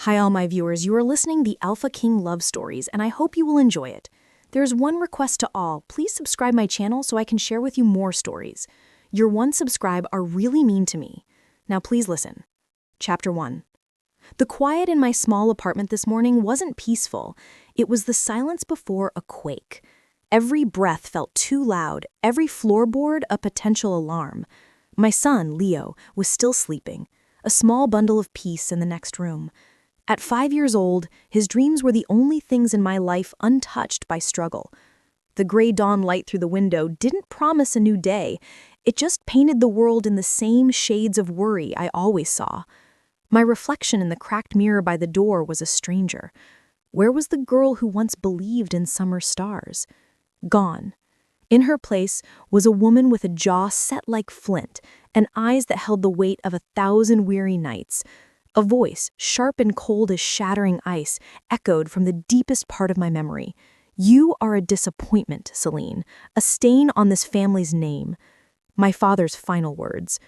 Hi all my viewers, you are listening the Alpha King Love Stories, and I hope you will enjoy it. There's one request to all, please subscribe my channel so I can share with you more stories. Your one subscribe are really mean to me. Now please listen. Chapter 1. The quiet in my small apartment this morning wasn't peaceful. It was the silence before a quake. Every breath felt too loud, every floorboard a potential alarm. My son, Leo, was still sleeping, a small bundle of peace in the next room. At 5 years old, his dreams were the only things in my life untouched by struggle. The gray dawn light through the window didn't promise a new day. It just painted the world in the same shades of worry I always saw. My reflection in the cracked mirror by the door was a stranger. Where was the girl who once believed in summer stars? Gone. In her place was a woman with a jaw set like flint and eyes that held the weight of 1,000 weary nights. A voice, sharp and cold as shattering ice, echoed from the deepest part of my memory. You are a disappointment, Selene, a stain on this family's name. My father's final words.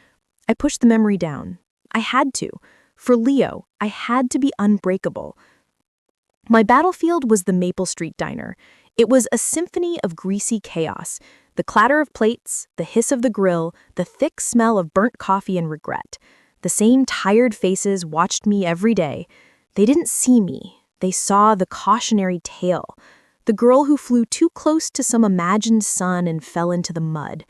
I pushed the memory down. I had to. For Leo, I had to be unbreakable. My battlefield was the Maple Street Diner. It was a symphony of greasy chaos. The clatter of plates, the hiss of the grill, the thick smell of burnt coffee and regret. The same tired faces watched me every day. They didn't see me. They saw the cautionary tale. The girl who flew too close to some imagined sun and fell into the mud.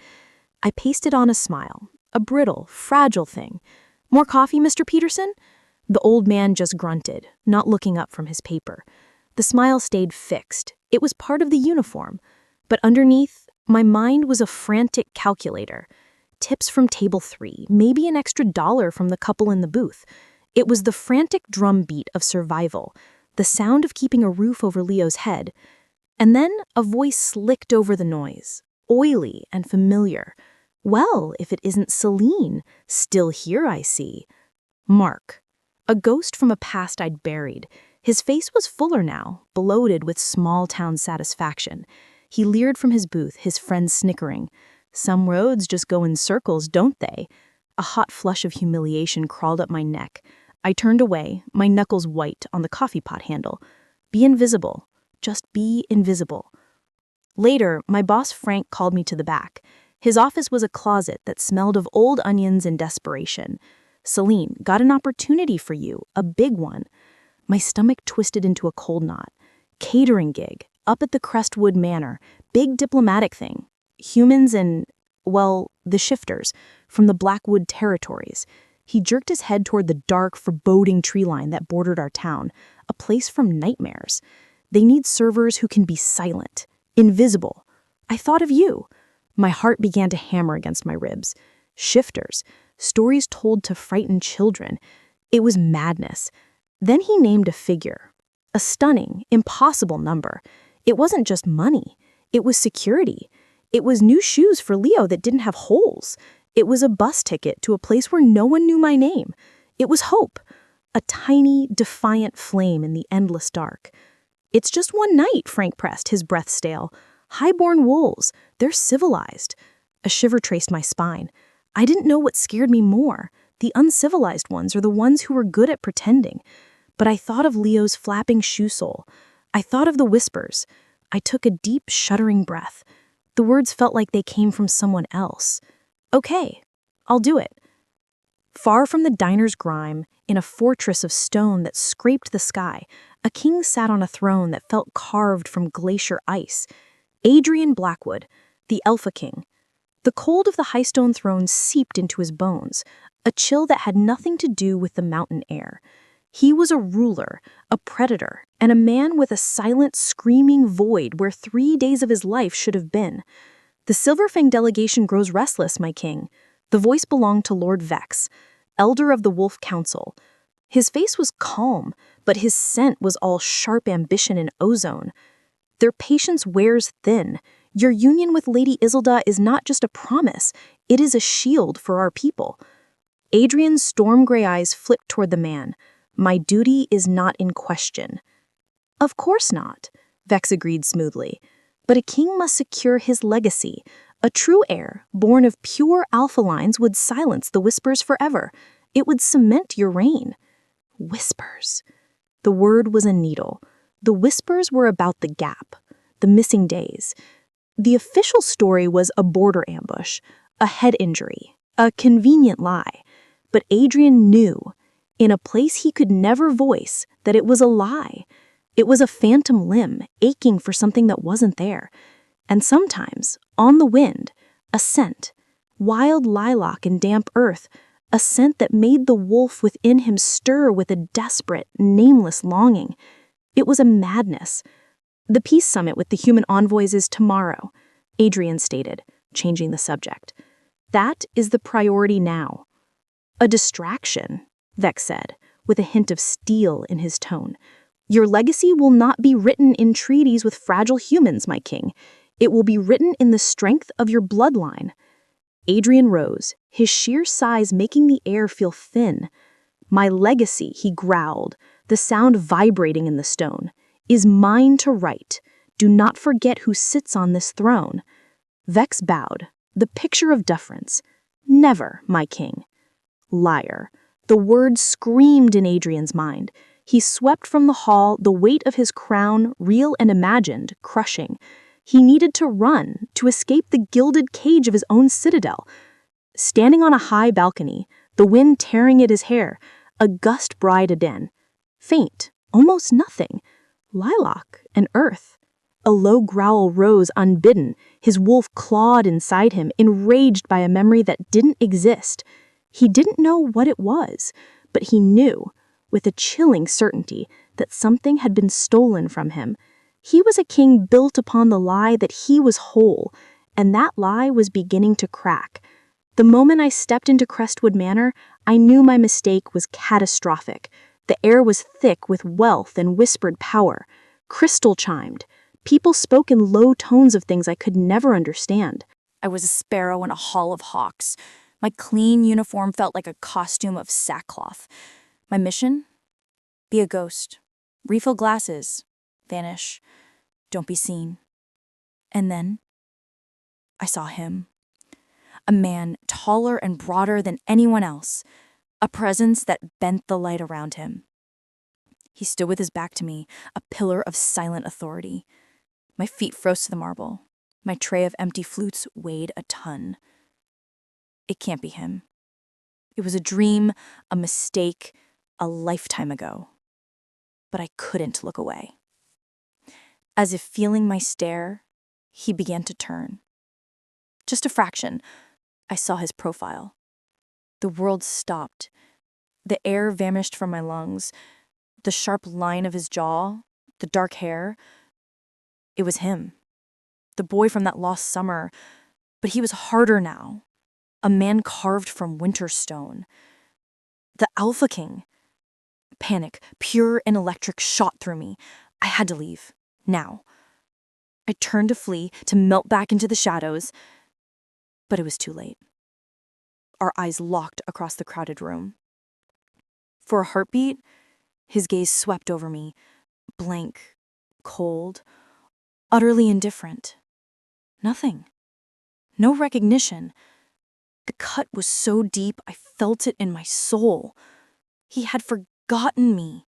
I pasted on a smile, a brittle, fragile thing. More coffee, Mr. Peterson? The old man just grunted, not looking up from his paper. The smile stayed fixed. It was part of the uniform. But underneath, my mind was a frantic calculator. Tips from table 3, maybe an extra $1 from the couple in the booth. It was the frantic drumbeat of survival, the sound of keeping a roof over Leo's head. And then a voice slicked over the noise, oily and familiar. Well, if it isn't Selene, still here I see. Mark, a ghost from a past I'd buried. His face was fuller now, bloated with small-town satisfaction. He leered from his booth, his friends snickering. Some roads just go in circles, don't they? A hot flush of humiliation crawled up my neck. I turned away, my knuckles white on the coffee pot handle. Be invisible. Just be invisible. Later, my boss Frank called me to the back. His office was a closet that smelled of old onions and desperation. Selene, got an opportunity for you, a big one. My stomach twisted into a cold knot. Catering gig, up at the Crestwood Manor, big diplomatic thing. Humans and, well, the shifters, from the Blackwood territories. He jerked his head toward the dark, foreboding tree line that bordered our town, a place from nightmares. They need servers who can be silent, invisible. I thought of you. My heart began to hammer against my ribs. Shifters, stories told to frighten children. It was madness. Then he named a figure, a stunning, impossible number. It wasn't just money. It was security. It was new shoes for Leo that didn't have holes. It was a bus ticket to a place where no one knew my name. It was hope, a tiny, defiant flame in the endless dark. It's just one night, Frank pressed, his breath stale. Highborn wolves, they're civilized. A shiver traced my spine. I didn't know what scared me more, the uncivilized ones or the ones who were good at pretending. But I thought of Leo's flapping shoe sole. I thought of the whispers. I took a deep, shuddering breath. The words felt like they came from someone else. Okay, I'll do it. Far from the diner's grime, in a fortress of stone that scraped the sky, a king sat on a throne that felt carved from glacier ice. Adrian Blackwood, the Alpha King. The cold of the high stone throne seeped into his bones, a chill that had nothing to do with the mountain air. He was a ruler, a predator, and a man with a silent, screaming void where 3 days of his life should have been. The Silverfang delegation grows restless, my king. The voice belonged to Lord Vex, elder of the Wolf Council. His face was calm, but his scent was all sharp ambition and ozone. Their patience wears thin. Your union with Lady Isilda is not just a promise, it is a shield for our people. Adrian's storm-gray eyes flipped toward the man. My duty is not in question. Of course not, Vex agreed smoothly. But a king must secure his legacy. A true heir, born of pure alpha lines, would silence the whispers forever. It would cement your reign. Whispers. The word was a needle. The whispers were about the gap, the missing days. The official story was a border ambush, a head injury, a convenient lie. But Adrian knew, in a place he could never voice, that it was a lie. It was a phantom limb, aching for something that wasn't there. And sometimes, on the wind, a scent, wild lilac and damp earth, a scent that made the wolf within him stir with a desperate, nameless longing. It was a madness. The peace summit with the human envoys is tomorrow, Adrian stated, changing the subject. That is the priority now. A distraction, Vex said, with a hint of steel in his tone. Your legacy will not be written in treaties with fragile humans, my king. It will be written in the strength of your bloodline. Adrian rose, his sheer size making the air feel thin. My legacy, he growled, the sound vibrating in the stone, is mine to write. Do not forget who sits on this throne. Vex bowed, the picture of deference. Never, my king. Liar. The word screamed in Adrian's mind. He swept from the hall, the weight of his crown, real and imagined, crushing. He needed to run, to escape the gilded cage of his own citadel. Standing on a high balcony, the wind tearing at his hair, a gust bride Aden. Faint, almost nothing. Lilac and earth. A low growl rose unbidden, his wolf clawed inside him, enraged by a memory that didn't exist. He didn't know what it was, but he knew, with a chilling certainty, that something had been stolen from him. He was a king built upon the lie that he was whole, and that lie was beginning to crack. The moment I stepped into Crestwood Manor, I knew my mistake was catastrophic. The air was thick with wealth and whispered power. Crystal chimed. People spoke in low tones of things I could never understand. I was a sparrow in a hall of hawks. My clean uniform felt like a costume of sackcloth. My mission? Be a ghost. Refill glasses. Vanish. Don't be seen. And then I saw him. A man taller and broader than anyone else. A presence that bent the light around him. He stood with his back to me, a pillar of silent authority. My feet froze to the marble. My tray of empty flutes weighed a ton. It can't be him. It was a dream, a mistake, a lifetime ago. But I couldn't look away. As if feeling my stare, he began to turn. Just a fraction. I saw his profile. The world stopped. The air vanished from my lungs. The sharp line of his jaw, the dark hair. It was him. The boy from that lost summer. But he was harder now. A man carved from winter stone. The Alpha King. Panic, pure and electric, shot through me. I had to leave. Now. I turned to flee, to melt back into the shadows. But it was too late. Our eyes locked across the crowded room. For a heartbeat, his gaze swept over me, blank, cold, utterly indifferent. Nothing. No recognition. The cut was so deep I felt it in my soul. He had forgotten me.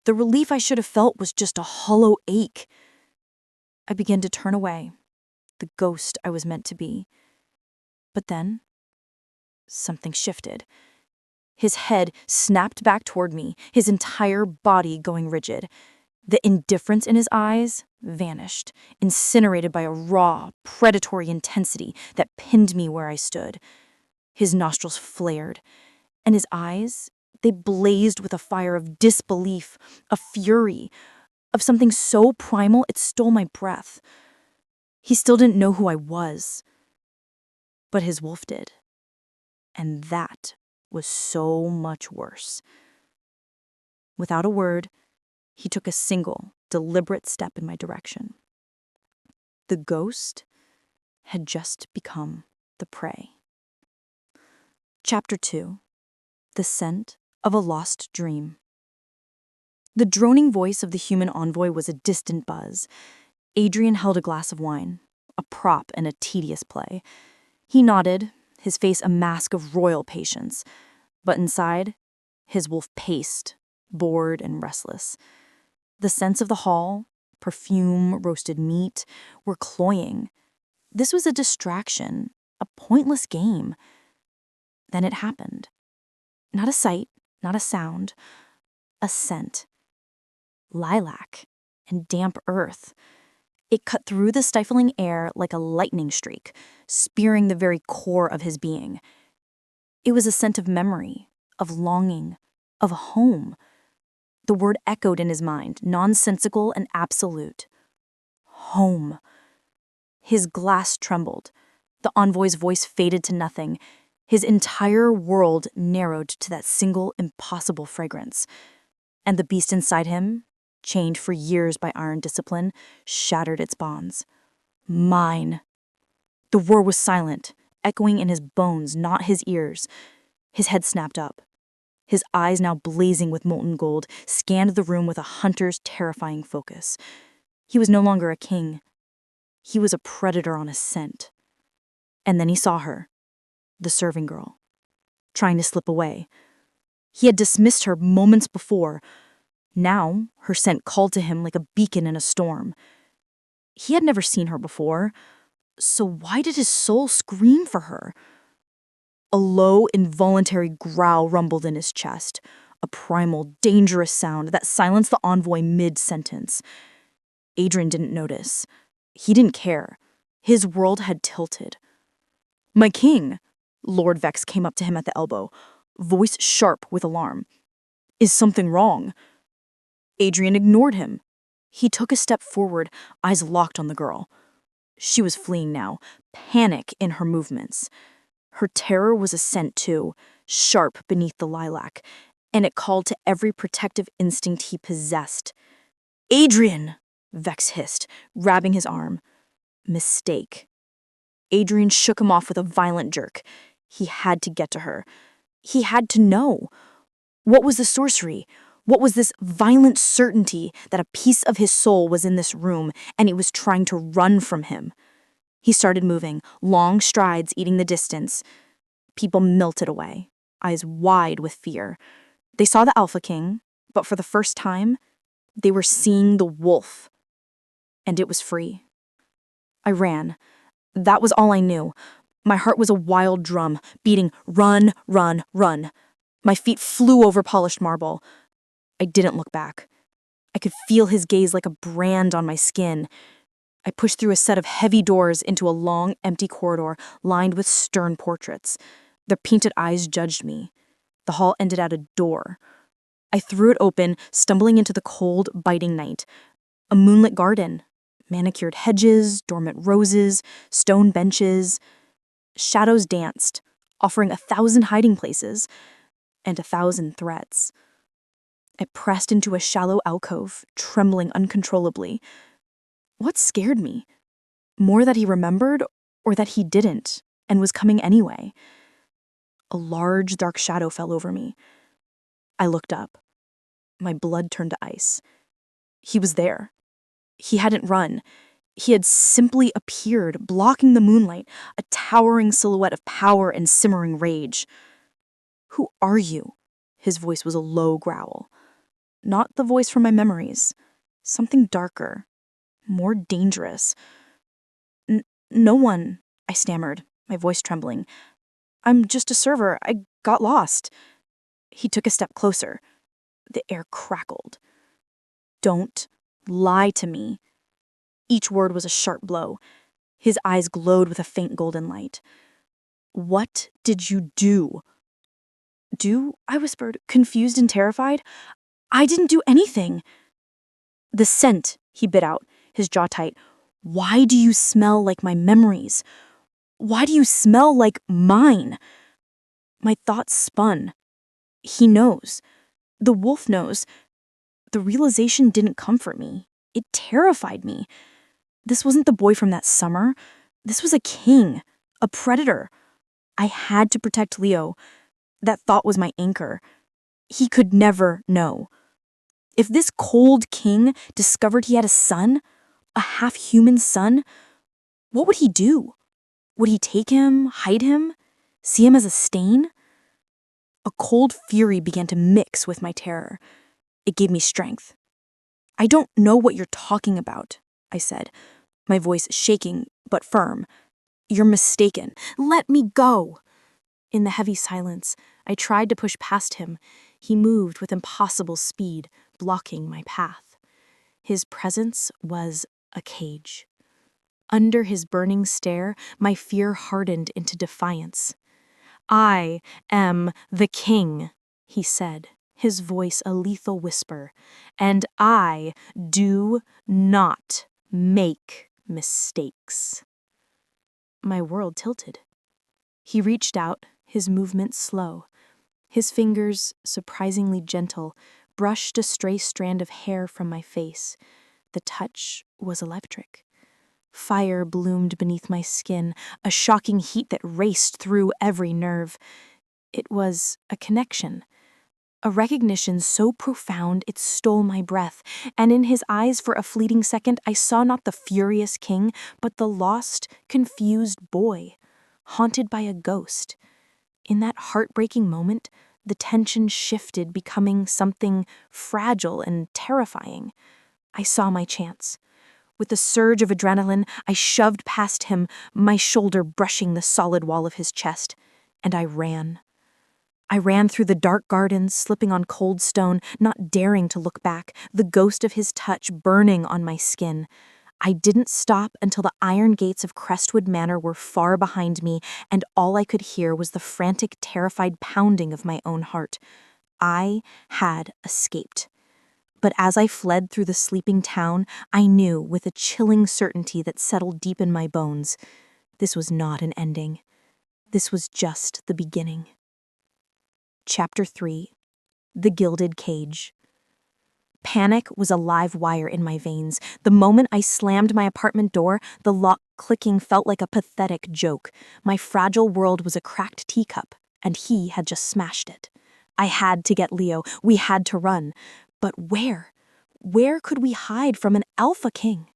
The relief I should have felt was just a hollow ache. I began to turn away, the ghost I was meant to be. But then, something shifted. His head snapped back toward me, his entire body going rigid. The indifference in his eyes vanished, incinerated by a raw, predatory intensity that pinned me where I stood. His nostrils flared, and his eyes, they blazed with a fire of disbelief, of fury, of something so primal it stole my breath. He still didn't know who I was, but his wolf did. And that was so much worse. Without a word, he took a single, deliberate step in my direction. The ghost had just become the prey. Chapter 2. The Scent of a Lost Dream. The droning voice of the human envoy was a distant buzz. Adrian held a glass of wine, a prop in a tedious play. He nodded, his face a mask of royal patience. But inside, his wolf paced, bored and restless. The scents of the hall, perfume, roasted meat, were cloying. This was a distraction, a pointless game. Then it happened. Not a sight, not a sound, a scent. Lilac and damp earth. It cut through the stifling air like a lightning streak, spearing the very core of his being. It was a scent of memory, of longing, of home. The word echoed in his mind, nonsensical and absolute. Home. His glass trembled. The envoy's voice faded to nothing. His entire world narrowed to that single impossible fragrance. And the beast inside him, chained for years by iron discipline, shattered its bonds. Mine. The word was silent, echoing in his bones, not his ears. His head snapped up. His eyes, now blazing with molten gold, scanned the room with a hunter's terrifying focus. He was no longer a king. He was a predator on a scent. And then he saw her, the serving girl, trying to slip away. He had dismissed her moments before. Now, her scent called to him like a beacon in a storm. He had never seen her before, so why did his soul scream for her? A low, involuntary growl rumbled in his chest, a primal, dangerous sound that silenced the envoy mid-sentence. Adrian didn't notice. He didn't care. His world had tilted. "My king!" Lord Vex came up to him at the elbow, voice sharp with alarm. "Is something wrong?" Adrian ignored him. He took a step forward, eyes locked on the girl. She was fleeing now, panic in her movements. Her terror was a scent too, sharp beneath the lilac, and it called to every protective instinct he possessed. "Adrian!" Vex hissed, grabbing his arm. Mistake. Adrian shook him off with a violent jerk. He had to get to her. He had to know. What was the sorcery? What was this violent certainty that a piece of his soul was in this room and it was trying to run from him? He started moving, long strides eating the distance. People melted away, eyes wide with fear. They saw the Alpha King, but for the first time, they were seeing the wolf. And it was free. I ran. That was all I knew. My heart was a wild drum, beating run, run, run. My feet flew over polished marble. I didn't look back. I could feel his gaze like a brand on my skin. I pushed through a set of heavy doors into a long, empty corridor lined with stern portraits. Their painted eyes judged me. The hall ended at a door. I threw it open, stumbling into the cold, biting night. A moonlit garden. Manicured hedges, dormant roses, stone benches. Shadows danced, offering 1,000 hiding places and 1,000 threats. I pressed into a shallow alcove, trembling uncontrollably. What scared me? More that he remembered, or that he didn't, and was coming anyway? A large, dark shadow fell over me. I looked up. My blood turned to ice. He was there. He hadn't run. He had simply appeared, blocking the moonlight, a towering silhouette of power and simmering rage. "Who are you?" His voice was a low growl. Not the voice from my memories. Something darker, more dangerous. No one," I stammered, my voice trembling. "I'm just a server. I got lost." He took a step closer. The air crackled. "Don't lie to me." Each word was a sharp blow. His eyes glowed with a faint golden light. "What did you do?" "Do?" I whispered, confused and terrified. "I didn't do anything." "The scent," he bit out, his jaw tight. "Why do you smell like my memories? Why do you smell like mine?" My thoughts spun. He knows. The wolf knows. The realization didn't comfort me. It terrified me. This wasn't the boy from that summer. This was a king, a predator. I had to protect Leo. That thought was my anchor. He could never know. If this cold king discovered he had a son, a half-human son, what would he do? Would he take him, hide him, see him as a stain? A cold fury began to mix with my terror. It gave me strength. "I don't know what you're talking about," I said, my voice shaking but firm. "You're mistaken. Let me go!" In the heavy silence, I tried to push past him. He moved with impossible speed, blocking my path. His presence was a cage. Under his burning stare, my fear hardened into defiance. "I am the king," he said, his voice a lethal whisper, "and I do not make mistakes." My world tilted. He reached out, his movements slow. His fingers, surprisingly gentle, brushed a stray strand of hair from my face. The touch was electric. Fire bloomed beneath my skin, a shocking heat that raced through every nerve. It was a connection, a recognition so profound it stole my breath, and in his eyes for a fleeting second I saw not the furious king, but the lost, confused boy, haunted by a ghost. In that heartbreaking moment, the tension shifted, becoming something fragile and terrifying. I saw my chance. With a surge of adrenaline, I shoved past him, my shoulder brushing the solid wall of his chest, and I ran. I ran through the dark gardens, slipping on cold stone, not daring to look back, the ghost of his touch burning on my skin. I didn't stop until the iron gates of Crestwood Manor were far behind me, and all I could hear was the frantic, terrified pounding of my own heart. I had escaped. But as I fled through the sleeping town, I knew with a chilling certainty that settled deep in my bones, this was not an ending. This was just the beginning. Chapter 3. The Gilded Cage. Panic was a live wire in my veins. The moment I slammed my apartment door, the lock clicking felt like a pathetic joke. My fragile world was a cracked teacup, and he had just smashed it. I had to get Leo. We had to run. But where? Where could we hide from an alpha king?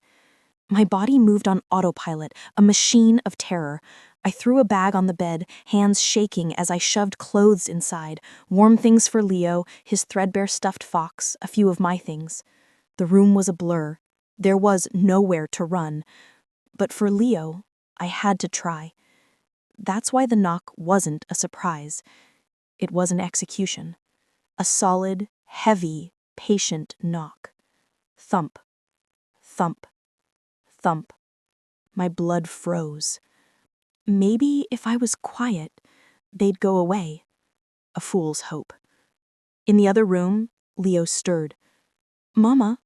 My body moved on autopilot, a machine of terror. I threw a bag on the bed, hands shaking as I shoved clothes inside, warm things for Leo, his threadbare stuffed fox, a few of my things. The room was a blur. There was nowhere to run. But for Leo, I had to try. That's why the knock wasn't a surprise. It was an execution. A solid, heavy, patient knock. Thump, thump, thump. My blood froze. Maybe if I was quiet, they'd go away. A fool's hope. In the other room, Leo stirred. "Mama."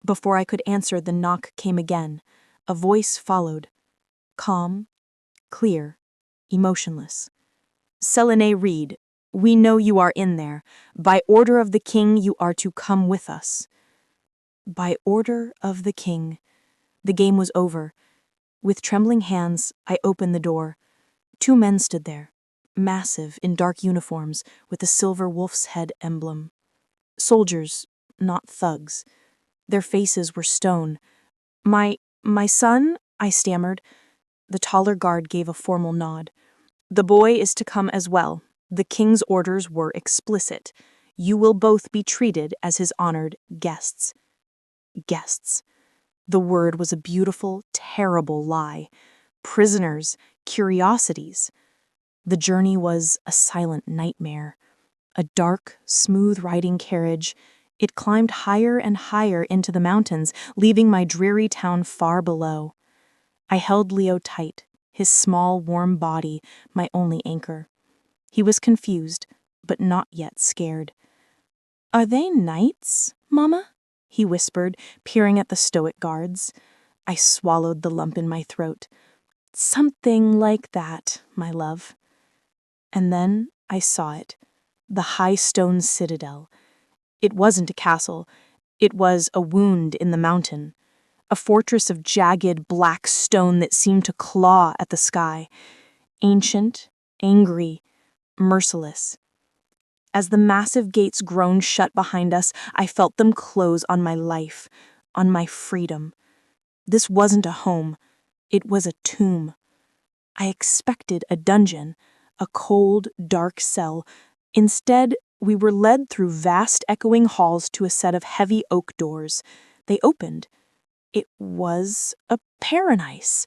Before I could answer, the knock came again. A voice followed. Calm, clear, emotionless. "Selene Reed, we know you are in there. By order of the king, you are to come with us." By order of the king. The game was over. With trembling hands, I opened the door. 2 men stood there, massive in dark uniforms with a silver wolf's head emblem. Soldiers, not thugs. Their faces were stone. My son," I stammered. The taller guard gave a formal nod. "The boy is to come as well. The king's orders were explicit. You will both be treated as his honored guests." Guests. The word was a beautiful, terrible lie. Prisoners, curiosities. The journey was a silent nightmare. A dark, smooth-riding carriage. It climbed higher and higher into the mountains, leaving my dreary town far below. I held Leo tight, his small, warm body my only anchor. He was confused, but not yet scared. "Are they knights, Mama?" he whispered, peering at the stoic guards. I swallowed the lump in my throat. "Something like that, my love." And then I saw it, the high stone citadel. It wasn't a castle. It was a wound in the mountain, a fortress of jagged, black stone that seemed to claw at the sky. Ancient, angry, merciless. As the massive gates groaned shut behind us, I felt them close on my life, on my freedom. This wasn't a home. It was a tomb. I expected a dungeon, a cold, dark cell. Instead, We were led through vast echoing halls to a set of heavy oak doors. They opened. It was a paradise.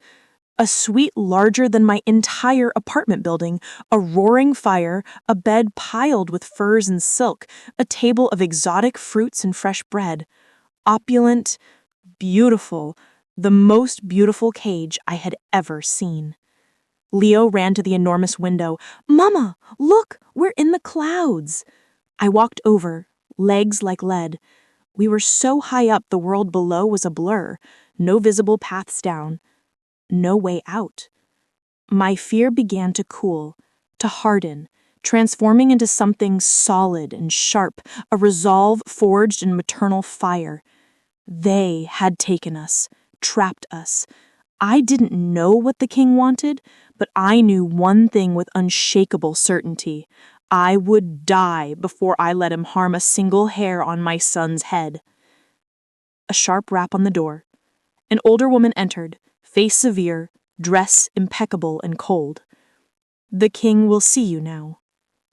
A suite larger than my entire apartment building, a roaring fire, a bed piled with furs and silk, a table of exotic fruits and fresh bread. Opulent, beautiful, the most beautiful cage I had ever seen. Leo ran to the enormous window. "Mama, look, we're in the clouds." I walked over, legs like lead. We were so high up the world below was a blur, no visible paths down, no way out. My fear began to cool, to harden, transforming into something solid and sharp, a resolve forged in maternal fire. They had taken us, trapped us. I didn't know what the king wanted, but I knew one thing with unshakable certainty. I would die before I let him harm a single hair on my son's head. A sharp rap on the door. An older woman entered, face severe, dress impeccable and cold. "The king will see you now,"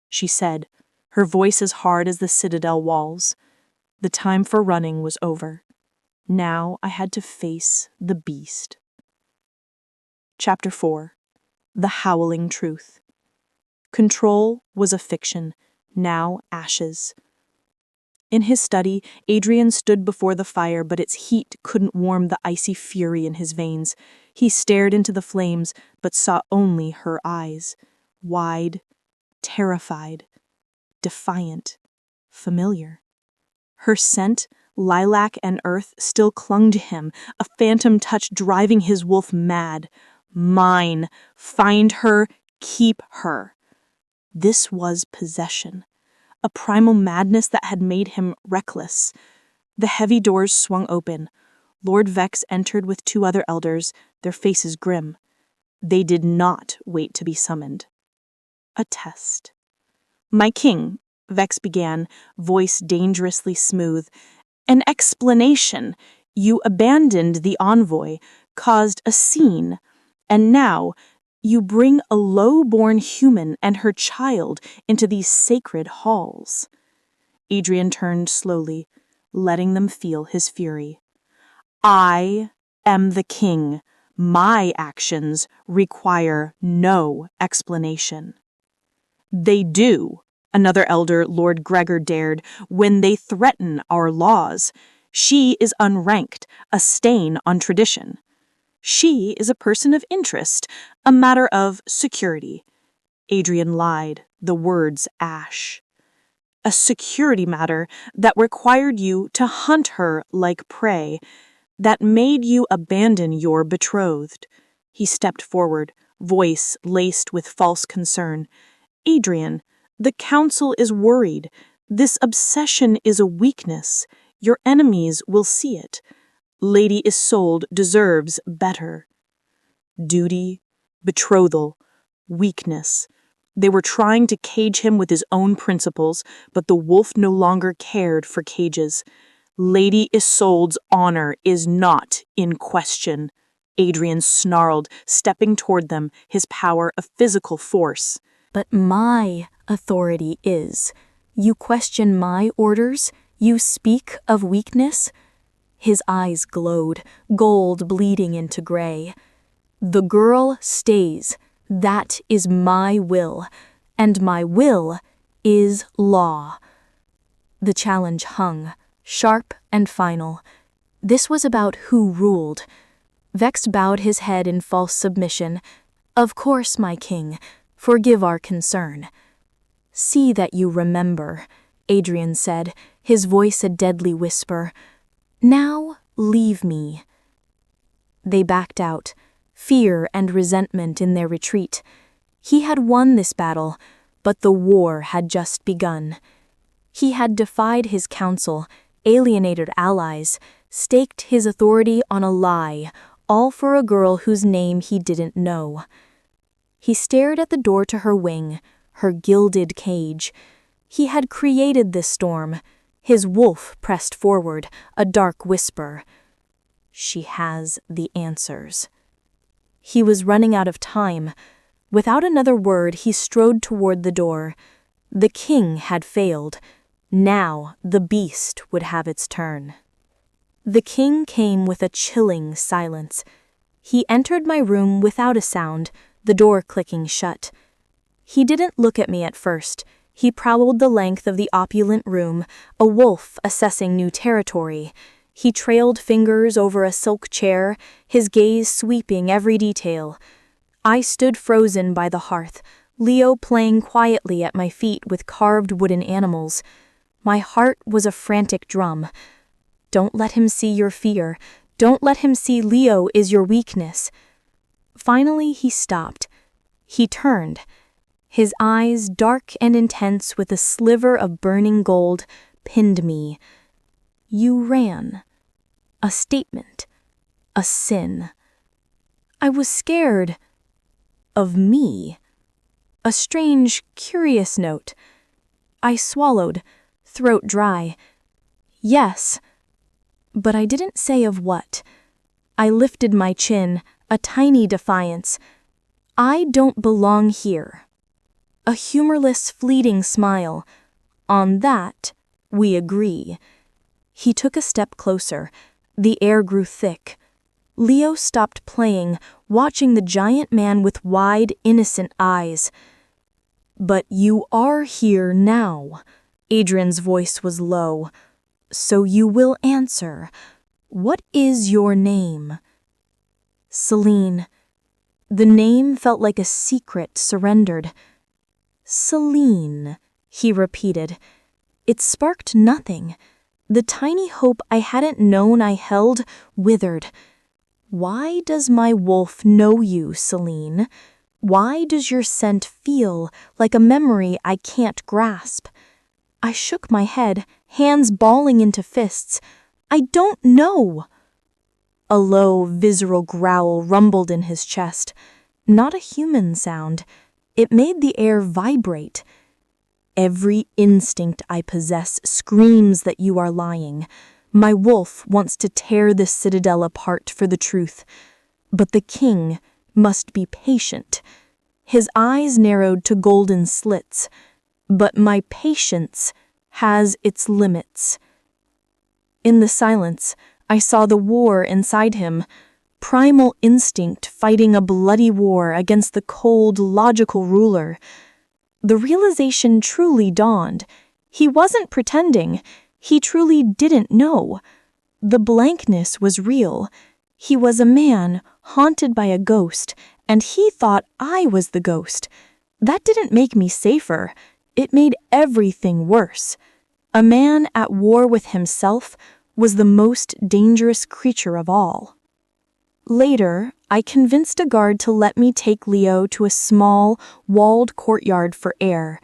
she said, her voice as hard as the citadel walls. The time for running was over. Now I had to face the beast. Chapter 4. The Howling Truth. Control was a fiction, now ashes. In his study, Adrian stood before the fire, but its heat couldn't warm the icy fury in his veins. He stared into the flames, but saw only her eyes. Wide, terrified, defiant, familiar. Her scent, lilac and earth, still clung to him, a phantom touch driving his wolf mad. Mine. Find her, keep her. This was possession. A primal madness that had made him reckless. The heavy doors swung open. Lord Vex entered with 2 other elders, their faces grim. They did not wait to be summoned. A test. "My king," Vex began, voice dangerously smooth. "An explanation. You abandoned the envoy, caused a scene, and now you bring a low-born human and her child into these sacred halls." Adrian turned slowly, letting them feel his fury. "I am the king. My actions require no explanation." "They do," another elder, Lord Gregor, dared, "when they threaten our laws. She is unranked, a stain on tradition. She is a person of interest, a matter of security." Adrian lied, the words ash. "A security matter that required you to hunt her like prey, that made you abandon your betrothed." He stepped forward, voice laced with false concern. "Adrian, the council is worried. This obsession is a weakness. Your enemies will see it. Lady Isolde deserves better." Duty, betrothal, weakness. They were trying to cage him with his own principles, but the wolf no longer cared for cages. "Lady Isolde's honor is not in question," Adrian snarled, stepping toward them, his power a physical force. "But my authority is. You question my orders? You speak of weakness?" His eyes glowed, gold bleeding into gray. "The girl stays. That is my will. And my will is law." The challenge hung, sharp and final. This was about who ruled. Vex bowed his head in false submission. "Of course, my king. Forgive our concern." "See that you remember," Adrian said, his voice a deadly whisper. "Now leave me." They backed out, fear and resentment in their retreat. He had won this battle, but the war had just begun. He had defied his council, alienated allies, staked his authority on a lie, all for a girl whose name he didn't know. He stared at the door to her wing, her gilded cage. He had created this storm. His wolf pressed forward, a dark whisper. "She has the answers." He was running out of time. Without another word, he strode toward the door. The king had failed. Now the beast would have its turn. The king came with a chilling silence. He entered my room without a sound, the door clicking shut. He didn't look at me at first. He prowled the length of the opulent room, a wolf assessing new territory. He trailed fingers over a silk chair, his gaze sweeping every detail. I stood frozen by the hearth, Leo playing quietly at my feet with carved wooden animals. My heart was a frantic drum. Don't let him see your fear. Don't let him see Leo is your weakness. Finally, he stopped. He turned. His eyes, dark and intense with a sliver of burning gold, pinned me. You ran. A statement. A sin. I was scared. Of me. A strange, curious note. I swallowed, throat dry. Yes. But I didn't say of what. I lifted my chin, a tiny defiance. I don't belong here. A humorless, fleeting smile. On that, we agree. He took a step closer. The air grew thick. Leo stopped playing, watching the giant man with wide, innocent eyes. But you are here now. Adrian's voice was low. So you will answer. What is your name? Selene. The name felt like a secret surrendered. Selene, he repeated. It sparked nothing. The tiny hope I hadn't known I held withered. Why does my wolf know you, Selene? Why does your scent feel like a memory I can't grasp? I shook my head, hands balling into fists. I don't know. A low, visceral growl rumbled in his chest. Not a human sound. It made the air vibrate. Every instinct I possess screams that you are lying. My wolf wants to tear this citadel apart for the truth. But the king must be patient. His eyes narrowed to golden slits. But my patience has its limits. In the silence, I saw the war inside him. Primal instinct fighting a bloody war against the cold, logical ruler. The realization truly dawned. He wasn't pretending. He truly didn't know. The blankness was real. He was a man haunted by a ghost, and he thought I was the ghost. That didn't make me safer. It made everything worse. A man at war with himself was the most dangerous creature of all. Later, I convinced a guard to let me take Leo to a small, walled courtyard for air.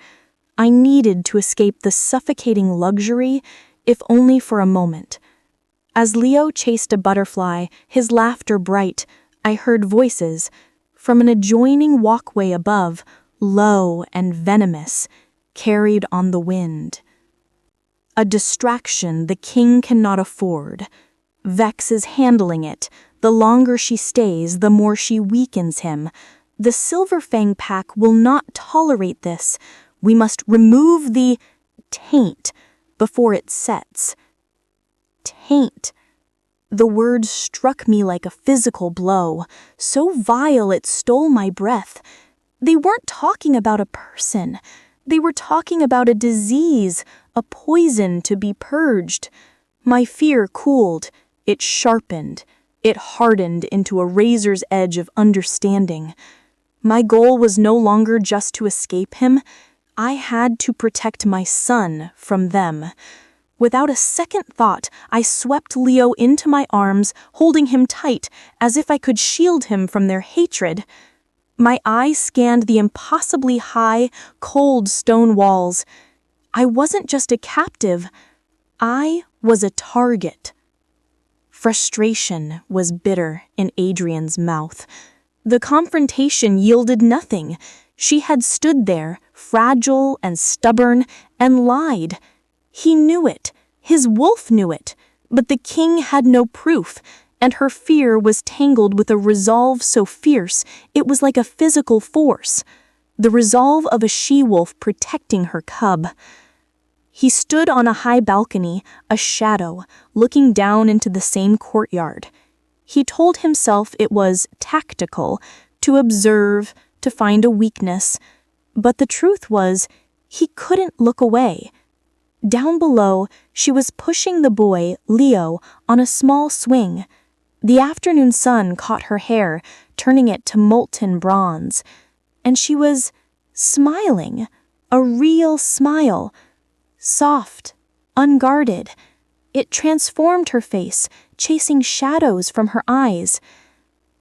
I needed to escape the suffocating luxury, if only for a moment. As Leo chased a butterfly, his laughter bright, I heard voices. From an adjoining walkway above, low and venomous, carried on the wind. A distraction the king cannot afford. Vex is handling it. The longer she stays, the more she weakens him. The Silverfang pack will not tolerate this. We must remove the taint before it sets. Taint. The word struck me like a physical blow, so vile it stole my breath. They weren't talking about a person. They were talking about a disease, a poison to be purged. My fear cooled. It sharpened. It hardened into a razor's edge of understanding. My goal was no longer just to escape him. I had to protect my son from them. Without a second thought, I swept Leo into my arms, holding him tight, as if I could shield him from their hatred. My eyes scanned the impossibly high, cold stone walls. I wasn't just a captive. I was a target. Frustration was bitter in Adrian's mouth. The confrontation yielded nothing. She had stood there, fragile and stubborn, and lied. He knew it. His wolf knew it. But the king had no proof, and her fear was tangled with a resolve so fierce it was like a physical force. the resolve of a she-wolf protecting her cub. He stood on a high balcony, a shadow, looking down into the same courtyard. He told himself it was tactical, to observe, to find a weakness, but the truth was, he couldn't look away. Down below, she was pushing the boy, Leo, on a small swing. The afternoon sun caught her hair, turning it to molten bronze, and she was smiling, a real smile, soft, unguarded. It transformed her face, chasing shadows from her eyes.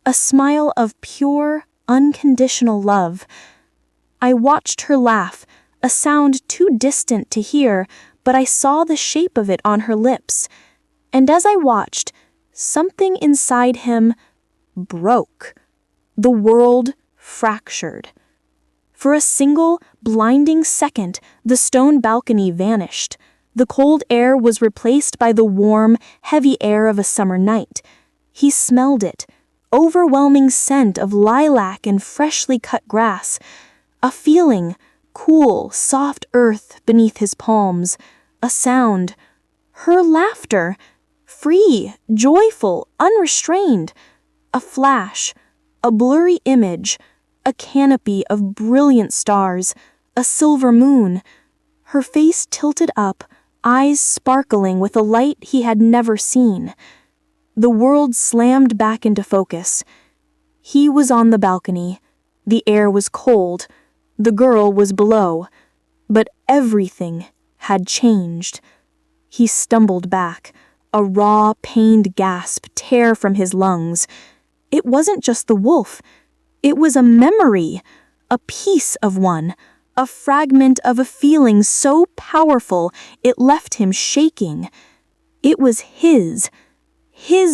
A smile of pure, unconditional love. I watched her laugh, a sound too distant to hear, but I saw the shape of it on her lips. And as I watched, something inside him broke. The world fractured. For a single, blinding second, the stone balcony vanished. The cold air was replaced by the warm, heavy air of a summer night. He smelled it, overwhelming scent of lilac and freshly cut grass. A feeling, cool, soft earth beneath his palms. A sound, her laughter, free, joyful, unrestrained. A flash, a blurry image, a canopy of brilliant stars, a silver moon. Her face tilted up, eyes sparkling with a light he had never seen. The world slammed back into focus. He was on the balcony. The air was cold. The girl was below. But everything had changed. He stumbled back, a raw, pained gasp tear from his lungs. It wasn't just the wolf. It was a memory, a piece of one, a fragment of a feeling so powerful it left him shaking. It was his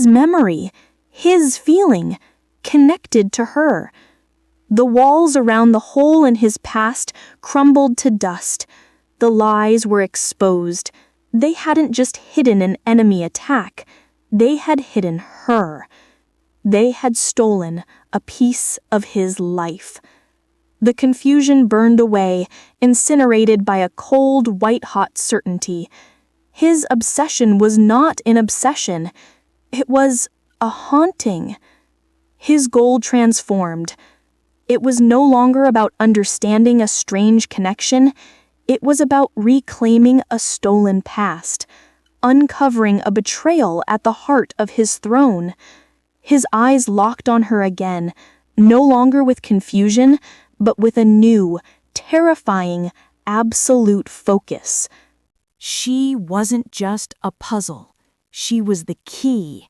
memory, his feeling, connected to her. The walls around the hole in his past crumbled to dust. The lies were exposed. They hadn't just hidden an enemy attack. They had hidden her. They had stolen a piece of his life. The confusion burned away, incinerated by a cold, white-hot certainty. His obsession was not an obsession. It was a haunting. His goal transformed. It was no longer about understanding a strange connection. It was about reclaiming a stolen past, uncovering a betrayal at the heart of his throne. His eyes locked on her again, no longer with confusion, but with a new, terrifying, absolute focus. She wasn't just a puzzle. She was the key.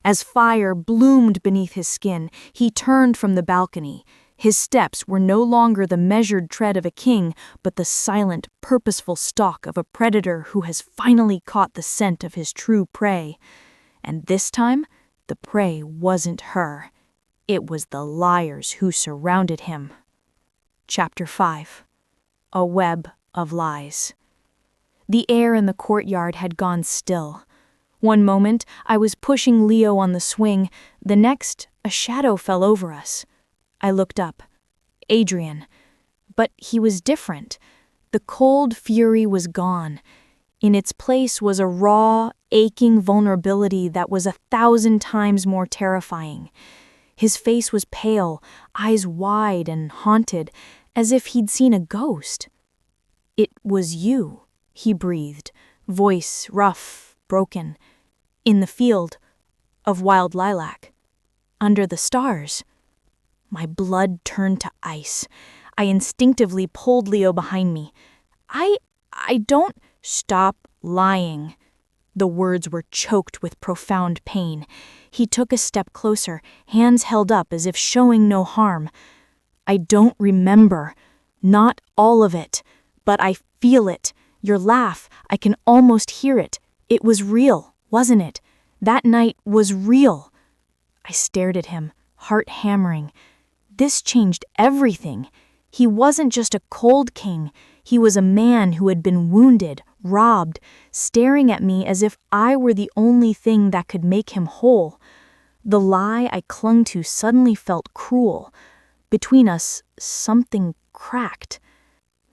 As fire bloomed beneath his skin, he turned from the balcony. His steps were no longer the measured tread of a king, but the silent, purposeful stalk of a predator who has finally caught the scent of his true prey. And this time, the prey wasn't her. It was the liars who surrounded him. Chapter 5. A Web of Lies. The air in the courtyard had gone still. One moment, I was pushing Leo on the swing. The next, a shadow fell over us. I looked up. Adrian. But he was different. The cold fury was gone. In its place was a raw, aching vulnerability that was 1,000 times more terrifying. His face was pale, eyes wide and haunted, as if he'd seen a ghost. "It was you," he breathed, voice rough, broken. "In the field of wild lilac, under the stars." My blood turned to ice. I instinctively pulled Leo behind me. I don't... "Stop lying." The words were choked with profound pain. He took a step closer, hands held up as if showing no harm. "I don't remember. Not all of it. But I feel it. Your laugh, I can almost hear it. It was real, wasn't it? That night was real." I stared at him, heart hammering. This changed everything. He wasn't just a cold king. He was a man who had been wounded, robbed, staring at me as if I were the only thing that could make him whole. The lie I clung to suddenly felt cruel, Between us, something cracked.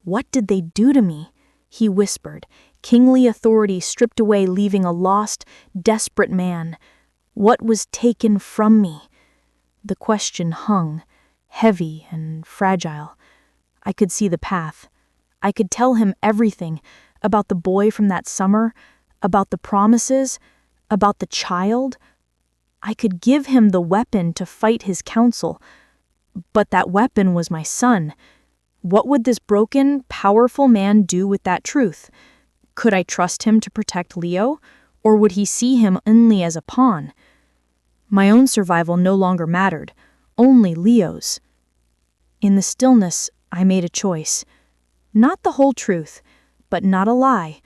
"What did they do to me?" he whispered, kingly authority stripped away, leaving a lost, desperate man. What was taken from me? The question hung, heavy and fragile. I could see the path. I could tell him everything about the boy from that summer, about the promises, about the child. I could give him the weapon to fight his counsel, but that weapon was my son. What would this broken, powerful man do with that truth? Could I trust him to protect Leo, or would he see him only as a pawn? My own survival no longer mattered, only Leo's. In the stillness, I made a choice. Not the whole truth, but not a lie.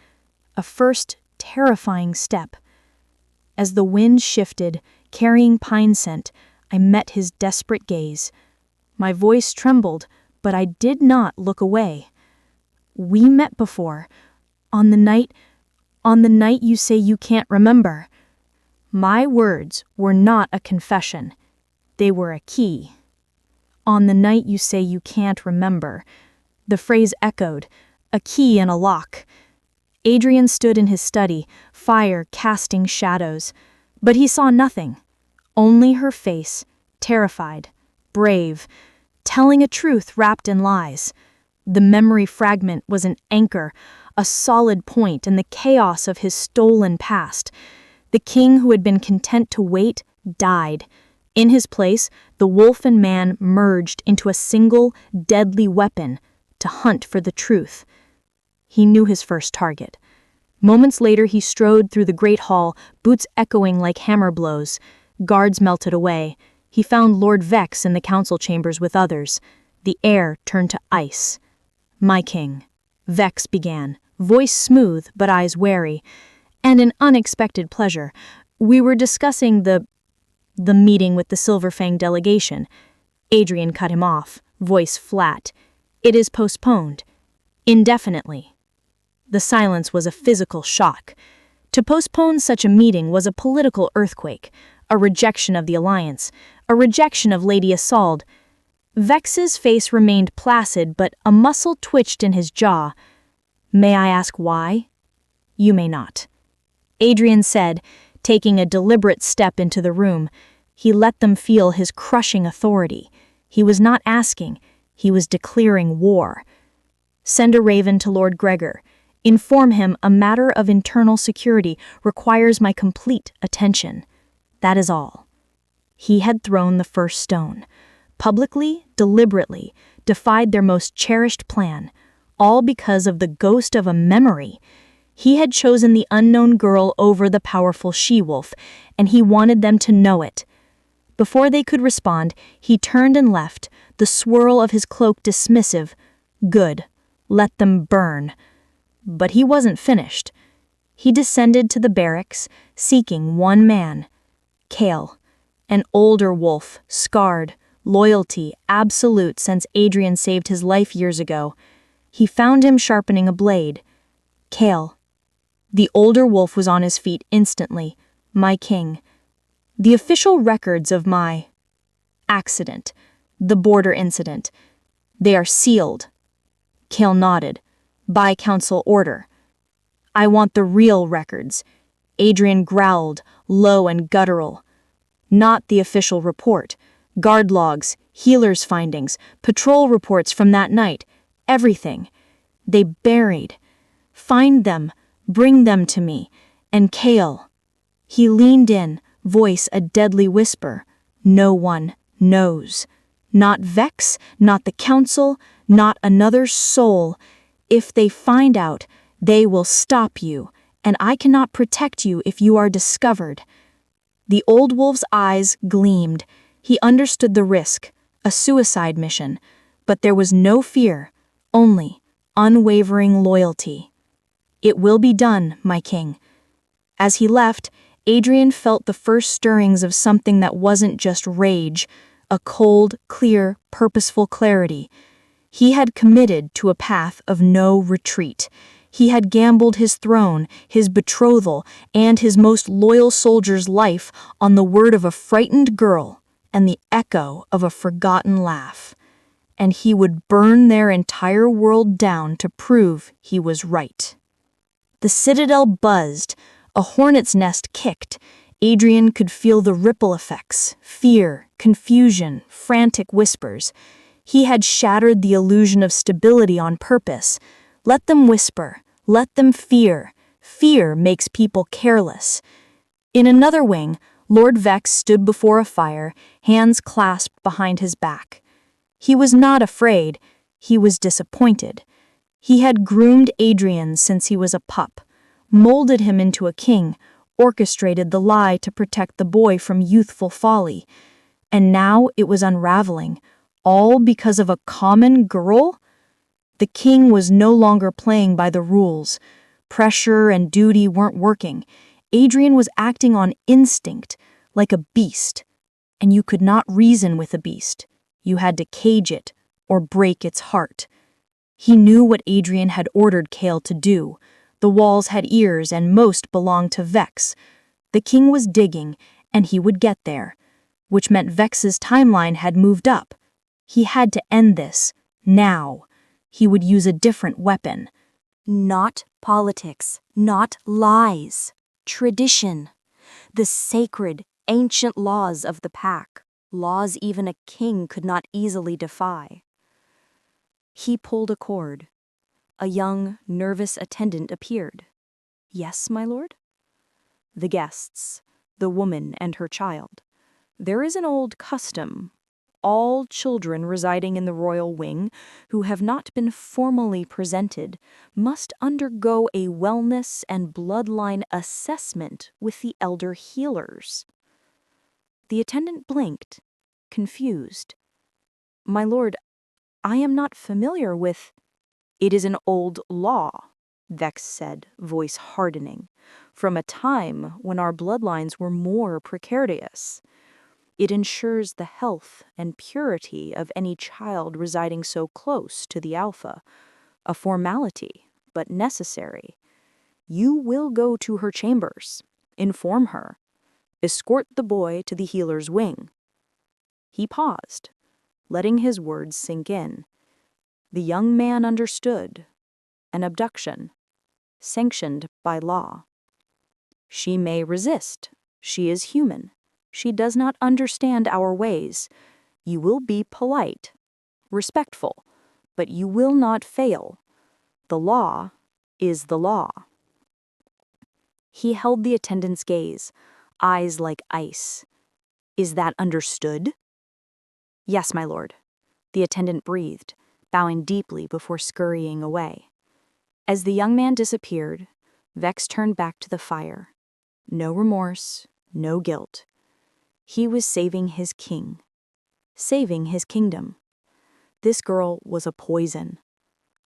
A first, terrifying step. As the wind shifted, carrying pine scent, I met his desperate gaze. My voice trembled, but I did not look away. "We met before, on the night you say you can't remember." My words were not a confession. They were a key. "On the night you say you can't remember." The phrase echoed, a key in a lock. Adrian stood in his study, fire casting shadows. But he saw nothing. Only her face, terrified, brave, telling a truth wrapped in lies. The memory fragment was an anchor, a solid point in the chaos of his stolen past. The king who had been content to wait died. In his place, the wolf and man merged into a single, deadly weapon to hunt for the truth. He knew his first target. Moments later, he strode through the great hall, boots echoing like hammer blows. Guards melted away. He found Lord Vex in the council chambers with others. The air turned to ice. "My king," Vex began, voice smooth but eyes wary, and an unexpected pleasure. "We were discussing the meeting with the Silverfang delegation." Adrian cut him off, voice flat. "It is postponed. Indefinitely." The silence was a physical shock. To postpone such a meeting was a political earthquake, a rejection of the alliance, a rejection of Lady Isolde. Vex's face remained placid, but a muscle twitched in his jaw. "May I ask why?" "You may not," Adrian said, taking a deliberate step into the room. He let them feel his crushing authority. He was not asking, he was declaring war. "Send a raven to Lord Gregor. Inform him a matter of internal security requires my complete attention. That is all." He had thrown the first stone. Publicly, deliberately, defied their most cherished plan, all because of the ghost of a memory. He had chosen the unknown girl over the powerful she-wolf, and he wanted them to know it. Before they could respond, he turned and left, the swirl of his cloak dismissive. Good. Let them burn. But he wasn't finished. He descended to the barracks, seeking one man. Kale. An older wolf, scarred, loyalty absolute since Adrian saved his life years ago. He found him sharpening a blade. Kale. The older wolf was on his feet instantly. "My king. The official records of my accident, the border incident, they are sealed." Kale nodded. "By council order." "I want the real records." Adrian growled, low and guttural. "Not the official report. Guard logs, healers' findings, patrol reports from that night. Everything. They buried. Find them, bring them to me. And Kale." He leaned in, voice a deadly whisper. "No one knows. Not Vex, not the council, not another soul. If they find out, they will stop you, and I cannot protect you if you are discovered." The old wolf's eyes gleamed. He understood the risk, a suicide mission, but there was no fear, only unwavering loyalty. "It will be done, my king." As he left, Adrian felt the first stirrings of something that wasn't just rage, a cold, clear, purposeful clarity. He had committed to a path of no retreat. He had gambled his throne, his betrothal, and his most loyal soldier's life on the word of a frightened girl and the echo of a forgotten laugh. and he would burn their entire world down to prove he was right. The citadel buzzed, a hornet's nest kicked. Adrian could feel the ripple effects, fear, confusion, frantic whispers. He had shattered the illusion of stability on purpose. Let them whisper, let them fear. Fear makes people careless. In another wing, Lord Vex stood before a fire, hands clasped behind his back. He was not afraid, he was disappointed. He had groomed Adrian since he was a pup, molded him into a king, orchestrated the lie to protect the boy from youthful folly. And now it was unraveling, all because of a common girl? The king was no longer playing by the rules. Pressure and duty weren't working. Adrian was acting on instinct, like a beast. And you could not reason with a beast. You had to cage it or break its heart. He knew what Adrian had ordered Kale to do. The walls had ears and most belonged to Vex. The king was digging, and he would get there, which meant Vex's timeline had moved up. He had to end this, now. He would use a different weapon. Not politics, not lies. Tradition. The sacred, ancient laws of the pack. Laws even a king could not easily defy. He pulled a cord. A young, nervous attendant appeared. Yes, my lord? The guests, the woman and her child. There is an old custom. All children residing in the royal wing who have not been formally presented must undergo a wellness and bloodline assessment with the elder healers. The attendant blinked, confused. My lord, I am not familiar with— It is an old law, Vex said, voice hardening, from a time when our bloodlines were more precarious. It ensures the health and purity of any child residing so close to the Alpha. A formality, but necessary. You will go to her chambers, inform her, escort the boy to the healer's wing. He paused, letting his words sink in. The young man understood. An abduction, sanctioned by law. She may resist. She is human. She does not understand our ways. You will be polite, respectful, but you will not fail. The law is the law. He held the attendant's gaze, eyes like ice. Is that understood? Yes, my lord. The attendant breathed, bowing deeply before scurrying away. As the young man disappeared, Vex turned back to the fire. No remorse, no guilt. He was saving his king, saving his kingdom. This girl was a poison,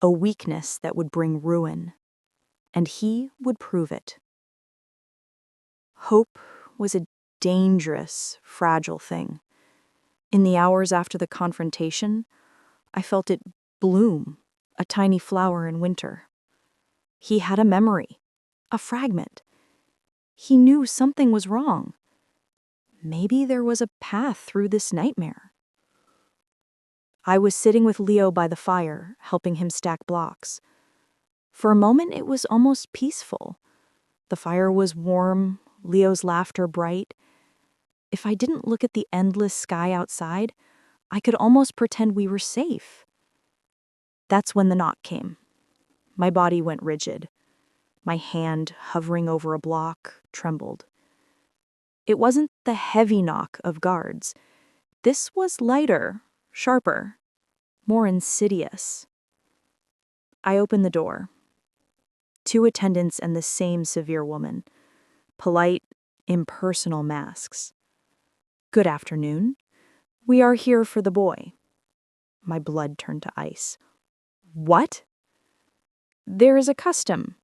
a weakness that would bring ruin, and he would prove it. Hope was a dangerous, fragile thing. In the hours after the confrontation, I felt it bloom, a tiny flower in winter. He had a memory, a fragment. He knew something was wrong. Maybe there was a path through this nightmare. I was sitting with Leo by the fire, helping him stack blocks. For a moment, it was almost peaceful. The fire was warm, Leo's laughter bright. If I didn't look at the endless sky outside, I could almost pretend we were safe. That's when the knock came. My body went rigid. My hand, hovering over a block, trembled. It wasn't the heavy knock of guards. This was lighter, sharper, more insidious. I opened the door. 2 attendants and the same severe woman. Polite, impersonal masks. Good afternoon. We are here for the boy. My blood turned to ice. What? There is a custom,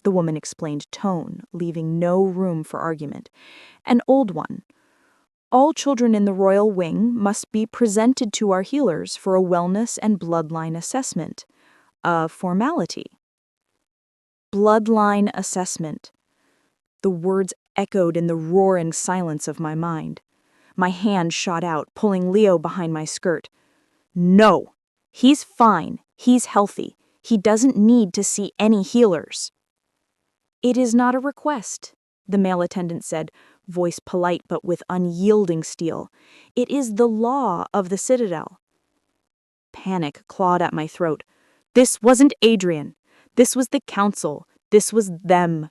the woman explained, tone, leaving no room for argument. An old one. All children in the royal wing must be presented to our healers for a wellness and bloodline assessment. A formality. Bloodline assessment. The words echoed in the roaring silence of my mind. My hand shot out, pulling Leo behind my skirt. No! He's fine. He's healthy. He doesn't need to see any healers." "It is not a request," the male attendant said, voice polite but with unyielding steel. "It is the law of the citadel." Panic clawed at my throat. This wasn't Adrian. This was the council. This was them.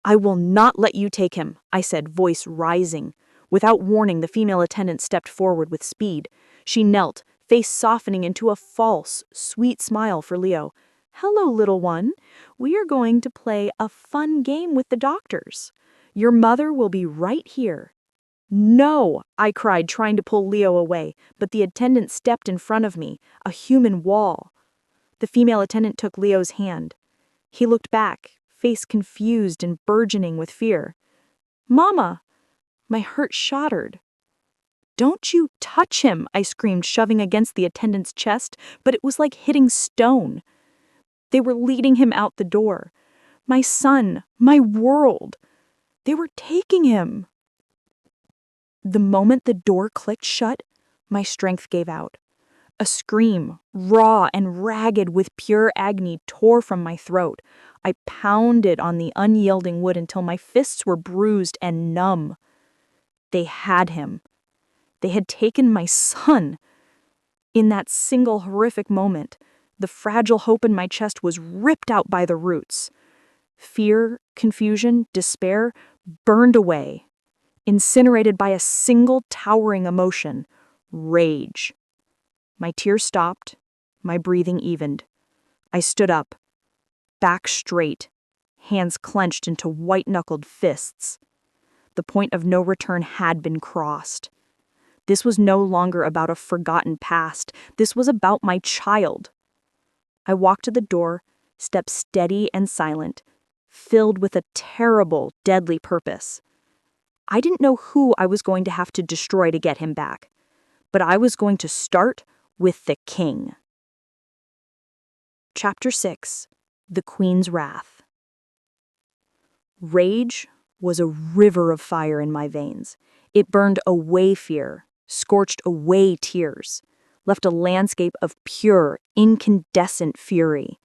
"I will not let you take him," I said, voice rising. Without warning, the female attendant stepped forward with speed. She knelt, face softening into a false, sweet smile for Leo. "Hello, little one. We are going to play a fun game with the doctors. Your mother will be right here." "No!" I cried, trying to pull Leo away, but the attendant stepped in front of me, a human wall. The female attendant took Leo's hand. He looked back, face confused and burgeoning with fear. "Mama!" My heart shattered. "Don't you touch him!" I screamed, shoving against the attendant's chest, but it was like hitting stone. They were leading him out the door. My son, my world. They were taking him. The moment the door clicked shut, my strength gave out. A scream, raw and ragged with pure agony, tore from my throat. I pounded on the unyielding wood until my fists were bruised and numb. They had him. They had taken my son. In that single horrific moment, the fragile hope in my chest was ripped out by the roots. Fear, confusion, despair burned away, incinerated by a single towering emotion: rage. My tears stopped, my breathing evened. I stood up, back straight, hands clenched into white-knuckled fists. The point of no return had been crossed. This was no longer about a forgotten past. This was about my child. I walked to the door, stepped steady and silent, filled with a terrible, deadly purpose. I didn't know who I was going to have to destroy to get him back, but I was going to start with the king. Chapter 6: The Queen's Wrath. Rage was a river of fire in my veins. It burned away fear, scorched away tears, left a landscape of pure, incandescent fury.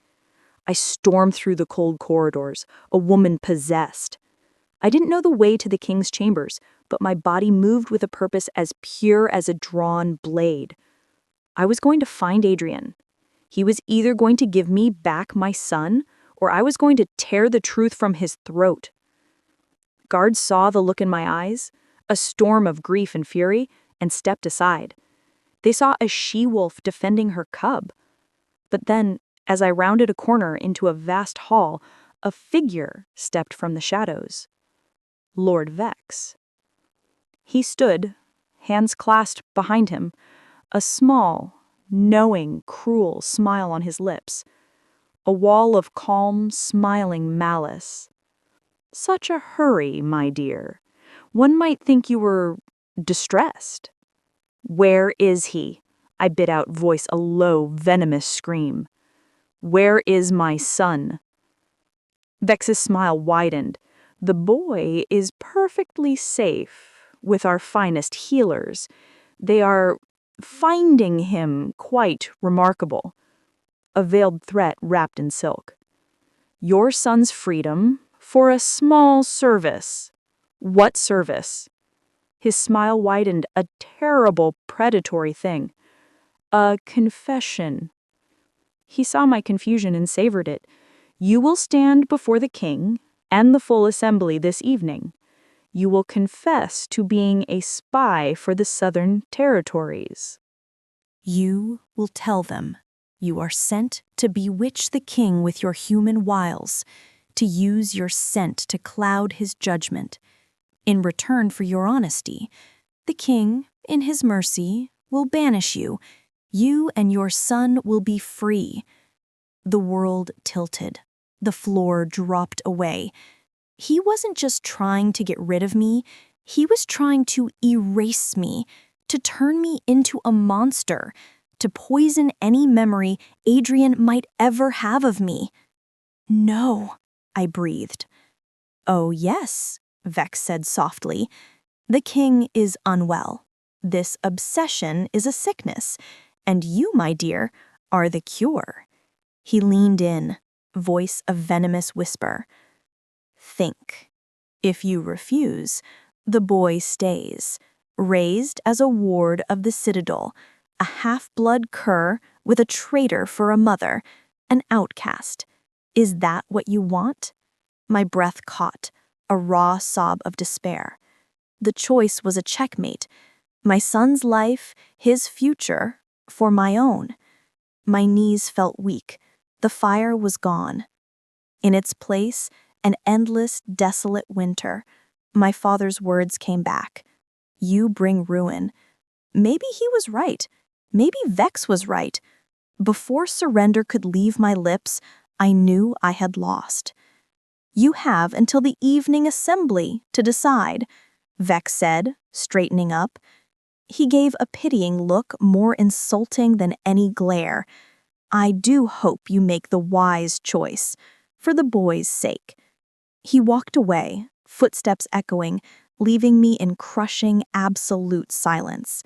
I stormed through the cold corridors, a woman possessed. I didn't know the way to the king's chambers, but my body moved with a purpose as pure as a drawn blade. I was going to find Adrian. He was either going to give me back my son, or I was going to tear the truth from his throat. Guards saw the look in my eyes, a storm of grief and fury, and stepped aside. They saw a she-wolf defending her cub. But then, as I rounded a corner into a vast hall, a figure stepped from the shadows. Lord Vex. He stood, hands clasped behind him, a small, knowing, cruel smile on his lips, a wall of calm, smiling malice. "Such a hurry, my dear. One might think you were distressed." "Where is he?" I bit out, voice a low, venomous scream. "Where is my son?" Vex's smile widened. "The boy is perfectly safe with our finest healers. They are finding him quite remarkable." A veiled threat wrapped in silk. "Your son's freedom for a small service." "What service?" His smile widened, a terrible, predatory thing. "A confession." He saw my confusion and savored it. "You will stand before the king and the full assembly this evening. You will confess to being a spy for the Southern Territories. You will tell them you are sent to bewitch the king with your human wiles, to use your scent to cloud his judgment. In return for your honesty, the king, in his mercy, will banish you. You and your son will be free." The world tilted. The floor dropped away. He wasn't just trying to get rid of me. He was trying to erase me, to turn me into a monster, to poison any memory Adrian might ever have of me. "No," I breathed. "Oh, yes," Vex said softly. "The king is unwell. This obsession is a sickness, And you, my dear, are the cure." He leaned in, voice a venomous whisper. "Think. If you refuse, the boy stays, raised as a ward of the citadel, a half-blood cur with a traitor for a mother, an outcast. Is that what you want?" My breath caught, a raw sob of despair. The choice was a checkmate. My son's life, his future, for my own. My knees felt weak. The fire was gone. In its place, an endless, desolate winter. My father's words came back. "You bring ruin." Maybe he was right. Maybe Vex was right. Before surrender could leave my lips, I knew I had lost. "You have until the evening assembly to decide," Vex said, straightening up. He gave a pitying look more insulting than any glare. "I do hope you make the wise choice, for the boy's sake." He walked away, footsteps echoing, leaving me in crushing, absolute silence.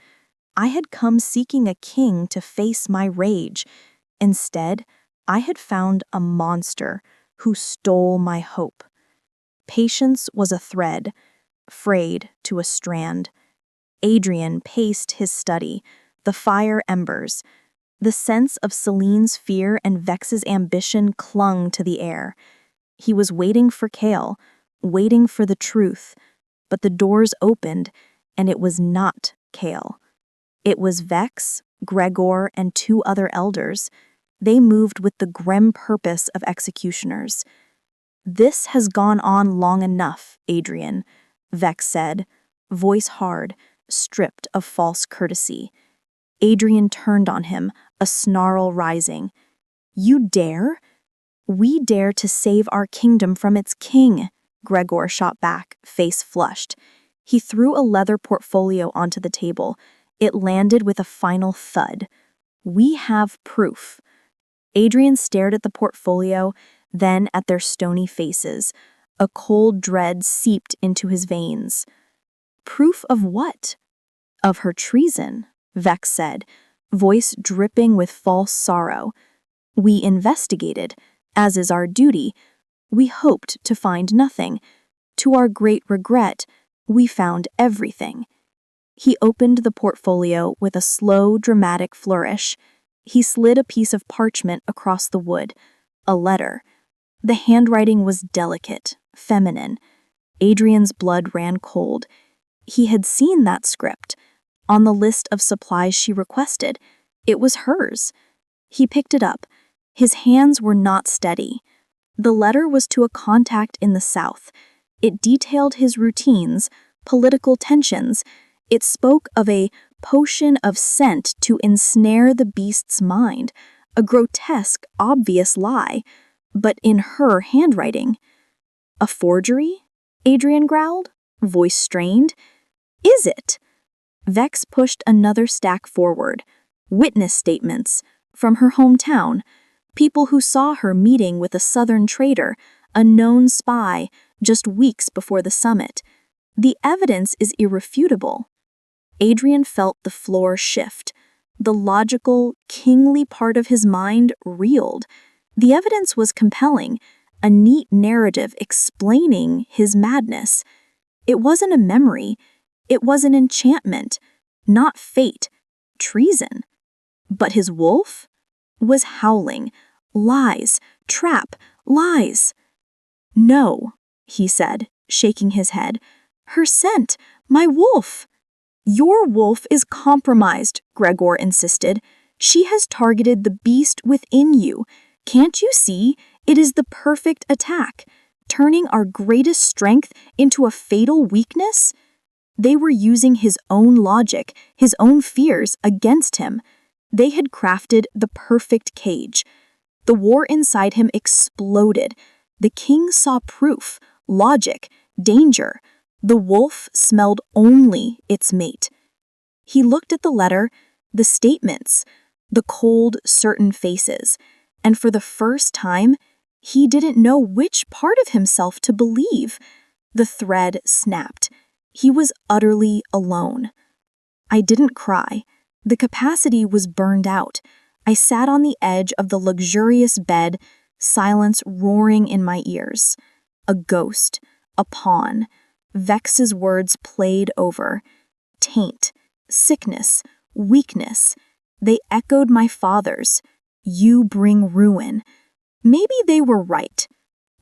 I had come seeking a king to face my rage. Instead, I had found a monster who stole my hope. Patience was a thread, frayed to a strand. Adrian paced his study, the fire embers. The sense of Selene's fear and Vex's ambition clung to the air. He was waiting for Kale, waiting for the truth. But the doors opened, and it was not Kale. It was Vex, Gregor, and 2 other elders. They moved with the grim purpose of executioners. "This has gone on long enough, Adrian," Vex said, voice hard, stripped of false courtesy. Adrian turned on him, a snarl rising. "You dare?" "We dare to save our kingdom from its king," Gregor shot back, face flushed. He threw a leather portfolio onto the table. It landed with a final thud. "We have proof." Adrian stared at the portfolio, then at their stony faces. A cold dread seeped into his veins. "Proof of what?" "Of her treason," Vex said, voice dripping with false sorrow. "We investigated, as is our duty. We hoped to find nothing. To our great regret, we found everything." He opened the portfolio with a slow, dramatic flourish. He slid a piece of parchment across the wood, a letter. The handwriting was delicate, feminine. Adrian's blood ran cold. He had seen that script. On the list of supplies she requested, it was hers. He picked it up. His hands were not steady. The letter was to a contact in the South. It detailed his routines, political tensions. It spoke of a potion of scent to ensnare the beast's mind, a grotesque, obvious lie, but in her handwriting. "A forgery?" Adrian growled, voice strained. "Is it?" Vex pushed another stack forward. Witness statements from her hometown. People who saw her meeting with a southern traitor, a known spy, just weeks before the summit. The evidence is irrefutable. Adrian felt the floor shift. The logical, kingly part of his mind reeled. The evidence was compelling, a neat narrative explaining his madness. It wasn't a memory. It was an enchantment, not fate, treason. But his wolf was howling. "Lies, trap, lies." "No," he said, shaking his head. "Her scent, my wolf." "Your wolf is compromised," Gregor insisted. "She has targeted the beast within you. Can't you see? It is the perfect attack, turning our greatest strength into a fatal weakness." They were using his own logic, his own fears against him. They had crafted the perfect cage. The war inside him exploded. The king saw proof, logic, danger. The wolf smelled only its mate. He looked at the letter, the statements, the cold, certain faces, and for the first time, he didn't know which part of himself to believe. The thread snapped. He was utterly alone. I didn't cry. The capacity was burned out. I sat on the edge of the luxurious bed, silence roaring in my ears. A ghost, a pawn. Vex's words played over. Taint, sickness, weakness. They echoed my father's. You bring ruin. Maybe they were right.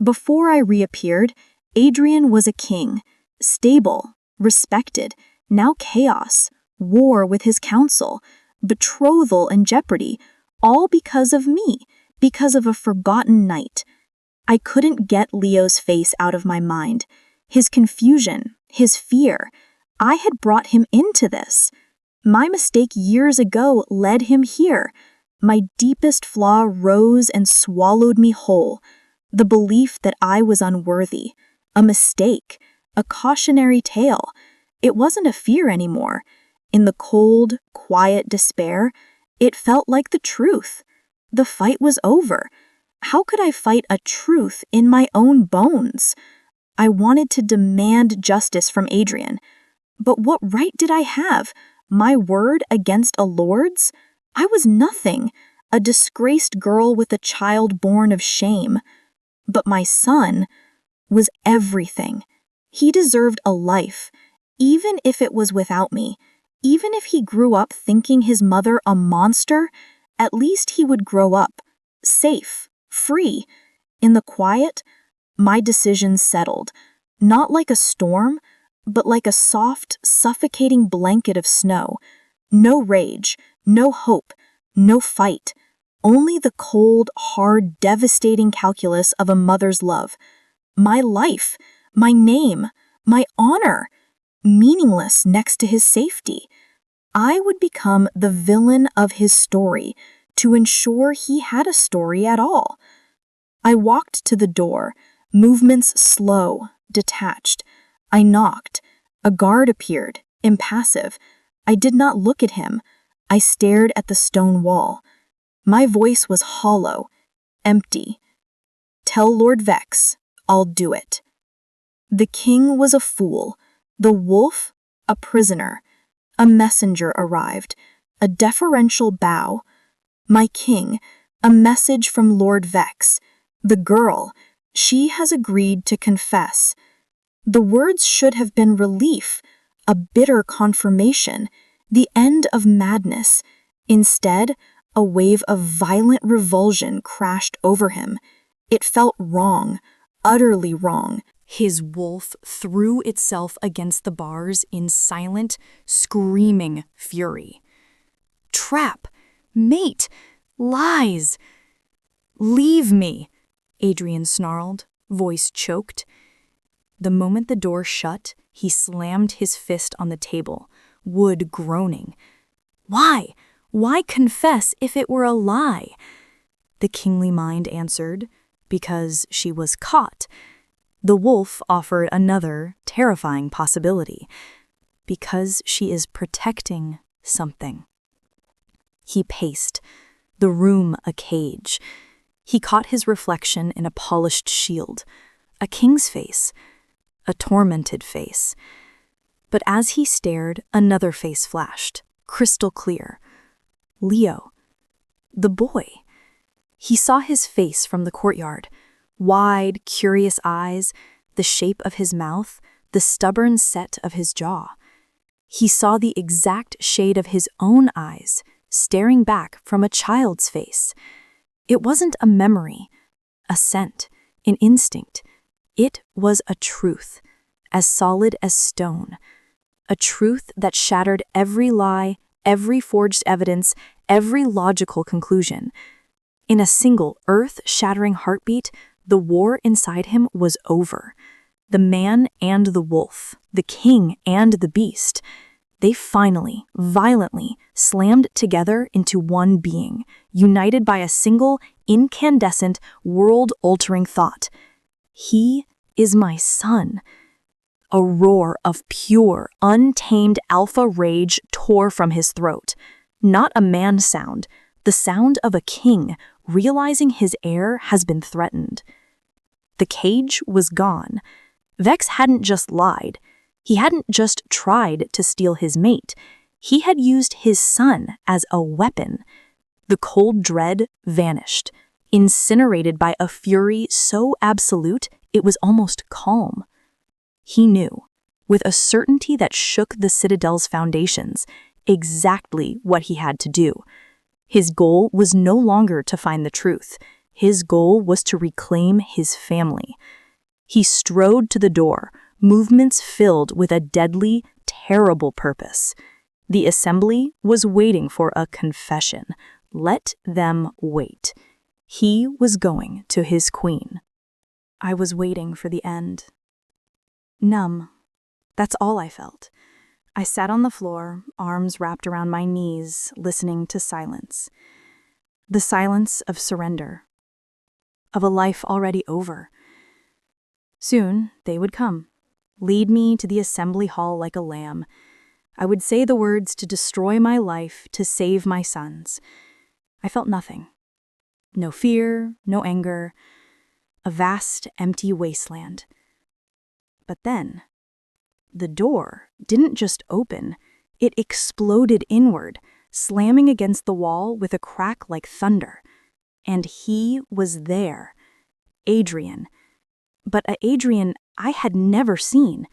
Before I reappeared, Adrian was a king, stable, respected. Now chaos, war with his council, betrothal and jeopardy, all because of me, because of a forgotten night. I couldn't get Leo's face out of my mind. His confusion, his fear. I had brought him into this. My mistake years ago led him here. My deepest flaw rose and swallowed me whole. The belief that I was unworthy, a mistake, a cautionary tale. It wasn't a fear anymore. In the cold, quiet despair, it felt like the truth. The fight was over. How could I fight a truth in my own bones? I wanted to demand justice from Adrian. But what right did I have? My word against a lord's? I was nothing, a disgraced girl with a child born of shame. But my son was everything. He deserved a life, even if it was without me. Even if he grew up thinking his mother a monster, at least he would grow up, safe, free. In the quiet, my decision settled, not like a storm, but like a soft, suffocating blanket of snow. No rage, no hope, no fight. Only the cold, hard, devastating calculus of a mother's love. My life, my name, my honor, meaningless next to his safety. I would become the villain of his story to ensure he had a story at all. I walked to the door, movements slow, detached. I knocked. A guard appeared, impassive. I did not look at him. I stared at the stone wall. My voice was hollow, empty. Tell Lord Vex, I'll do it. The king was a fool. The wolf, a prisoner. A messenger arrived, a deferential bow. My king, a message from Lord Vex. The girl, she has agreed to confess. The words should have been relief, a bitter confirmation, the end of madness. Instead, a wave of violent revulsion crashed over him. It felt wrong, utterly wrong. His wolf threw itself against the bars in silent, screaming fury. Trap! Mate! Lies! Leave me! Adrian snarled, voice choked. The moment the door shut, he slammed his fist on the table, wood groaning. Why? Why confess if it were a lie? The kingly mind answered, because she was caught. The wolf offered another, terrifying possibility, because she is protecting something. He paced, the room a cage. He caught his reflection in a polished shield, a king's face, a tormented face. But as he stared, another face flashed, crystal clear. Leo, the boy. He saw his face from the courtyard, wide, curious eyes, the shape of his mouth, the stubborn set of his jaw. He saw the exact shade of his own eyes, staring back from a child's face. It wasn't a memory, a scent, an instinct. It was a truth, as solid as stone. A truth that shattered every lie, every forged evidence, every logical conclusion. In a single earth-shattering heartbeat, the war inside him was over. The man and the wolf, the king and the beast, they finally, violently, slammed together into one being, united by a single, incandescent, world-altering thought. He is my son. A roar of pure, untamed alpha rage tore from his throat. Not a man sound, the sound of a king realizing his heir has been threatened. The cage was gone. Vex hadn't just lied. He hadn't just tried to steal his mate. He had used his son as a weapon. The cold dread vanished, incinerated by a fury so absolute it was almost calm. He knew, with a certainty that shook the citadel's foundations, exactly what he had to do. His goal was no longer to find the truth. His goal was to reclaim his family. He strode to the door, movements filled with a deadly, terrible purpose. The assembly was waiting for a confession. Let them wait. He was going to his queen. I was waiting for the end. Numb. That's all I felt. I sat on the floor, arms wrapped around my knees, listening to silence. The silence of surrender. Of a life already over. Soon they would come, lead me to the assembly hall like a lamb. I would say the words to destroy my life, to save my sons. I felt nothing. No fear, no anger. A vast, empty wasteland. But then, the door didn't just open, it exploded inward, slamming against the wall with a crack like thunder. And he was there. Adrian. But a Adrian I had never seen.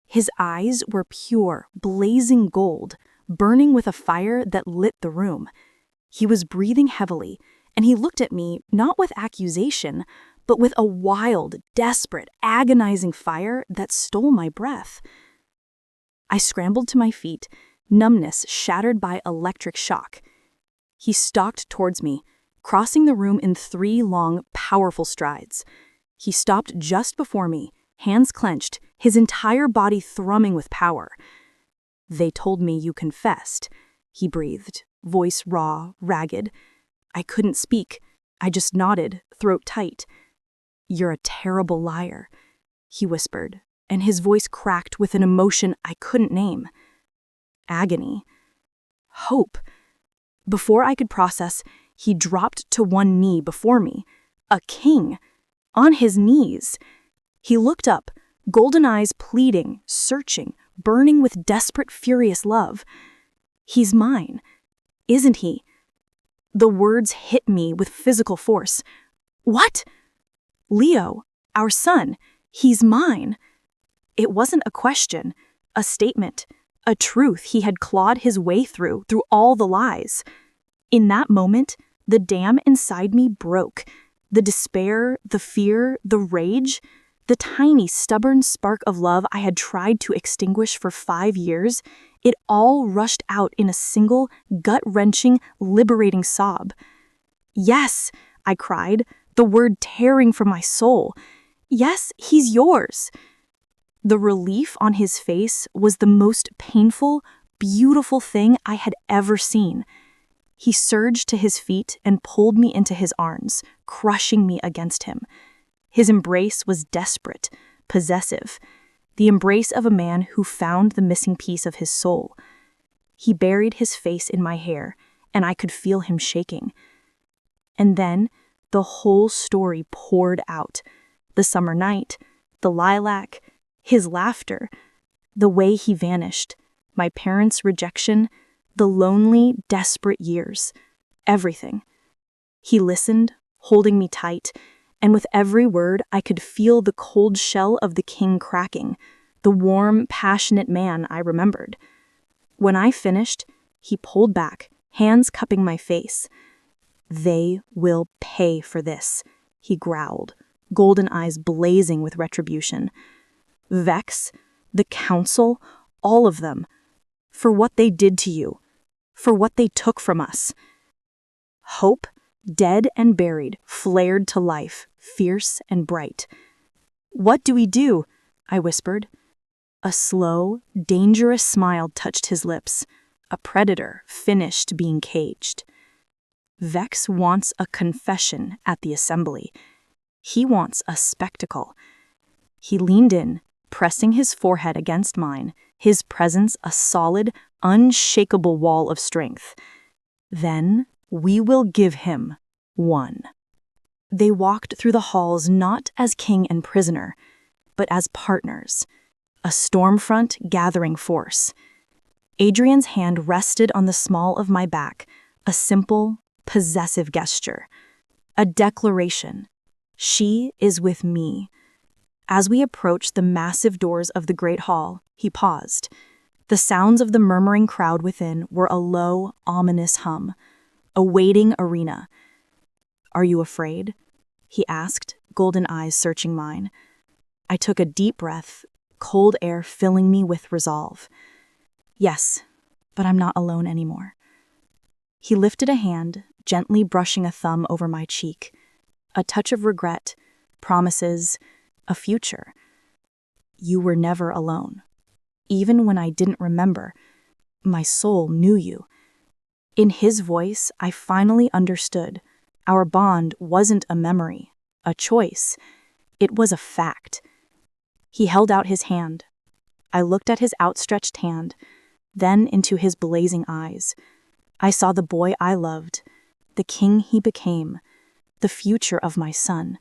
His eyes were pure, blazing gold, burning with a fire that lit the room. He was breathing heavily, and he looked at me not with accusation, but with a wild, desperate, agonizing fire that stole my breath. I scrambled to my feet, numbness shattered by electric shock. He stalked towards me, crossing the room in 3 long, powerful strides. He stopped just before me, hands clenched, his entire body thrumming with power. "They told me you confessed," he breathed, voice raw, ragged. I couldn't speak. I just nodded, throat tight. "You're a terrible liar," he whispered, and his voice cracked with an emotion I couldn't name. Agony. Hope. Before I could process, he dropped to one knee before me. A king. On his knees. He looked up, golden eyes pleading, searching, burning with desperate, furious love. "He's mine. Isn't he?" The words hit me with physical force. "What?" "Leo, our son, he's mine." It wasn't a question, a statement, a truth he had clawed his way through all the lies. In that moment, the dam inside me broke. The despair, the fear, the rage, the tiny, stubborn spark of love I had tried to extinguish for 5 years, it all rushed out in a single, gut-wrenching, liberating sob. "Yes," I cried, the word tearing from my soul. "Yes, he's yours." The relief on his face was the most painful, beautiful thing I had ever seen. He surged to his feet and pulled me into his arms, crushing me against him. His embrace was desperate, possessive, the embrace of a man who found the missing piece of his soul. He buried his face in my hair, and I could feel him shaking. And then the whole story poured out. The summer night, the lilac, his laughter, the way he vanished, my parents' rejection, the lonely, desperate years, everything. He listened, holding me tight, and with every word I could feel the cold shell of the king cracking, the warm, passionate man I remembered. When I finished, he pulled back, hands cupping my face. "They will pay for this," he growled, golden eyes blazing with retribution. "Vex, the council, all of them, for what they did to you, for what they took from us." Hope, dead and buried, flared to life, fierce and bright. "What do we do?" I whispered. A slow, dangerous smile touched his lips, a predator finished being caged. Vex wants a confession at the assembly. He wants a spectacle. He leaned in, pressing his forehead against mine, his presence a solid, unshakable wall of strength. "Then we will give him one." They walked through the halls not as king and prisoner, but as partners, a storm front gathering force. Adrian's hand rested on the small of my back, a simple, possessive gesture. A declaration. She is with me. As we approached the massive doors of the great hall, he paused. The sounds of the murmuring crowd within were a low, ominous hum. A waiting arena. "Are you afraid?" he asked, golden eyes searching mine. I took a deep breath, cold air filling me with resolve. "Yes, but I'm not alone anymore." He lifted a hand, gently brushing a thumb over my cheek. A touch of regret, promises, a future. "You were never alone. Even when I didn't remember, my soul knew you." In his voice, I finally understood. Our bond wasn't a memory, a choice. It was a fact. He held out his hand. I looked at his outstretched hand, then into his blazing eyes. I saw the boy I loved, the king he became, the future of my son.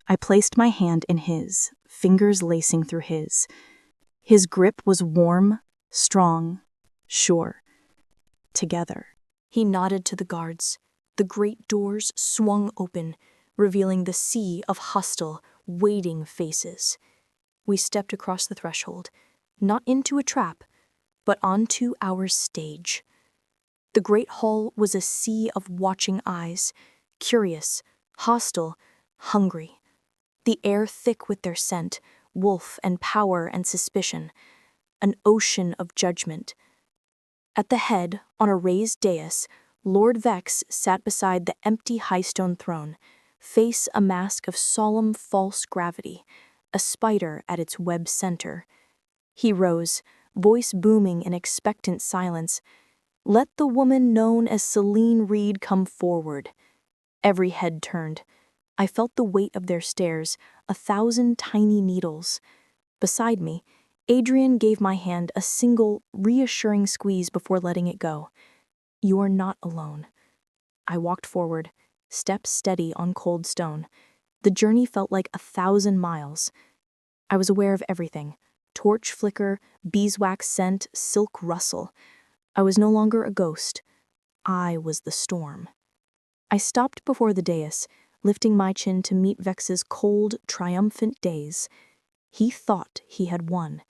I placed my hand in his, fingers lacing through his. His grip was warm, strong, sure. Together. He nodded to the guards. The great doors swung open, revealing the sea of hostile, waiting faces. We stepped across the threshold, not into a trap, but onto our stage. The great hall was a sea of watching eyes, curious, hostile, hungry. The air thick with their scent, wolf and power and suspicion, an ocean of judgment. At the head, on a raised dais, Lord Vex sat beside the empty high-stone throne, face a mask of solemn false gravity, a spider at its web center. He rose, voice booming in expectant silence. "Let the woman known as Selene Reed come forward." Every head turned. I felt the weight of their stares, 1,000 tiny needles. Beside me, Adrian gave my hand a single, reassuring squeeze before letting it go. "You are not alone." I walked forward, steps steady on cold stone. The journey felt like 1,000 miles. I was aware of everything. Torch flicker, beeswax scent, silk rustle. I was no longer a ghost. I was the storm. I stopped before the dais, lifting my chin to meet Vex's cold, triumphant gaze. He thought he had won.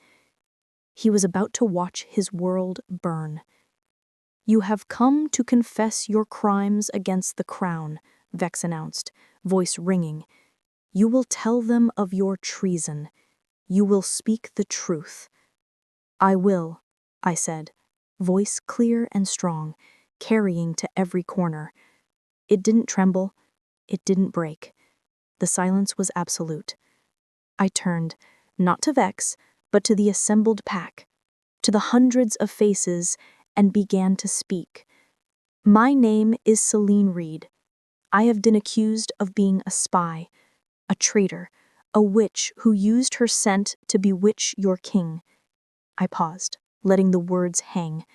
He was about to watch his world burn. "You have come to confess your crimes against the crown," Vex announced, voice ringing. "You will tell them of your treason. You will speak the truth." "I will," I said, voice clear and strong, carrying to every corner. It didn't tremble. It didn't break. The silence was absolute. I turned, not to Vex, but to the assembled pack, to the hundreds of faces, and began to speak. "My name is Selene Reed. I have been accused of being a spy, a traitor, a witch who used her scent to bewitch your king." I paused, letting the words hang.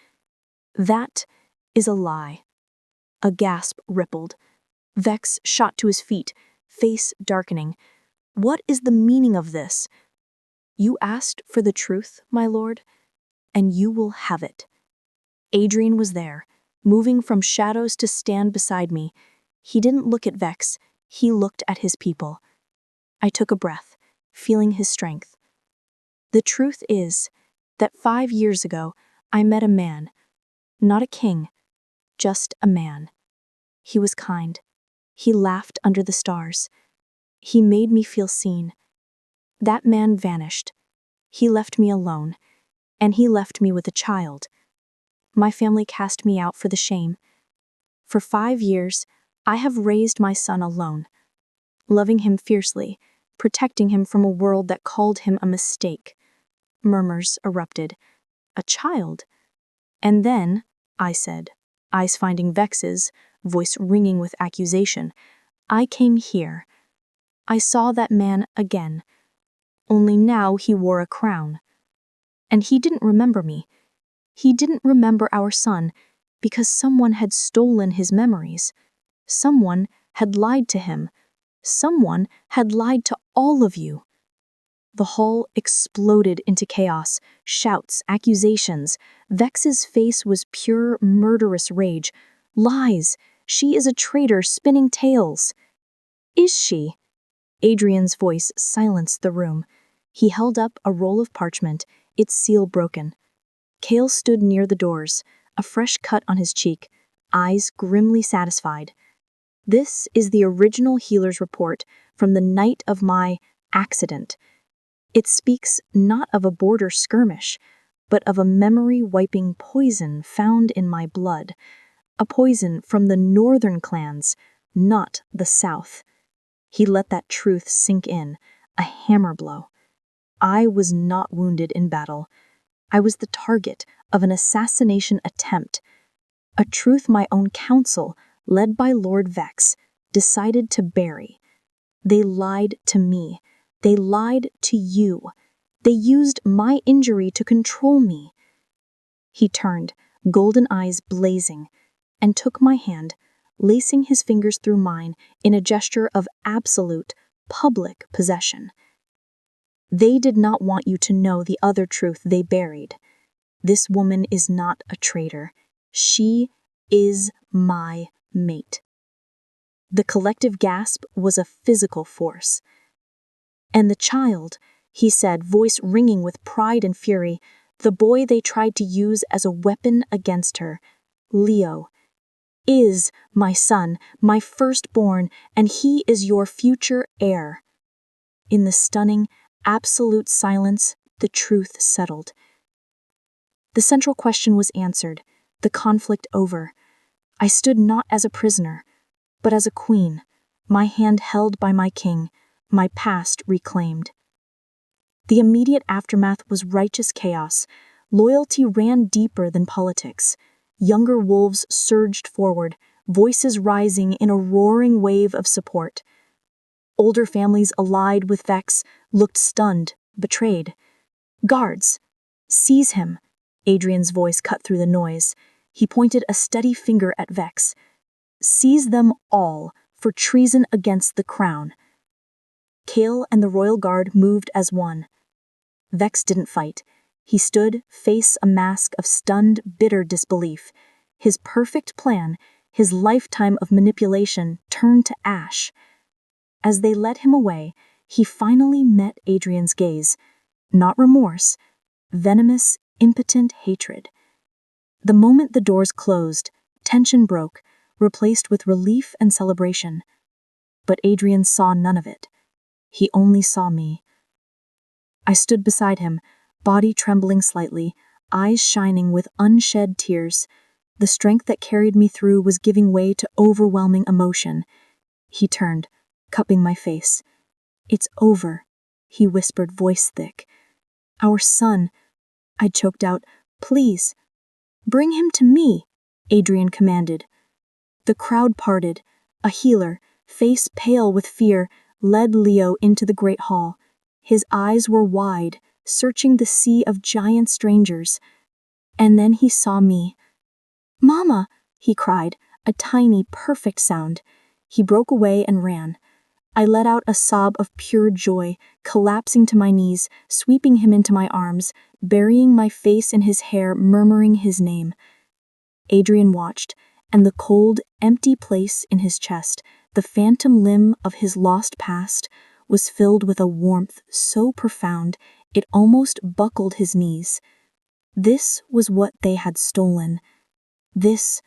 "That is a lie." A gasp rippled. Vex shot to his feet, face darkening. "What is the meaning of this?" "You asked for the truth, my lord, and you will have it." Adrian was there, moving from shadows to stand beside me. He didn't look at Vex, he looked at his people. I took a breath, feeling his strength. "The truth is that 5 years ago, I met a man, not a king, just a man. He was kind. He laughed under the stars. He made me feel seen. That man vanished. He left me alone, and he left me with a child. My family cast me out for the shame. For 5 years, I have raised my son alone, loving him fiercely, protecting him from a world that called him a mistake." Murmurs erupted. "A child?" "And then," I said, eyes finding Vex's, voice ringing with accusation, "I came here. I saw that man again. Only now he wore a crown. And he didn't remember me. He didn't remember our son, because someone had stolen his memories. Someone had lied to him. Someone had lied to all of you." The hall exploded into chaos, shouts, accusations. Vex's face was pure, murderous rage. Lies! She is a traitor spinning tales. Is she? Adrian's voice silenced the room. He held up a roll of parchment, its seal broken. Cale stood near the doors, a fresh cut on his cheek, eyes grimly satisfied. This is the original healer's report from the night of my accident. It speaks not of a border skirmish, but of a memory-wiping poison found in my blood, a poison from the northern clans, not the south. He let that truth sink in, a hammer blow. I was not wounded in battle. I was the target of an assassination attempt, a truth my own council, led by Lord Vex, decided to bury. They lied to me. They lied to you. They used my injury to control me. He turned, golden eyes blazing, and took my hand, lacing his fingers through mine in a gesture of absolute, public possession. They did not want you to know the other truth they buried. This woman is not a traitor. She is my mate. The collective gasp was a physical force. And the child, he said, voice ringing with pride and fury, the boy they tried to use as a weapon against her, Leo, is my son, my firstborn, and he is your future heir. In the stunning, absolute silence, the truth settled. The central question was answered, the conflict over. I stood not as a prisoner, but as a queen, my hand held by my king, my past reclaimed. The immediate aftermath was righteous chaos. Loyalty ran deeper than politics. Younger wolves surged forward, voices rising in a roaring wave of support. Older families allied with Vex looked stunned, betrayed. Guards! Seize him! Adrian's voice cut through the noise. He pointed a steady finger at Vex. Seize them all for treason against the crown. Cale and the royal guard moved as one. Vex didn't fight. He stood, face a mask of stunned, bitter disbelief. His perfect plan, his lifetime of manipulation, turned to ash. As they led him away, he finally met Adrian's gaze. Not remorse, venomous, impotent hatred. The moment the doors closed, tension broke, replaced with relief and celebration. But Adrian saw none of it. He only saw me. I stood beside him, body trembling slightly, eyes shining with unshed tears. The strength that carried me through was giving way to overwhelming emotion. He turned, cupping my face. It's over, he whispered, voice thick. Our son, I choked out. Please, bring him to me, Adrian commanded. The crowd parted. A healer, face pale with fear, led Leo into the great hall. His eyes were wide, searching the sea of giant strangers. And then he saw me. Mama, he cried, a tiny, perfect sound. He broke away and ran. I let out a sob of pure joy, collapsing to my knees, sweeping him into my arms, burying my face in his hair, murmuring his name. Adrian watched, and the cold, empty place in his chest, the phantom limb of his lost past, was filled with a warmth so profound it almost buckled his knees. This was what they had stolen. This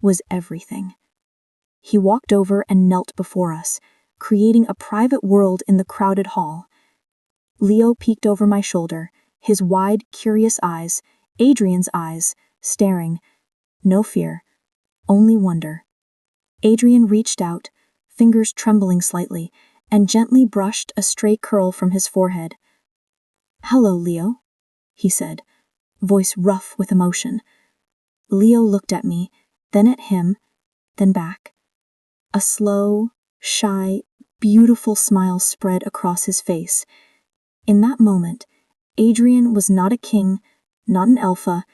was everything. He walked over and knelt before us, creating a private world in the crowded hall. Leo peeked over my shoulder, his wide, curious eyes, Adrian's eyes, staring. No fear, only wonder. Adrian reached out, fingers trembling slightly, and gently brushed a stray curl from his forehead. Hello, Leo, he said, voice rough with emotion. Leo looked at me, then at him, then back. A slow, shy, beautiful smile spread across his face. In that moment, Adrian was not a king, not an alpha.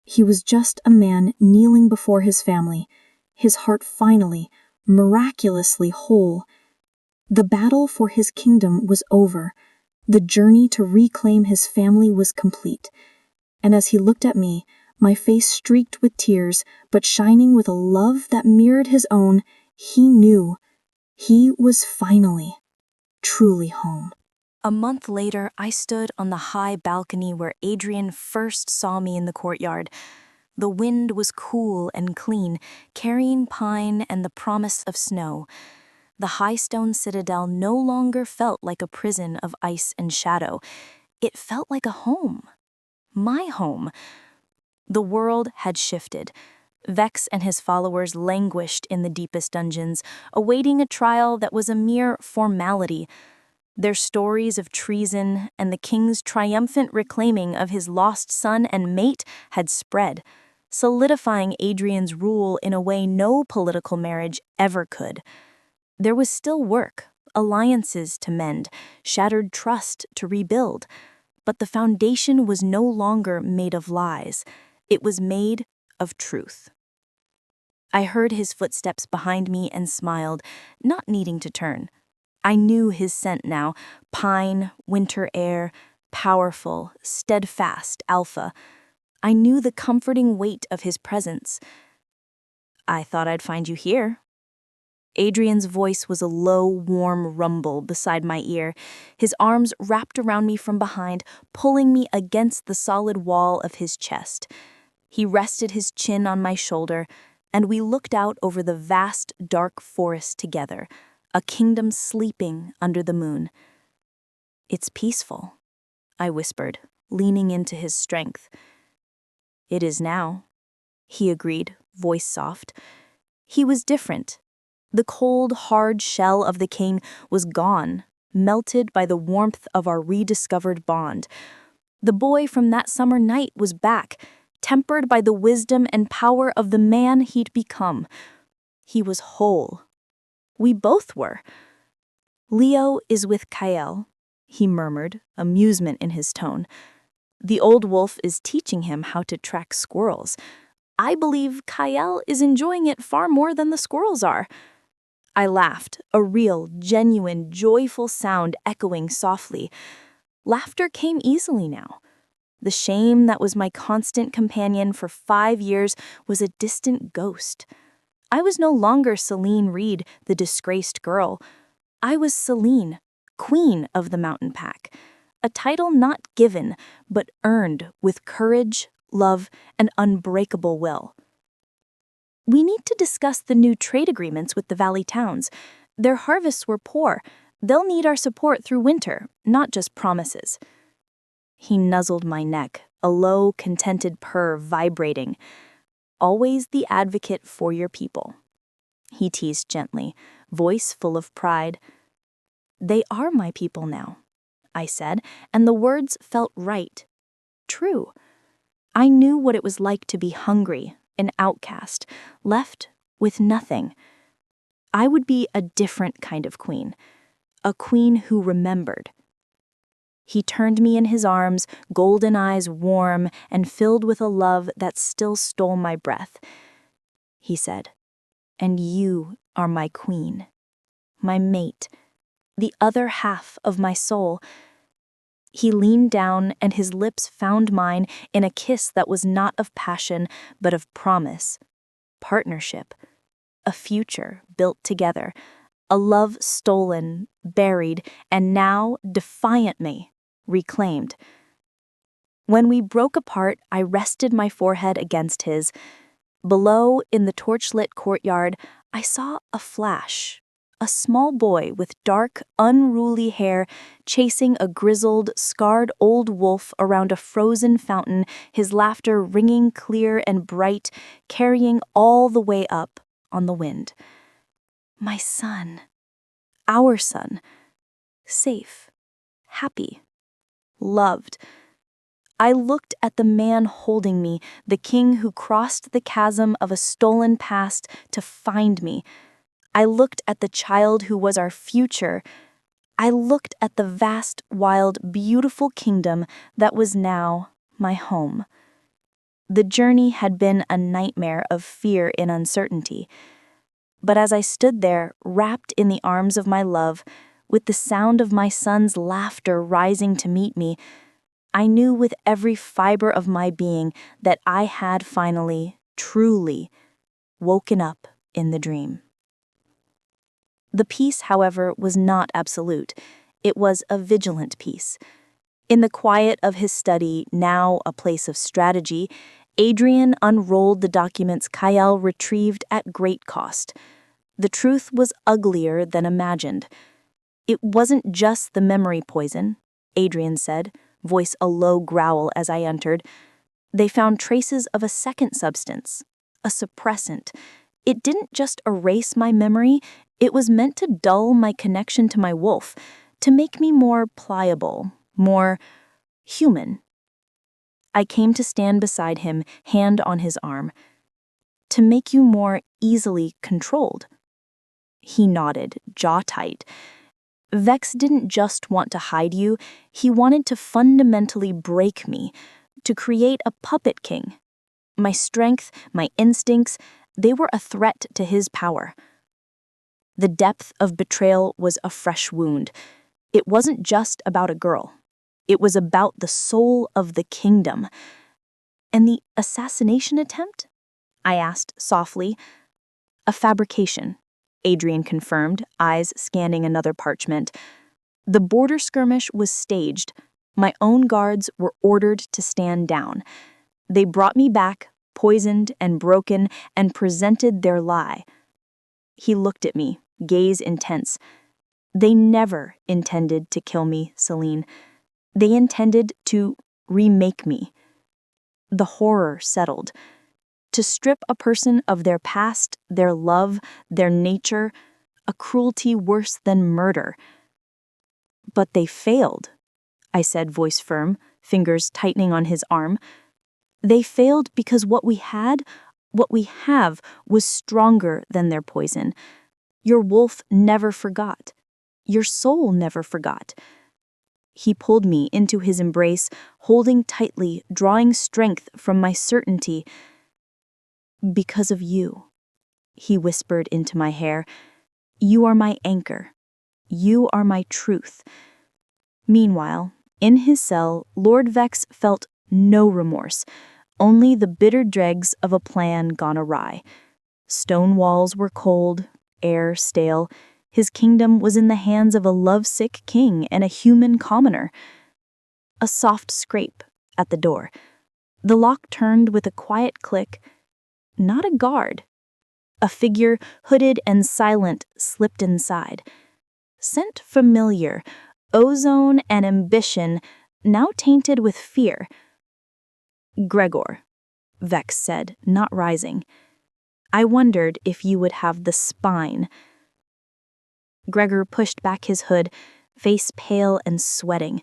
He was just a man kneeling before his family, his heart finally, miraculously whole. The battle for his kingdom was over. The journey to reclaim his family was complete, and as he looked at me, my face streaked with tears, but shining with a love that mirrored his own, he knew he was finally, truly home. A month later, I stood on the high balcony where Adrian first saw me in the courtyard. The wind was cool and clean, carrying pine and the promise of snow. The high stone citadel no longer felt like a prison of ice and shadow. It felt like a home. My home. The world had shifted. Vex and his followers languished in the deepest dungeons, awaiting a trial that was a mere formality. Their stories of treason and the king's triumphant reclaiming of his lost son and mate had spread, solidifying Adrian's rule in a way no political marriage ever could. There was still work, alliances to mend, shattered trust to rebuild, but the foundation was no longer made of lies. It was made of truth. I heard his footsteps behind me and smiled, not needing to turn. I knew his scent now, pine, winter air, powerful, steadfast alpha. I knew the comforting weight of his presence. "I thought I'd find you here." Adrian's voice was a low, warm rumble beside my ear, his arms wrapped around me from behind, pulling me against the solid wall of his chest. He rested his chin on my shoulder, and we looked out over the vast, dark forest together, a kingdom sleeping under the moon. "It's peaceful," I whispered, leaning into his strength. "It is now," he agreed, voice soft. He was different. The cold, hard shell of the king was gone, melted by the warmth of our rediscovered bond. The boy from that summer night was back, tempered by the wisdom and power of the man he'd become. He was whole. We both were. "Leo is with Kael," he murmured, amusement in his tone. "The old wolf is teaching him how to track squirrels. I believe Kael is enjoying it far more than the squirrels are." I laughed, a real, genuine, joyful sound echoing softly. Laughter came easily now. The shame that was my constant companion for 5 years was a distant ghost. I was no longer Selene Reed, the disgraced girl. I was Selene, queen of the mountain pack, a title not given, but earned with courage, love, and unbreakable will. "We need to discuss the new trade agreements with the valley towns. Their harvests were poor. They'll need our support through winter, not just promises." He nuzzled my neck, a low, contented purr vibrating. "Always the advocate for your people," he teased gently, voice full of pride. "They are my people now," I said, and the words felt right. True. I knew what it was like to be hungry, an outcast, left with nothing. I would be a different kind of queen, a queen who remembered. He turned me in his arms, golden eyes warm and filled with a love that still stole my breath. He said, "And you are my queen, my mate, the other half of my soul." He leaned down and his lips found mine in a kiss that was not of passion, but of promise, partnership, a future built together, a love stolen, buried, and now, defiantly, reclaimed. When we broke apart, I rested my forehead against his. Below, in the torchlit courtyard, I saw a flash. A small boy with dark, unruly hair chasing a grizzled, scarred old wolf around a frozen fountain, his laughter ringing clear and bright, carrying all the way up on the wind. My son. Our son. Safe. Happy. Loved. I looked at the man holding me, the king who crossed the chasm of a stolen past to find me. I looked at the child who was our future. I looked at the vast, wild, beautiful kingdom that was now my home. The journey had been a nightmare of fear and uncertainty. But as I stood there, wrapped in the arms of my love, with the sound of my son's laughter rising to meet me, I knew with every fiber of my being that I had finally, truly, woken up in the dream. The peace, however, was not absolute. It was a vigilant peace. In the quiet of his study, now a place of strategy, Adrian unrolled the documents Kyle retrieved at great cost. The truth was uglier than imagined. It wasn't just the memory poison, Adrian said, voice a low growl as I entered. They found traces of a second substance, a suppressant. It didn't just erase my memory, it was meant to dull my connection to my wolf, to make me more pliable, more human. I came to stand beside him, hand on his arm. To make you more easily controlled. He nodded, jaw tight. Vex didn't just want to hide you, he wanted to fundamentally break me, to create a puppet king. My strength, my instincts, they were a threat to his power. The depth of betrayal was a fresh wound. It wasn't just about a girl. It was about the soul of the kingdom. And the assassination attempt? I asked softly. A fabrication, Adrian confirmed, eyes scanning another parchment. The border skirmish was staged. My own guards were ordered to stand down. They brought me back, poisoned and broken, and presented their lie. He looked at me, gaze intense. They never intended to kill me, Selene. They intended to remake me. The horror settled. To strip a person of their past, their love, their nature, a cruelty worse than murder. But they failed, I said, voice firm, fingers tightening on his arm. They failed because what we have, was stronger than their poison. Your wolf never forgot. Your soul never forgot. He pulled me into his embrace, holding tightly, drawing strength from my certainty. Because of you, he whispered into my hair. You are my anchor. You are my truth. Meanwhile, in his cell, Lord Vex felt no remorse, only the bitter dregs of a plan gone awry. Stone walls were cold, air stale. His kingdom was in the hands of a lovesick king and a human commoner. A soft scrape at the door. The lock turned with a quiet click. Not a guard. A figure, hooded and silent, slipped inside. Scent familiar, ozone and ambition, now tainted with fear. Gregor, Vex said, not rising. I wondered if you would have the spine. Gregor pushed back his hood, face pale and sweating.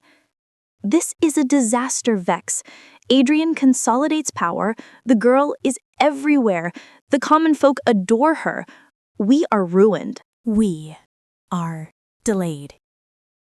This is a disaster, Vex. Adrian consolidates power. The girl is everywhere. The common folk adore her. We are ruined. We are delayed.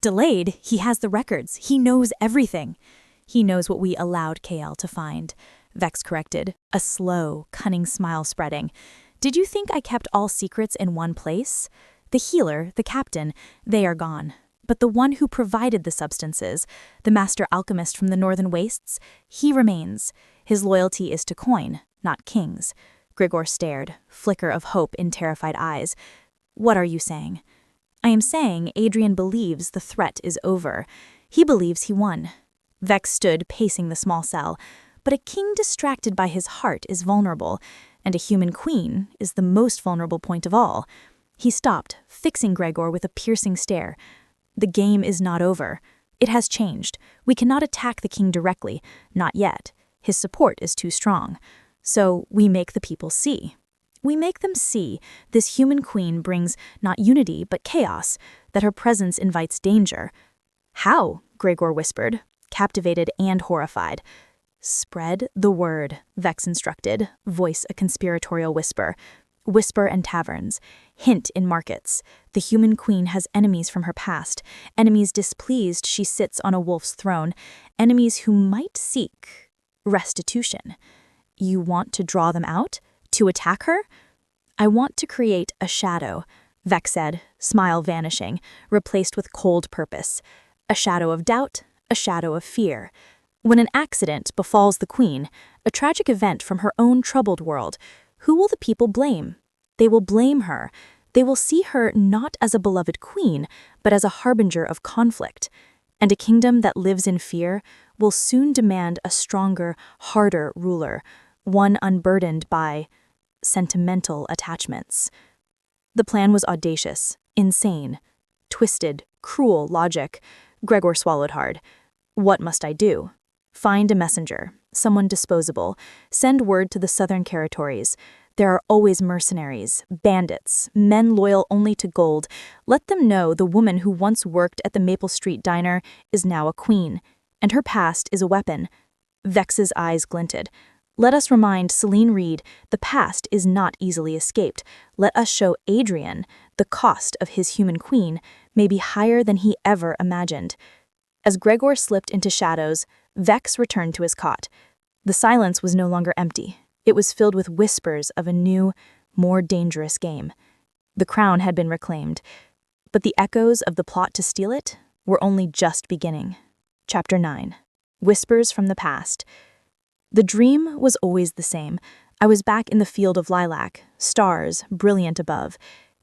Delayed? He has the records. He knows everything. He knows what we allowed KL to find. Vex corrected, a slow, cunning smile spreading. Did you think I kept all secrets in one place? The healer, the captain, they are gone. But the one who provided the substances, the master alchemist from the northern wastes, he remains. His loyalty is to coin, not kings. Gregor stared, flicker of hope in terrified eyes. What are you saying? I am saying Adrian believes the threat is over. He believes he won. Vex stood pacing the small cell. But a king distracted by his heart is vulnerable, and a human queen is the most vulnerable point of all. He stopped, fixing Gregor with a piercing stare. The game is not over. It has changed. We cannot attack the king directly, not yet. His support is too strong. So we make the people see. We make them see this human queen brings not unity but chaos, that her presence invites danger. How? Gregor whispered, captivated and horrified. Spread the word, Vex instructed, voice a conspiratorial whisper. Whisper in taverns. Hint in markets. The human queen has enemies from her past, enemies displeased she sits on a wolf's throne, enemies who might seek restitution. You want to draw them out? To attack her? I want to create a shadow, Vex said, smile vanishing, replaced with cold purpose. A shadow of doubt, a shadow of fear. When an accident befalls the queen, a tragic event from her own troubled world, who will the people blame? They will blame her. They will see her not as a beloved queen, but as a harbinger of conflict. And a kingdom that lives in fear will soon demand a stronger, harder ruler, one unburdened by sentimental attachments. The plan was audacious, insane, twisted, cruel logic. Gregor swallowed hard. What must I do? Find a messenger, someone disposable. Send word to the southern territories. There are always mercenaries, bandits, men loyal only to gold. Let them know the woman who once worked at the Maple Street diner is now a queen, and her past is a weapon. Vex's eyes glinted. Let us remind Selene Reed the past is not easily escaped. Let us show Adrian the cost of his human queen may be higher than he ever imagined. As Gregor slipped into shadows, Vex returned to his cot. The silence was no longer empty. It was filled with whispers of a new, more dangerous game. The crown had been reclaimed, but the echoes of the plot to steal it were only just beginning. Chapter 9. Whispers from the Past. The dream was always the same. I was back in the field of lilac, stars brilliant above.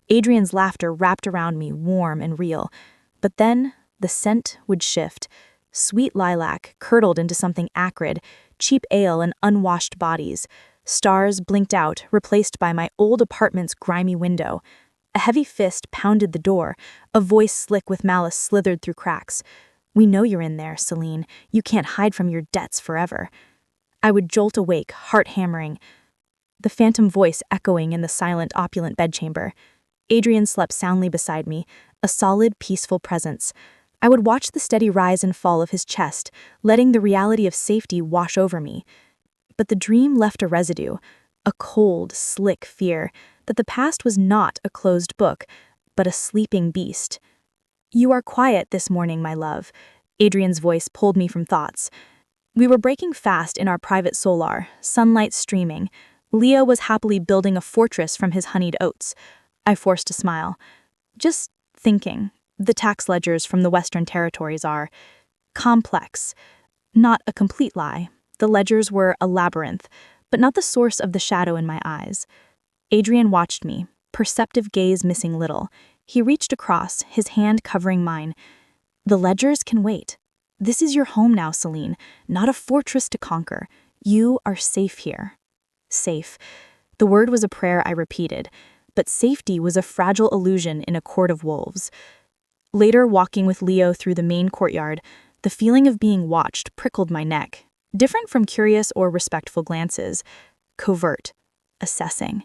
Adrian's laughter wrapped around me, warm and real. But then the scent would shift. Sweet lilac curdled into something acrid, cheap ale and unwashed bodies. Stars blinked out, replaced by my old apartment's grimy window. A heavy fist pounded the door. A voice slick with malice slithered through cracks. We know you're in there, Selene. You can't hide from your debts forever. I would jolt awake, heart hammering, the phantom voice echoing in the silent, opulent bedchamber. Adrian slept soundly beside me, a solid, peaceful presence. I would watch the steady rise and fall of his chest, letting the reality of safety wash over me. But the dream left a residue, a cold, slick fear that the past was not a closed book, but a sleeping beast. You are quiet this morning, my love. Adrian's voice pulled me from thoughts. We were breaking fast in our private solar, sunlight streaming. Leo was happily building a fortress from his honeyed oats. I forced a smile. Just thinking. The tax ledgers from the Western Territories are complex. Not a complete lie. The ledgers were a labyrinth, but not the source of the shadow in my eyes. Adrian watched me, perceptive gaze missing little. He reached across, his hand covering mine. The ledgers can wait. This is your home now, Selene, not a fortress to conquer. You are safe here. Safe. The word was a prayer I repeated, but safety was a fragile illusion in a court of wolves. Later, walking with Leo through the main courtyard, the feeling of being watched prickled my neck, different from curious or respectful glances. Covert. Assessing.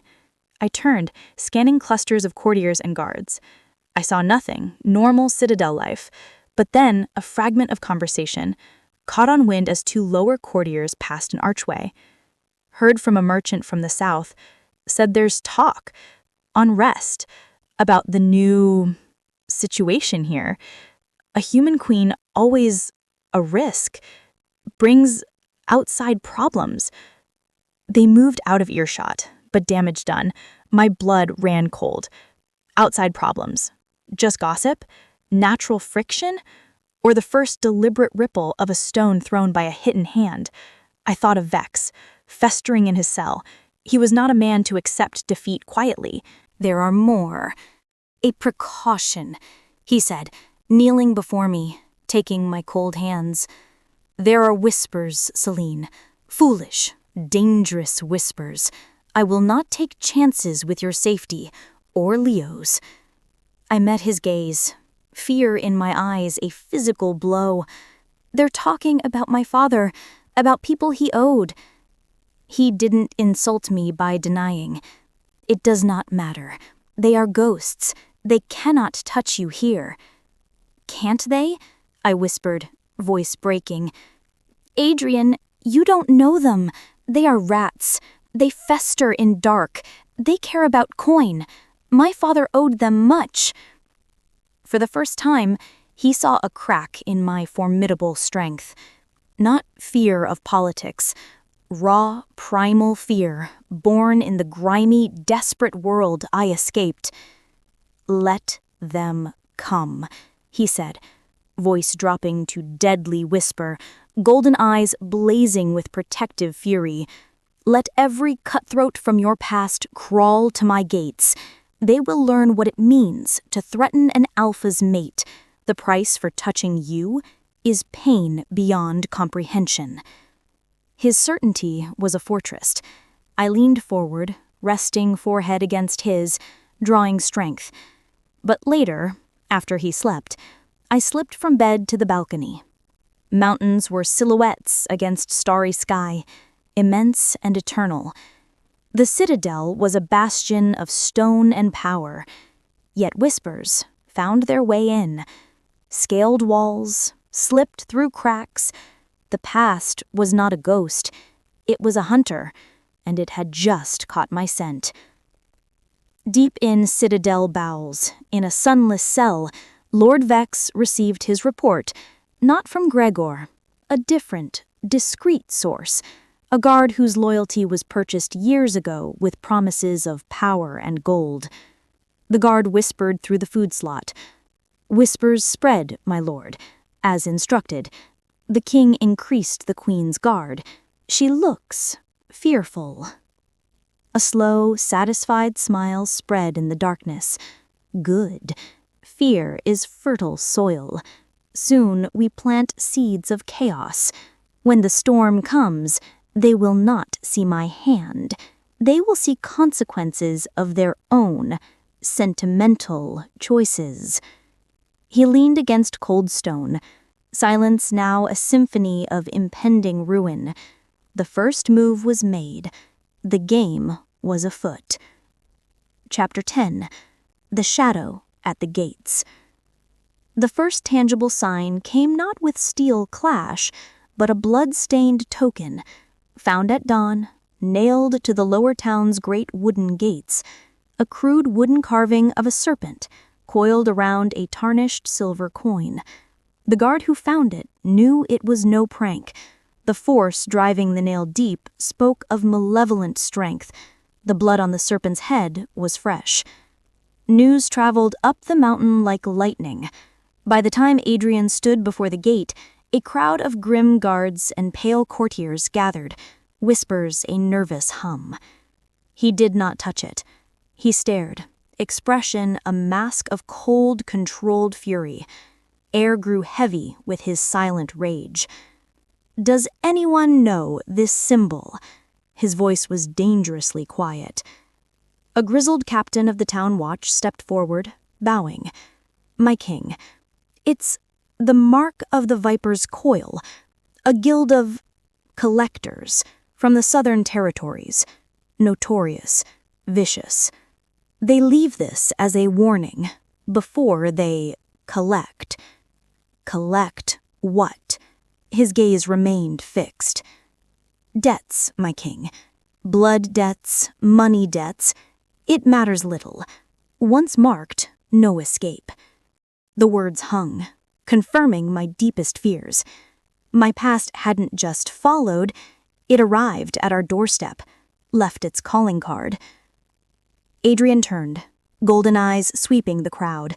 I turned, scanning clusters of courtiers and guards. I saw nothing, normal citadel life, but then a fragment of conversation, caught on wind as two lower courtiers passed an archway. Heard from a merchant from the south, said there's talk, unrest, about the new situation here. A human queen, always a risk, brings outside problems. They moved out of earshot, but damage done. My blood ran cold. Outside problems. Just gossip? Natural friction? Or the first deliberate ripple of a stone thrown by a hidden hand? I thought of Vex, festering in his cell. He was not a man to accept defeat quietly. There are more. A precaution, he said, kneeling before me, taking my cold hands. There are whispers, Selene. Foolish, dangerous whispers. I will not take chances with your safety, or Leo's. I met his gaze. Fear in my eyes, a physical blow. They're talking about my father, about people he owed. He didn't insult me by denying. It does not matter. They are ghosts. They cannot touch you here. Can't they? I whispered, voice breaking. Adrian, you don't know them. They are rats. They fester in dark. They care about coin. My father owed them much. For the first time, he saw a crack in my formidable strength. Not fear of politics. Raw, primal fear, born in the grimy, desperate world I escaped. "Let them come," he said, voice dropping to deadly whisper, golden eyes blazing with protective fury. "Let every cutthroat from your past crawl to my gates. They will learn what it means to threaten an alpha's mate. The price for touching you is pain beyond comprehension." His certainty was a fortress. I leaned forward, resting forehead against his, drawing strength. But later, after he slept, I slipped from bed to the balcony. Mountains were silhouettes against starry sky, immense and eternal. The citadel was a bastion of stone and power, yet whispers found their way in. Scaled walls, slipped through cracks. The past was not a ghost. It was a hunter, and it had just caught my scent. Deep in citadel bowels, in a sunless cell, Lord Vex received his report, not from Gregor, a different, discreet source, a guard whose loyalty was purchased years ago with promises of power and gold. The guard whispered through the food slot. "Whispers spread, my lord. As instructed. The king increased the queen's guard. She looks fearful." A slow, satisfied smile spread in the darkness. "Good. Fear is fertile soil. Soon we plant seeds of chaos. When the storm comes, they will not see my hand. They will see consequences of their own sentimental choices." He leaned against cold stone, silence now a symphony of impending ruin. The first move was made. The game was afoot. Chapter 10. The Shadow at the Gates. The first tangible sign came not with steel clash, but a blood-stained token, found at dawn, nailed to the lower town's great wooden gates, a crude wooden carving of a serpent, coiled around a tarnished silver coin. The guard who found it knew it was no prank. The force driving the nail deep spoke of malevolent strength. The blood on the serpent's head was fresh. News traveled up the mountain like lightning. By the time Adrian stood before the gate, a crowd of grim guards and pale courtiers gathered, whispers a nervous hum. He did not touch it. He stared, expression a mask of cold, controlled fury. Air grew heavy with his silent rage. "Does anyone know this symbol?" His voice was dangerously quiet. A grizzled captain of the town watch stepped forward, bowing. "My king, it's the mark of the Viper's Coil, a guild of collectors from the southern territories, notorious, vicious. They leave this as a warning before they collect." "Collect what?" His gaze remained fixed. "Debts, my king. Blood debts, money debts. It matters little. Once marked, no escape." The words hung, confirming my deepest fears. My past hadn't just followed, it arrived at our doorstep, left its calling card. Adrian turned, golden eyes sweeping the crowd.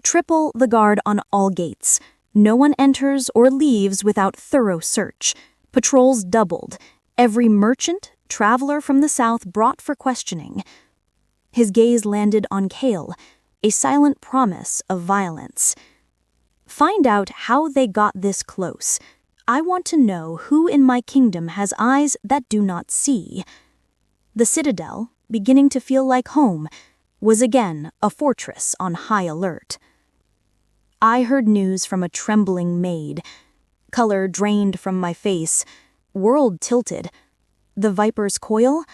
"Triple the guard on all gates. No one enters or leaves without thorough search. Patrols doubled. Every merchant, traveler from the south brought for questioning." His gaze landed on Kale, a silent promise of violence. "Find out how they got this close. I want to know who in my kingdom has eyes that do not see." The citadel, beginning to feel like home, was again a fortress on high alert. I heard news from a trembling maid. Color drained from my face. World tilted. The Viper's Coil?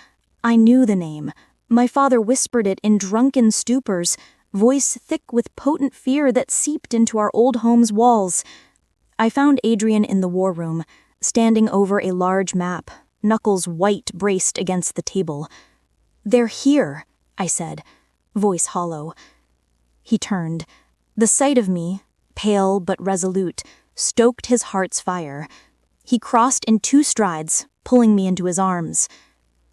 I knew the name. My father whispered it in drunken stupors, voice thick with potent fear that seeped into our old home's walls. I found Adrian in the war room, standing over a large map, knuckles white braced against the table. "They're here," I said, voice hollow. He turned. The sight of me, pale but resolute, stoked his heart's fire. He crossed in 2 strides, pulling me into his arms.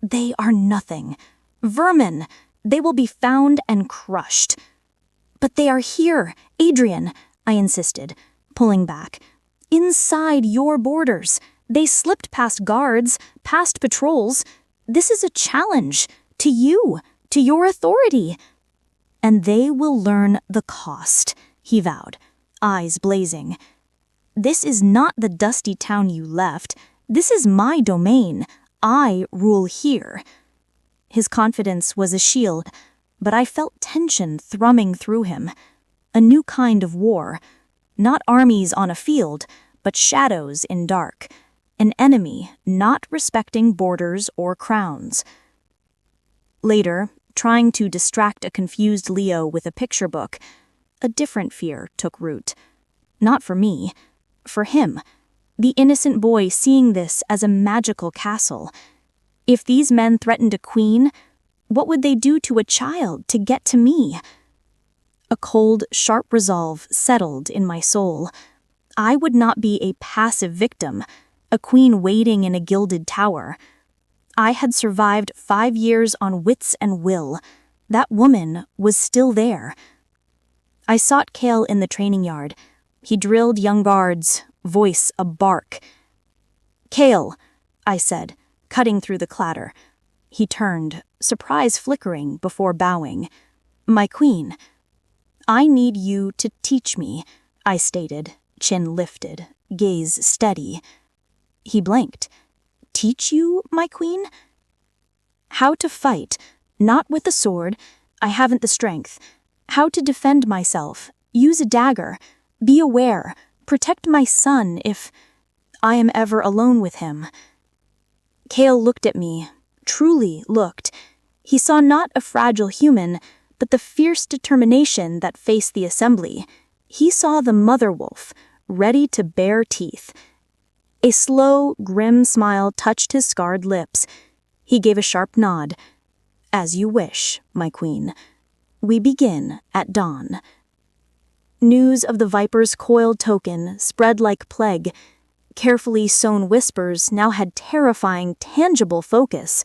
"They are nothing. Vermin! They will be found and crushed." But they are here, Adrian, I insisted, pulling back. Inside your borders. They slipped past guards, past patrols. This is a challenge to you, to your authority. And they will learn the cost, he vowed, eyes blazing. This is not the dusty town you left. This is my domain. I rule here. His confidence was a shield, but I felt tension thrumming through him. A new kind of war. Not armies on a field, but shadows in dark. An enemy not respecting borders or crowns. Later, trying to distract a confused Leo with a picture book, a different fear took root. Not for me, for him, the innocent boy seeing this as a magical castle. If these men threatened a queen, what would they do to a child to get to me? A cold, sharp resolve settled in my soul. I would not be a passive victim, a queen waiting in a gilded tower. I had survived 5 years on wits and will. That woman was still there. I sought Kale in the training yard. He drilled young guards, voice a bark. "Kale," I said, cutting through the clatter. He turned, surprise flickering before bowing. "My queen." "I need you to teach me," I stated, chin lifted, gaze steady. He blinked. "Teach you, my queen?" "How to fight, not with the sword. I haven't the strength. How to defend myself, use a dagger, be aware, protect my son if I am ever alone with him." Kale looked at me, truly looked. He saw not a fragile human, but the fierce determination that faced the assembly. He saw the mother wolf, ready to bare teeth. A slow, grim smile touched his scarred lips. He gave a sharp nod. "As you wish, my queen. We begin at dawn." News of the viper's coiled token spread like plague. Carefully sewn whispers now had terrifying, tangible focus.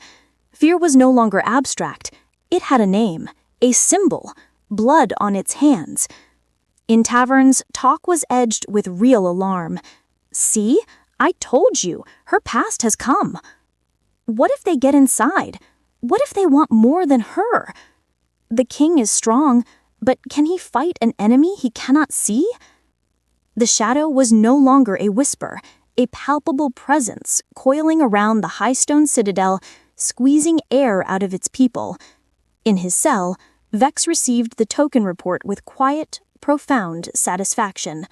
Fear was no longer abstract. It had a name, a symbol, blood on its hands. In taverns, talk was edged with real alarm. "See? I told you, her past has come." What if they get inside? What if they want more than her? The king is strong, but can he fight an enemy he cannot see? The shadow was no longer a whisper, a palpable presence coiling around the high stone citadel, squeezing air out of its people. In his cell, Vex received the token report with quiet, profound satisfaction.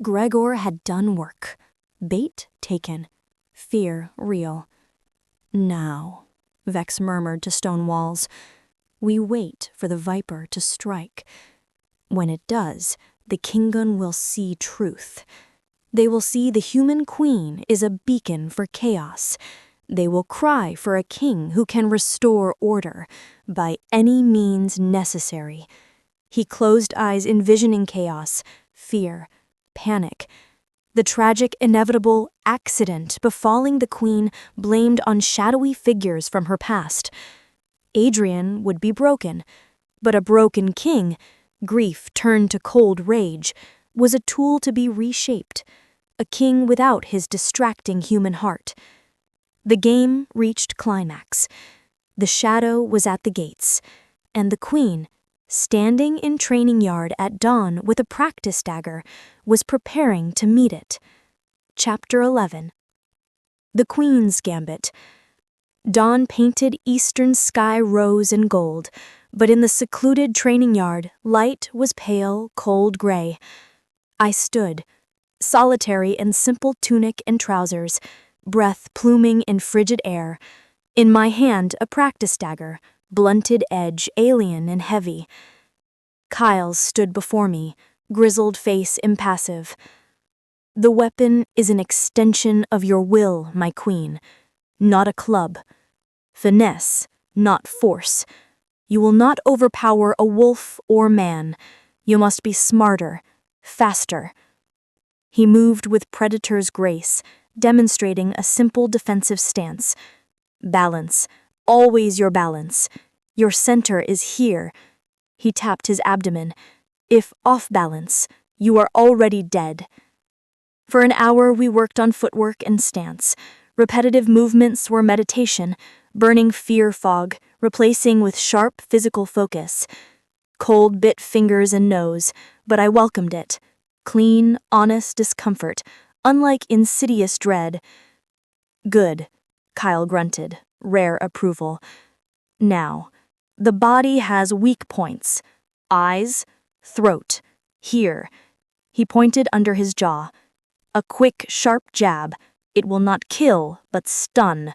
Gregor had done work. Bait taken. Fear real. "Now," Vex murmured to stone walls, "we wait for the viper to strike. When it does, the Kingun will see truth. They will see the human queen is a beacon for chaos. They will cry for a king who can restore order by any means necessary." He closed eyes envisioning chaos, fear, panic. The tragic, inevitable accident befalling the queen blamed on shadowy figures from her past. Adrian would be broken, but a broken king, grief turned to cold rage, was a tool to be reshaped, a king without his distracting human heart. The game reached climax. The shadow was at the gates, and the queen, standing in training yard at dawn with a practice dagger, was preparing to meet it. Chapter 11. The Queen's Gambit. Dawn-painted eastern sky rose and gold, but in the secluded training yard, light was pale, cold gray. I stood, solitary in simple tunic and trousers, breath pluming in frigid air. In my hand a practice dagger, blunted edge alien and heavy. Kyles stood before me, grizzled face impassive. "The weapon is an extension of your will, my queen, not a club. Finesse, not force. You will not overpower a wolf or man. You must be smarter, faster." He moved with predator's grace, demonstrating a simple defensive stance. "Balance, always your balance. Your center is here." He tapped his abdomen. If off balance, you are already dead. For an hour, we worked on footwork and stance. Repetitive movements were meditation, burning fear fog, replacing with sharp physical focus. Cold bit fingers and nose, but I welcomed it. Clean, honest discomfort, unlike insidious dread. Good, Kyle grunted, rare approval. Now, the body has weak points. Eyes, throat, here. He pointed under his jaw. A quick, sharp jab. It will not kill, but stun.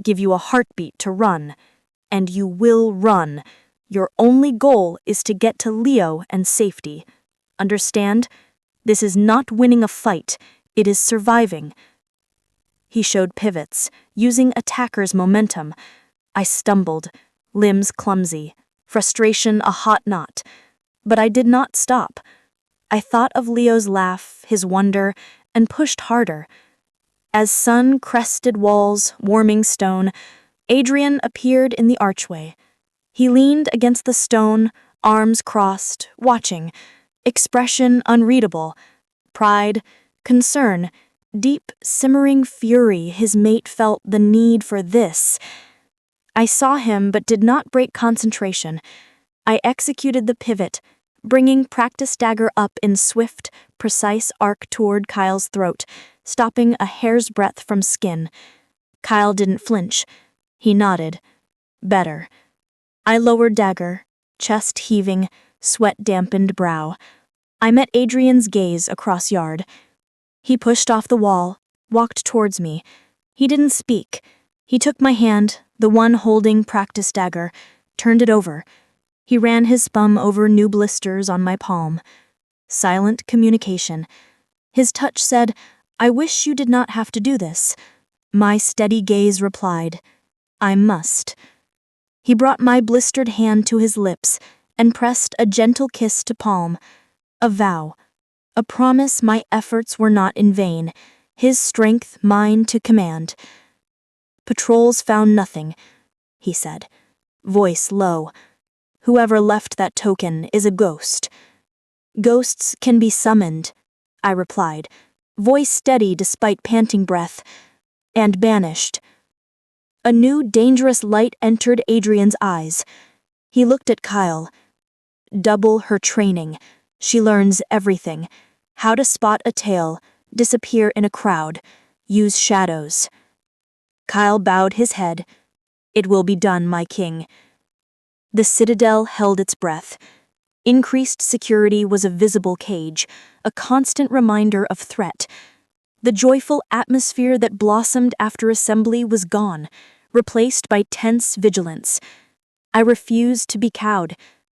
Give you a heartbeat to run. And you will run. Your only goal is to get to Leo and safety. Understand? This is not winning a fight. It is surviving. He showed pivots, using attacker's momentum. I stumbled, limbs clumsy, frustration a hot knot. But I did not stop. I thought of Leo's laugh, his wonder, and pushed harder. As sun-crested walls, warming stone, Adrian appeared in the archway. He leaned against the stone, arms crossed, watching, expression unreadable, pride, concern, deep, simmering fury. His mate felt the need for this. I saw him but did not break concentration. I executed the pivot, bringing practice dagger up in swift, precise arc toward Kyle's throat, stopping a hair's breadth from skin. Kyle didn't flinch. He nodded. Better. I lowered dagger, chest heaving, sweat-dampened brow. I met Adrian's gaze across yard. He pushed off the wall, walked towards me. He didn't speak. He took my hand, the one holding practice dagger, turned it over. He ran his thumb over new blisters on my palm. Silent communication. His touch said, "I wish you did not have to do this." My steady gaze replied, "I must." He brought my blistered hand to his lips and pressed a gentle kiss to palm. A vow. A promise my efforts were not in vain. His strength mine to command. "Patrols found nothing," he said, voice low. "Whoever left that token is a ghost." "Ghosts can be summoned," I replied, voice steady despite panting breath, "and banished." A new dangerous light entered Adrian's eyes. He looked at Kyle. Double her training. She learns everything. How to spot a tail, disappear in a crowd, use shadows. Kyle bowed his head. "It will be done, my king." The citadel held its breath. Increased security was a visible cage, a constant reminder of threat. The joyful atmosphere that blossomed after assembly was gone, replaced by tense vigilance. I refused to be cowed.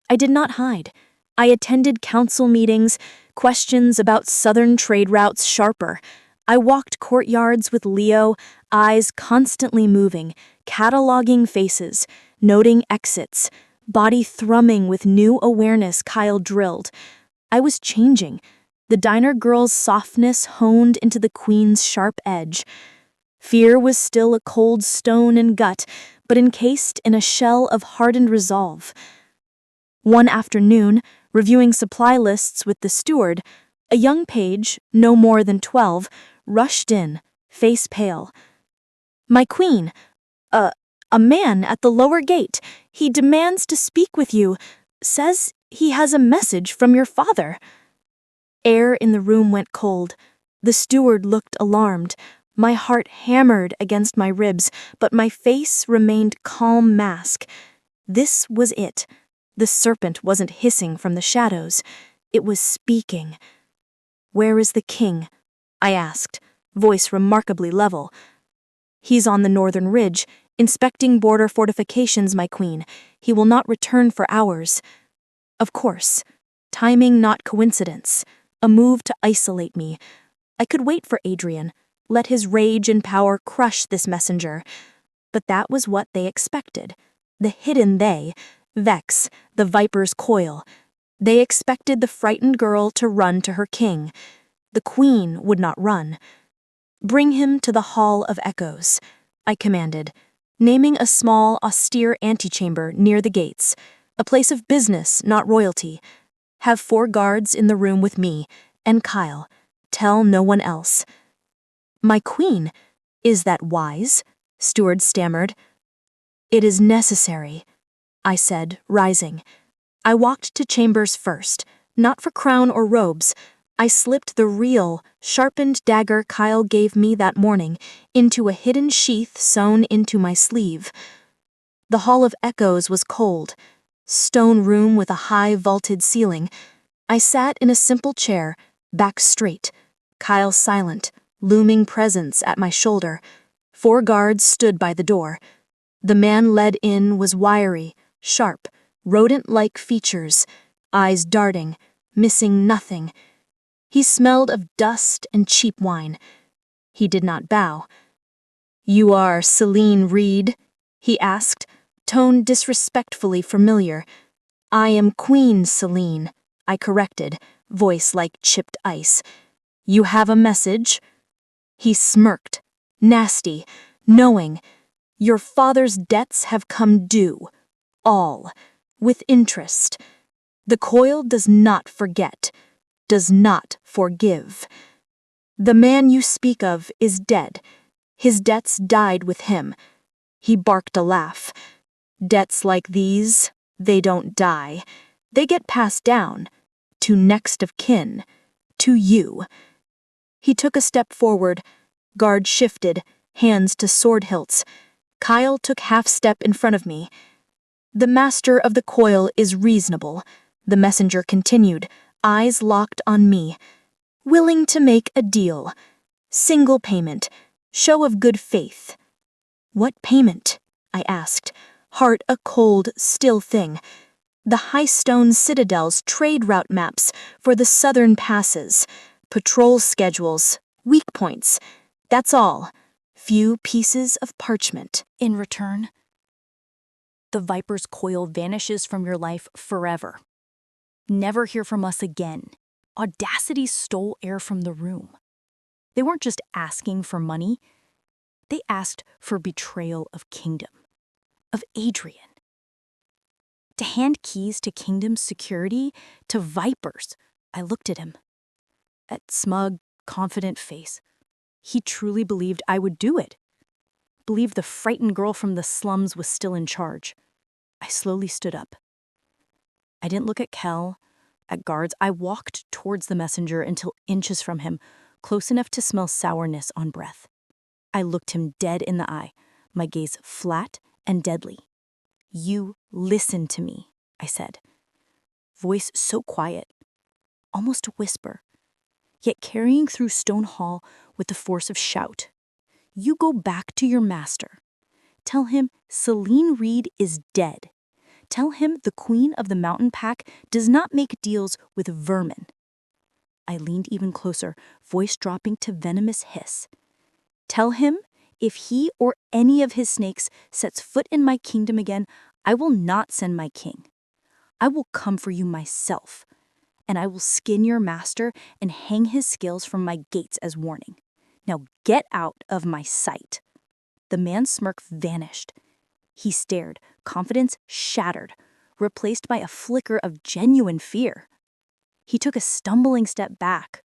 I did not hide. I attended council meetings, questions about southern trade routes sharper. I walked courtyards with Leo, eyes constantly moving, cataloging faces, noting exits, body thrumming with new awareness. Kyle drilled. I was changing. The diner girl's softness honed into the queen's sharp edge. Fear was still a cold stone and gut, but encased in a shell of hardened resolve. One afternoon, reviewing supply lists with the steward, a young page, no more than 12, rushed in, face pale. "My queen, a man at the lower gate. He demands to speak with you. Says he has a message from your father." Air in the room went cold. The steward looked alarmed. My heart hammered against my ribs, but my face remained calm mask. This was it. The serpent wasn't hissing from the shadows. It was speaking. "Where is the king?" I asked, voice remarkably level. "He's on the northern ridge, inspecting border fortifications, my queen. He will not return for hours." Of course. Timing not coincidence. A move to isolate me. I could wait for Adrian, let his rage and power crush this messenger. But that was what they expected. The hidden they, Vex, the viper's coil. They expected the frightened girl to run to her king. The queen would not run. "Bring him to the Hall of Echoes," I commanded, naming a small, austere antechamber near the gates, a place of business, not royalty. Have 4 guards in the room with me, and Kyle. Tell no one else. My queen, is that wise? Steward stammered. It is necessary, I said, rising. I walked to chambers first, not for crown or robes. I slipped the real, sharpened dagger Kyle gave me that morning into a hidden sheath sewn into my sleeve. The Hall of Echoes was cold. Stone room with a high vaulted ceiling. I sat in a simple chair, back straight. Kyle silent, looming presence at my shoulder. 4 guards stood by the door. The man led in was wiry, sharp, rodent-like features, eyes darting, missing nothing. He smelled of dust and cheap wine. He did not bow. You are Selene Reed? He asked, tone disrespectfully familiar. I am Queen Selene, I corrected, voice like chipped ice. You have a message? He smirked, nasty, knowing. Your father's debts have come due. All. With interest. The coil does not forget, does not forgive. The man you speak of is dead. His debts died with him. He barked a laugh. Debts like these, they don't die. They get passed down. To next of kin. To you. He took a step forward. Guard shifted, hands to sword hilts. Kyle took half step in front of me. The master of the coil is reasonable, the messenger continued, eyes locked on me. Willing to make a deal. Single payment. Show of good faith. What payment? I asked, heart a cold, still thing. The high stone citadel's trade route maps for the southern passes, patrol schedules, weak points. That's all. Few pieces of parchment. In return, the Viper's coil vanishes from your life forever. Never hear from us again. Audacity stole air from the room. They weren't just asking for money. They asked for betrayal of kingdom, of Adrian. To hand keys to kingdom's security to Vipers. I looked at him. That smug, confident face. He truly believed I would do it. Believed the frightened girl from the slums was still in charge. I slowly stood up. I didn't look at Kel, at guards. I walked towards the messenger until inches from him, close enough to smell sourness on breath. I looked him dead in the eye, my gaze flat and deadly. You listen to me, I said. Voice so quiet, almost a whisper, yet carrying through Stone Hall with the force of shout. You go back to your master. Tell him Selene Reed is dead. Tell him the queen of the mountain pack does not make deals with vermin. I leaned even closer, voice dropping to venomous hiss. Tell him if he or any of his snakes sets foot in my kingdom again, I will not send my king. I will come for you myself, and I will skin your master and hang his scales from my gates as warning. Now get out of my sight. The man's smirk vanished. He stared, confidence shattered, replaced by a flicker of genuine fear. He took a stumbling step back.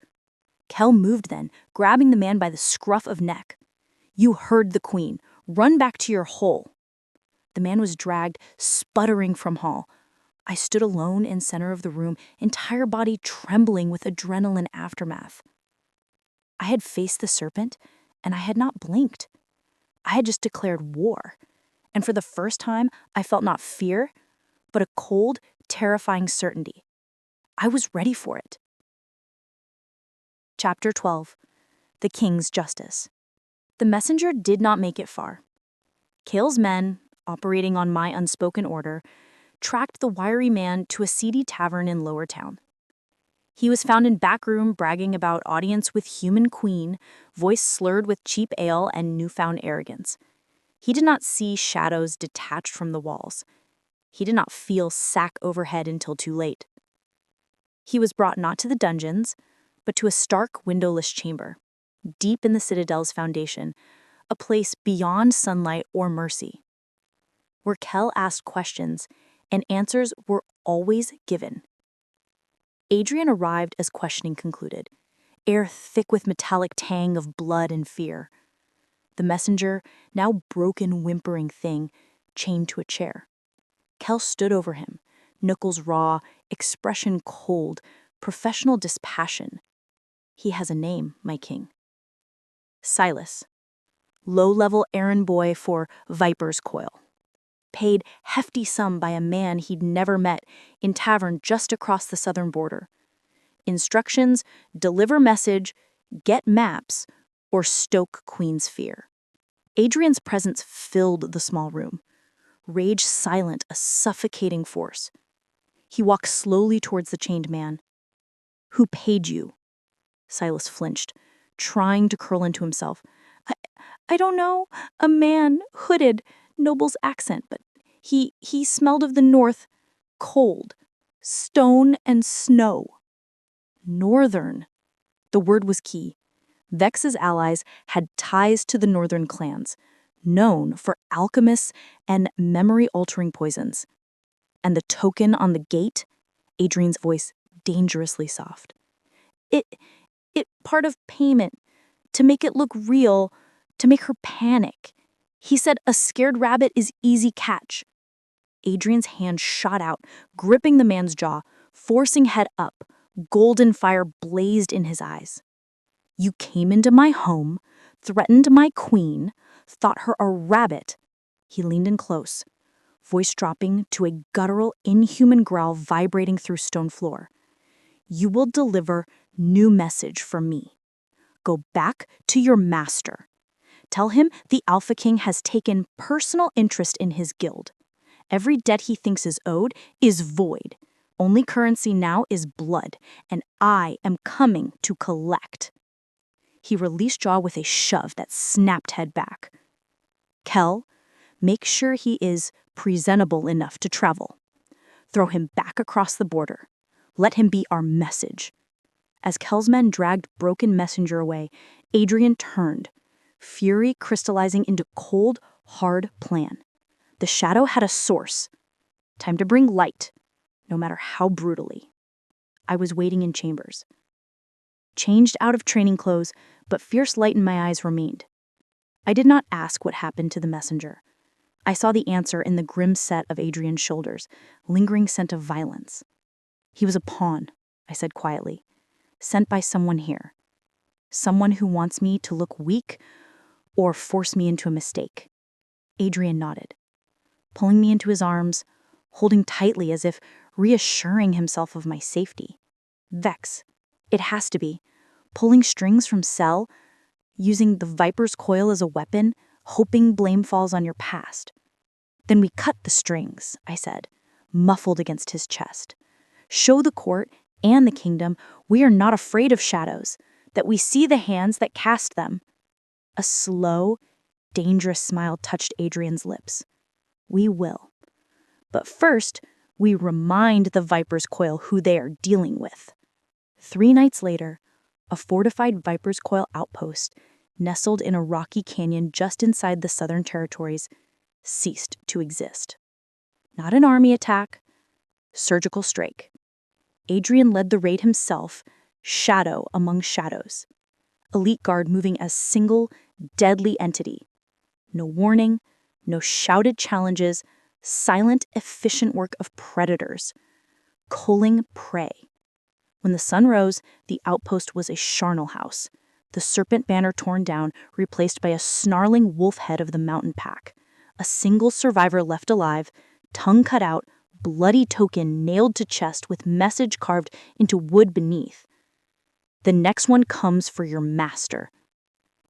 Kel moved then, grabbing the man by the scruff of neck. You heard the queen. Run back to your hole. The man was dragged, sputtering from hall. I stood alone in center of the room, entire body trembling with adrenaline aftermath. I had faced the serpent, and I had not blinked. I had just declared war. And for the first time, I felt not fear, but a cold, terrifying certainty. I was ready for it. Chapter 12. The King's Justice. The messenger did not make it far. Kale's men, operating on my unspoken order, tracked the wiry man to a seedy tavern in Lower Town. He was found in back room bragging about audience with human queen, voice slurred with cheap ale and newfound arrogance. He did not see shadows detached from the walls. He did not feel sack overhead until too late. He was brought not to the dungeons, but to a stark windowless chamber, deep in the citadel's foundation, a place beyond sunlight or mercy, where Kel asked questions and answers were always given. Adrian arrived as questioning concluded, air thick with metallic tang of blood and fear. The messenger, now broken, whimpering thing, chained to a chair. Kel stood over him, knuckles raw, expression cold, professional dispassion. He has a name, my king. Silas. Low-level errand boy for Viper's Coil. Paid hefty sum by a man he'd never met in tavern just across the southern border. Instructions: deliver message, get maps, or stoke Queen's fear. Adrian's presence filled the small room. Rage silent, a suffocating force. He walked slowly towards the chained man. Who paid you? Silas flinched, trying to curl into himself. I don't know. A man, hooded, noble's accent, but he smelled of the north, cold, stone and snow. Northern. The word was key. Vex's allies had ties to the northern clans, known for alchemists and memory-altering poisons. And the token on the gate? Adrian's voice dangerously soft. It part of payment, to make it look real, to make her panic. He said a scared rabbit is easy catch. Adrian's hand shot out, gripping the man's jaw, forcing head up. Golden fire blazed in his eyes. You came into my home, threatened my queen, thought her a rabbit. He leaned in close, voice dropping to a guttural, inhuman growl vibrating through stone floor. You will deliver new message from me. Go back to your master. Tell him the Alpha King has taken personal interest in his guild. Every debt he thinks is owed is void. Only currency now is blood, and I am coming to collect. He released jaw with a shove that snapped head back. Kel, make sure he is presentable enough to travel. Throw him back across the border. Let him be our message. As Kel's men dragged broken messenger away, Adrian turned, fury crystallizing into cold, hard plan. The shadow had a source. Time to bring light, no matter how brutally. I was waiting in chambers. Changed out of training clothes, but fierce light in my eyes remained. I did not ask what happened to the messenger. I saw the answer in the grim set of Adrian's shoulders, lingering scent of violence. He was a pawn, I said quietly, sent by someone here. Someone who wants me to look weak or force me into a mistake. Adrian nodded, pulling me into his arms, holding tightly as if reassuring himself of my safety. Vex, it has to be. Pulling strings from Cell, using the Viper's Coil as a weapon, hoping blame falls on your past. Then we cut the strings, I said, muffled against his chest. Show the court and the kingdom we are not afraid of shadows, that we see the hands that cast them. A slow, dangerous smile touched Adrian's lips. We will. But first, we remind the Viper's Coil who they are dealing with. 3 nights later, a fortified Viper's Coil outpost, nestled in a rocky canyon just inside the Southern Territories, ceased to exist. Not an army attack, surgical strike. Adrian led the raid himself, shadow among shadows. Elite guard moving as single, deadly entity. No warning, no shouted challenges, silent, efficient work of predators. Culling prey. When the sun rose, the outpost was a charnel house, the serpent banner torn down, replaced by a snarling wolf head of the mountain pack. A single survivor left alive, tongue cut out, bloody token nailed to chest with message carved into wood beneath. The next one comes for your master.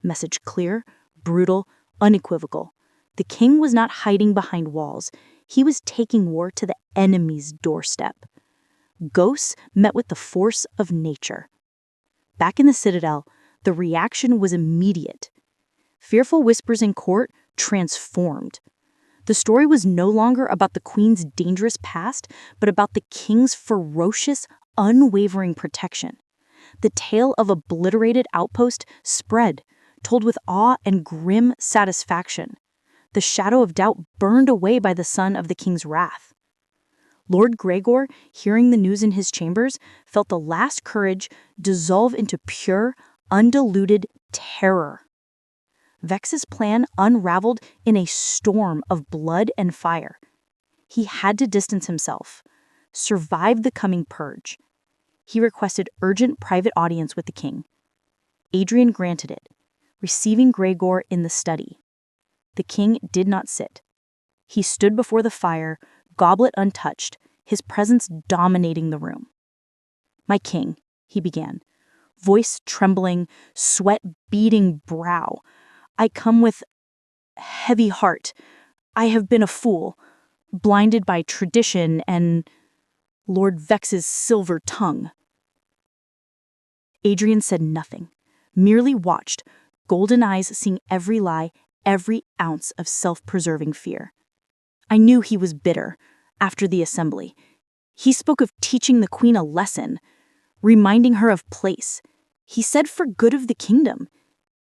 Message clear, brutal, unequivocal. The king was not hiding behind walls. He was taking war to the enemy's doorstep. Ghosts met with the force of nature. Back in the Citadel, the reaction was immediate. Fearful whispers in court transformed. The story was no longer about the queen's dangerous past, but about the king's ferocious, unwavering protection. The tale of obliterated outpost spread, told with awe and grim satisfaction. The shadow of doubt burned away by the sun of the king's wrath. Lord Gregor, hearing the news in his chambers, felt the last courage dissolve into pure, undiluted terror. Vex's plan unraveled in a storm of blood and fire. He had to distance himself, survive the coming purge. He requested urgent private audience with the king. Adrian granted it, receiving Gregor in the study. The king did not sit. He stood before the fire, goblet untouched, his presence dominating the room. "My king," he began, voice trembling, sweat beading brow, "I come with heavy heart. I have been a fool, blinded by tradition and Lord Vex's silver tongue." Adrian said nothing, merely watched, golden eyes seeing every lie, every ounce of self-preserving fear. I knew he was bitter after the assembly. He spoke of teaching the queen a lesson, reminding her of place. He said for good of the kingdom.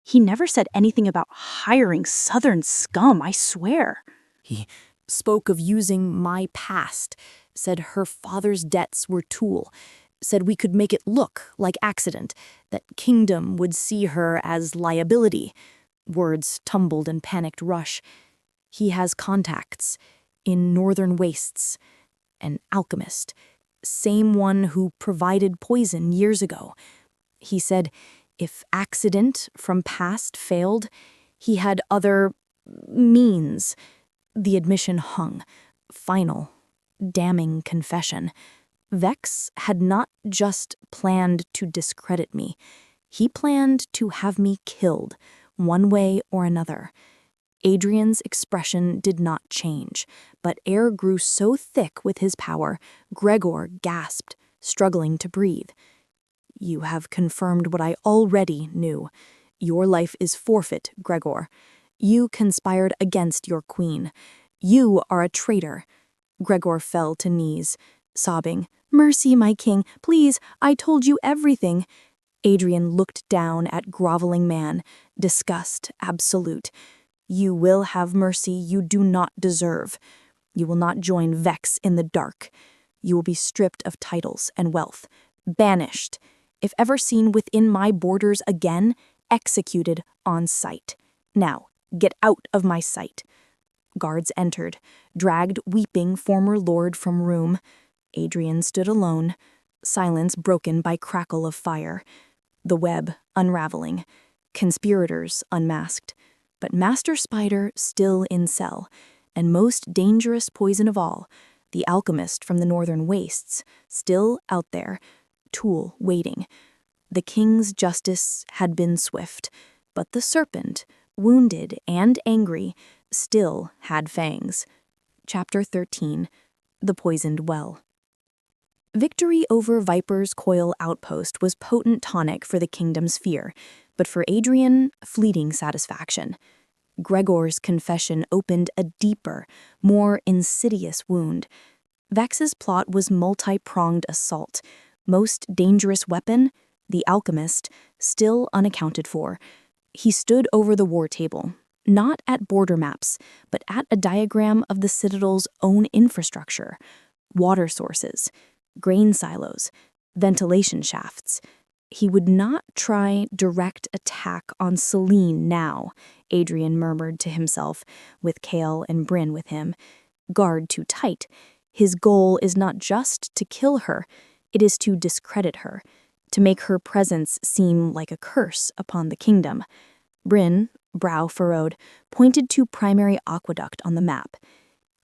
He never said anything about hiring southern scum, I swear. He spoke of using my past, said her father's debts were tool, said we could make it look like accident, that kingdom would see her as liability. Words tumbled in panicked rush. He has contacts in northern wastes. An alchemist, same one who provided poison years ago. He said if accident from past failed, he had other means. The admission hung. Final, damning confession. Vex had not just planned to discredit me. He planned to have me killed, one way or another. Adrian's expression did not change, but air grew so thick with his power, Gregor gasped, struggling to breathe. "You have confirmed what I already knew. Your life is forfeit, Gregor. You conspired against your queen. You are a traitor." Gregor fell to knees, sobbing, "Mercy, my king, please, I told you everything." Adrian looked down at groveling man, disgust absolute. "You will have mercy you do not deserve. You will not join Vex in the dark. You will be stripped of titles and wealth, banished. If ever seen within my borders again, executed on sight. Now, get out of my sight." Guards entered, dragged weeping former lord from room. Adrian stood alone, silence broken by crackle of fire. The web unraveling, conspirators unmasked, but Master Spider still in cell, and most dangerous poison of all, the alchemist from the northern wastes, still out there, tool waiting. The king's justice had been swift, but the serpent, wounded and angry, still had fangs. Chapter 13, The Poisoned Well. Victory over Viper's Coil Outpost was potent tonic for the kingdom's fear, but for Adrian, fleeting satisfaction. Gregor's confession opened a deeper, more insidious wound. Vex's plot was multi-pronged assault. Most dangerous weapon, the alchemist, still unaccounted for. He stood over the war table, not at border maps, but at a diagram of the Citadel's own infrastructure. Water sources, grain silos, ventilation shafts. He would not try direct attack on Selene now, Adrian murmured to himself, with Kale and Bryn with him. Guard too tight. His goal is not just to kill her, it is to discredit her, to make her presence seem like a curse upon the kingdom. Bryn, brow furrowed, pointed to primary aqueduct on the map.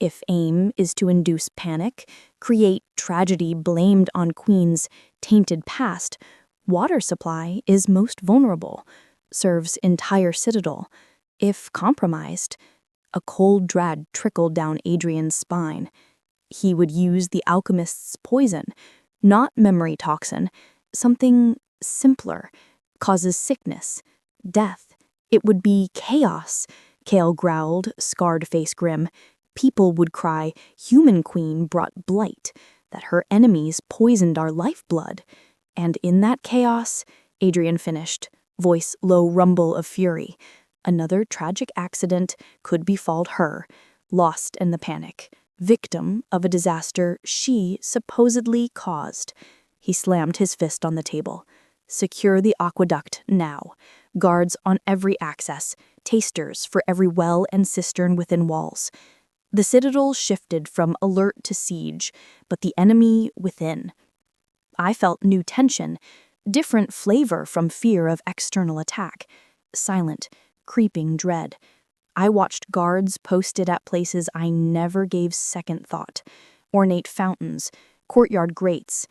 If aim is to induce panic, create tragedy blamed on Queen's tainted past, water supply is most vulnerable, serves entire Citadel. If compromised, a cold dread trickled down Adrian's spine. He would use the alchemist's poison, not memory toxin, something simpler, causes sickness, death. It would be chaos, Kale growled, scarred face grim. People would cry, human queen brought blight, that her enemies poisoned our lifeblood. And in that chaos, Adrian finished, voice low rumble of fury. Another tragic accident could befall her, lost in the panic. victim of a disaster she supposedly caused. He slammed his fist on the table. Secure the aqueduct now. Guards on every access, tasters for every well and cistern within walls. The citadel shifted from alert to siege, but the enemy within. I felt new tension, different flavor from fear of external attack. Silent, creeping dread. I watched guards posted at places I never gave second thought. Ornate fountains, courtyard grates.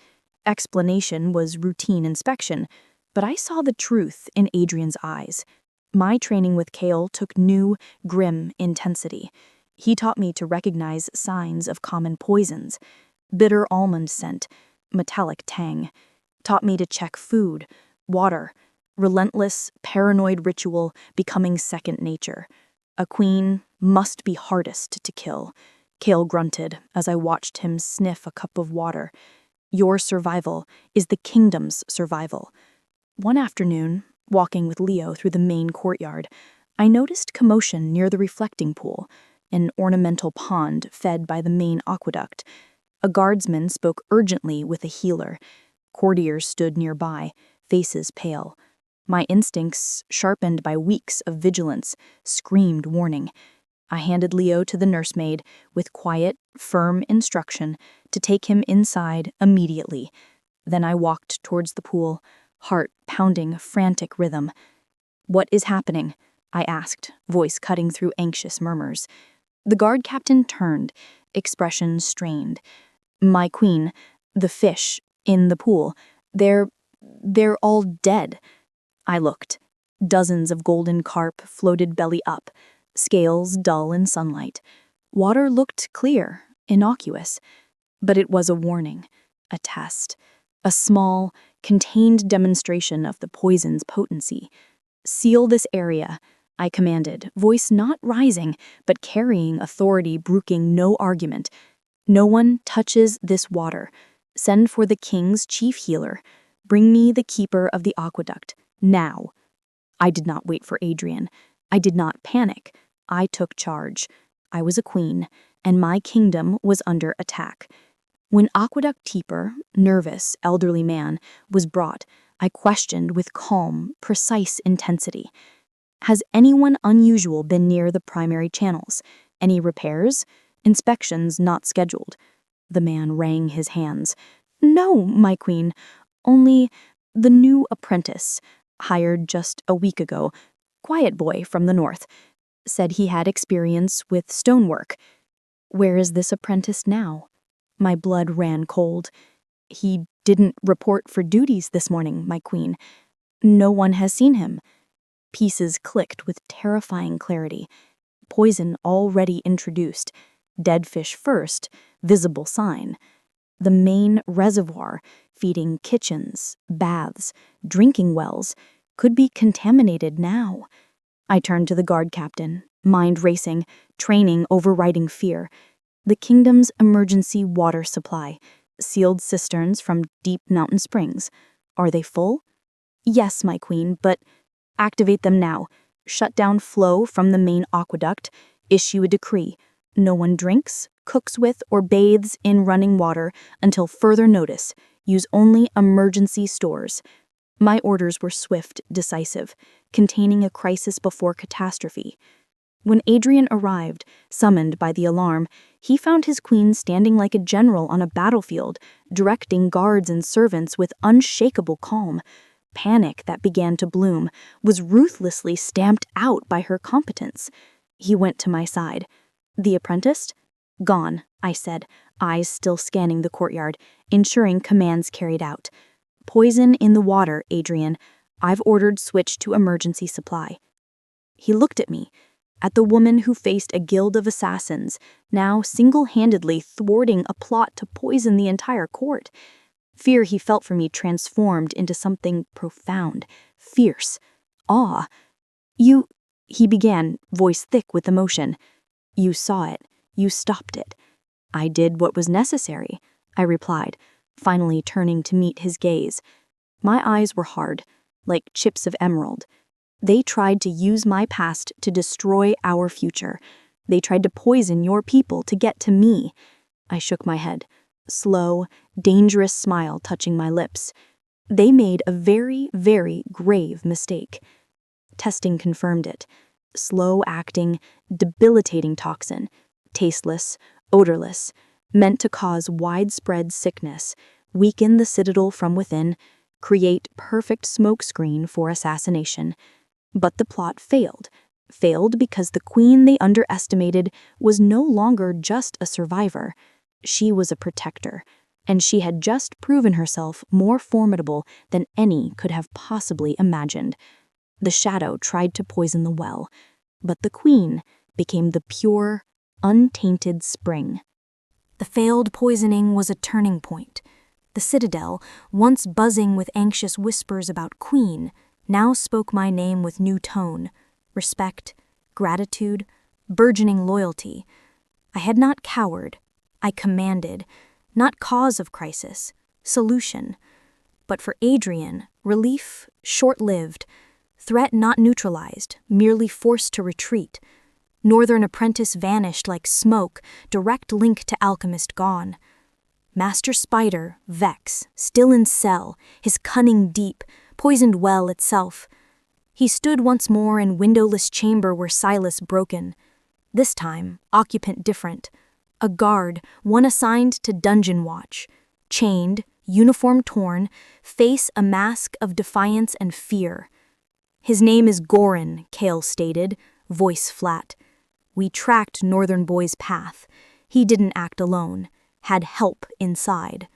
Explanation was routine inspection, but I saw the truth in Adrian's eyes. My training with Kale took new, grim intensity. He taught me to recognize signs of common poisons. Bitter almond scent, metallic tang. Taught me to check food, water. Relentless, paranoid ritual becoming second nature. A queen must be hardest to kill. Kale grunted as I watched him sniff a cup of water. Your survival is the kingdom's survival. One afternoon, walking with Leo through the main courtyard, I noticed commotion near the reflecting pool, an ornamental pond fed by the main aqueduct. A guardsman spoke urgently with a healer. Courtiers stood nearby, faces pale. My instincts, sharpened by weeks of vigilance, screamed warning. I handed Leo to the nursemaid with quiet, firm instruction to take him inside immediately. Then I walked towards the pool, heart pounding frantic rhythm. What is happening? I asked, voice cutting through anxious murmurs. The guard captain turned, expression strained. My queen, the fish, in the pool, they're all dead. I looked. Dozens of golden carp floated belly up, scales dull in sunlight. Water looked clear, innocuous. But it was a warning, a test, a small, contained demonstration of the poison's potency. Seal this area, I commanded, voice not rising, but carrying authority, brooking no argument. No one touches this water. Send for the king's chief healer. Bring me the keeper of the aqueduct, now. I did not wait for Adrian. I did not panic. I took charge. I was a queen, and my kingdom was under attack. When aqueduct keeper, nervous, elderly man, was brought, I questioned with calm, precise intensity. Has anyone unusual been near the primary channels? Any repairs? Inspections not scheduled. The man wrung his hands. No, my queen, only the new apprentice, hired just a week ago, quiet boy from the north, said he had experience with stonework. Where is this apprentice now? My blood ran cold. He didn't report for duties this morning, my queen. No one has seen him. Pieces clicked with terrifying clarity. Poison already introduced. Dead fish first, visible sign. The main reservoir, feeding kitchens, baths, drinking wells, could be contaminated now. I turned to the guard captain, mind racing, training overriding fear. The kingdom's emergency water supply, sealed cisterns from deep mountain springs. Are they full? Yes, my queen, but activate them now. Shut down flow from the main aqueduct. Issue a decree. No one drinks, cooks with, or bathes in running water until further notice. Use only emergency stores. My orders were swift, decisive, containing a crisis before catastrophe. When Adrian arrived, summoned by the alarm, he found his queen standing like a general on a battlefield, directing guards and servants with unshakable calm. Panic that began to bloom was ruthlessly stamped out by her competence. He went to my side. The apprentice? Gone, I said, eyes still scanning the courtyard, ensuring commands carried out. Poison in the water, Adrian. I've ordered switch to emergency supply. He looked at me, at the woman who faced a guild of assassins, now single-handedly thwarting a plot to poison the entire court. Fear he felt for me transformed into something profound, fierce, awe. You, he began, voice thick with emotion. You saw it. You stopped it. I did what was necessary, I replied, finally turning to meet his gaze. My eyes were hard, like chips of emerald. They tried to use my past to destroy our future. They tried to poison your people to get to me." I shook my head, slow, dangerous smile touching my lips. "They made a very, very grave mistake." Testing confirmed it. Slow-acting, debilitating toxin, tasteless, odorless, meant to cause widespread sickness, weaken the citadel from within, create perfect smokescreen for assassination. But the plot failed. Failed because the queen they underestimated was no longer just a survivor. She was a protector, and she had just proven herself more formidable than any could have possibly imagined. The shadow tried to poison the well, but the queen became the pure, untainted spring. The failed poisoning was a turning point. The citadel, once buzzing with anxious whispers about queen, now spoke my name with new tone, respect, gratitude, burgeoning loyalty. I had not cowered, I commanded, not cause of crisis, solution. But for Adrian, relief short-lived, threat not neutralized, merely forced to retreat. Northern apprentice vanished like smoke, direct link to alchemist gone. Master spider, Vex, still in cell, his cunning deep, poisoned well itself. He stood once more in windowless chamber where Silas broken. This time, occupant different. A guard, one assigned to dungeon watch. Chained, uniform torn, face a mask of defiance and fear. "His name is Goran," Kale stated, voice flat. "We tracked Northern Boy's path. He didn't act alone, had help inside.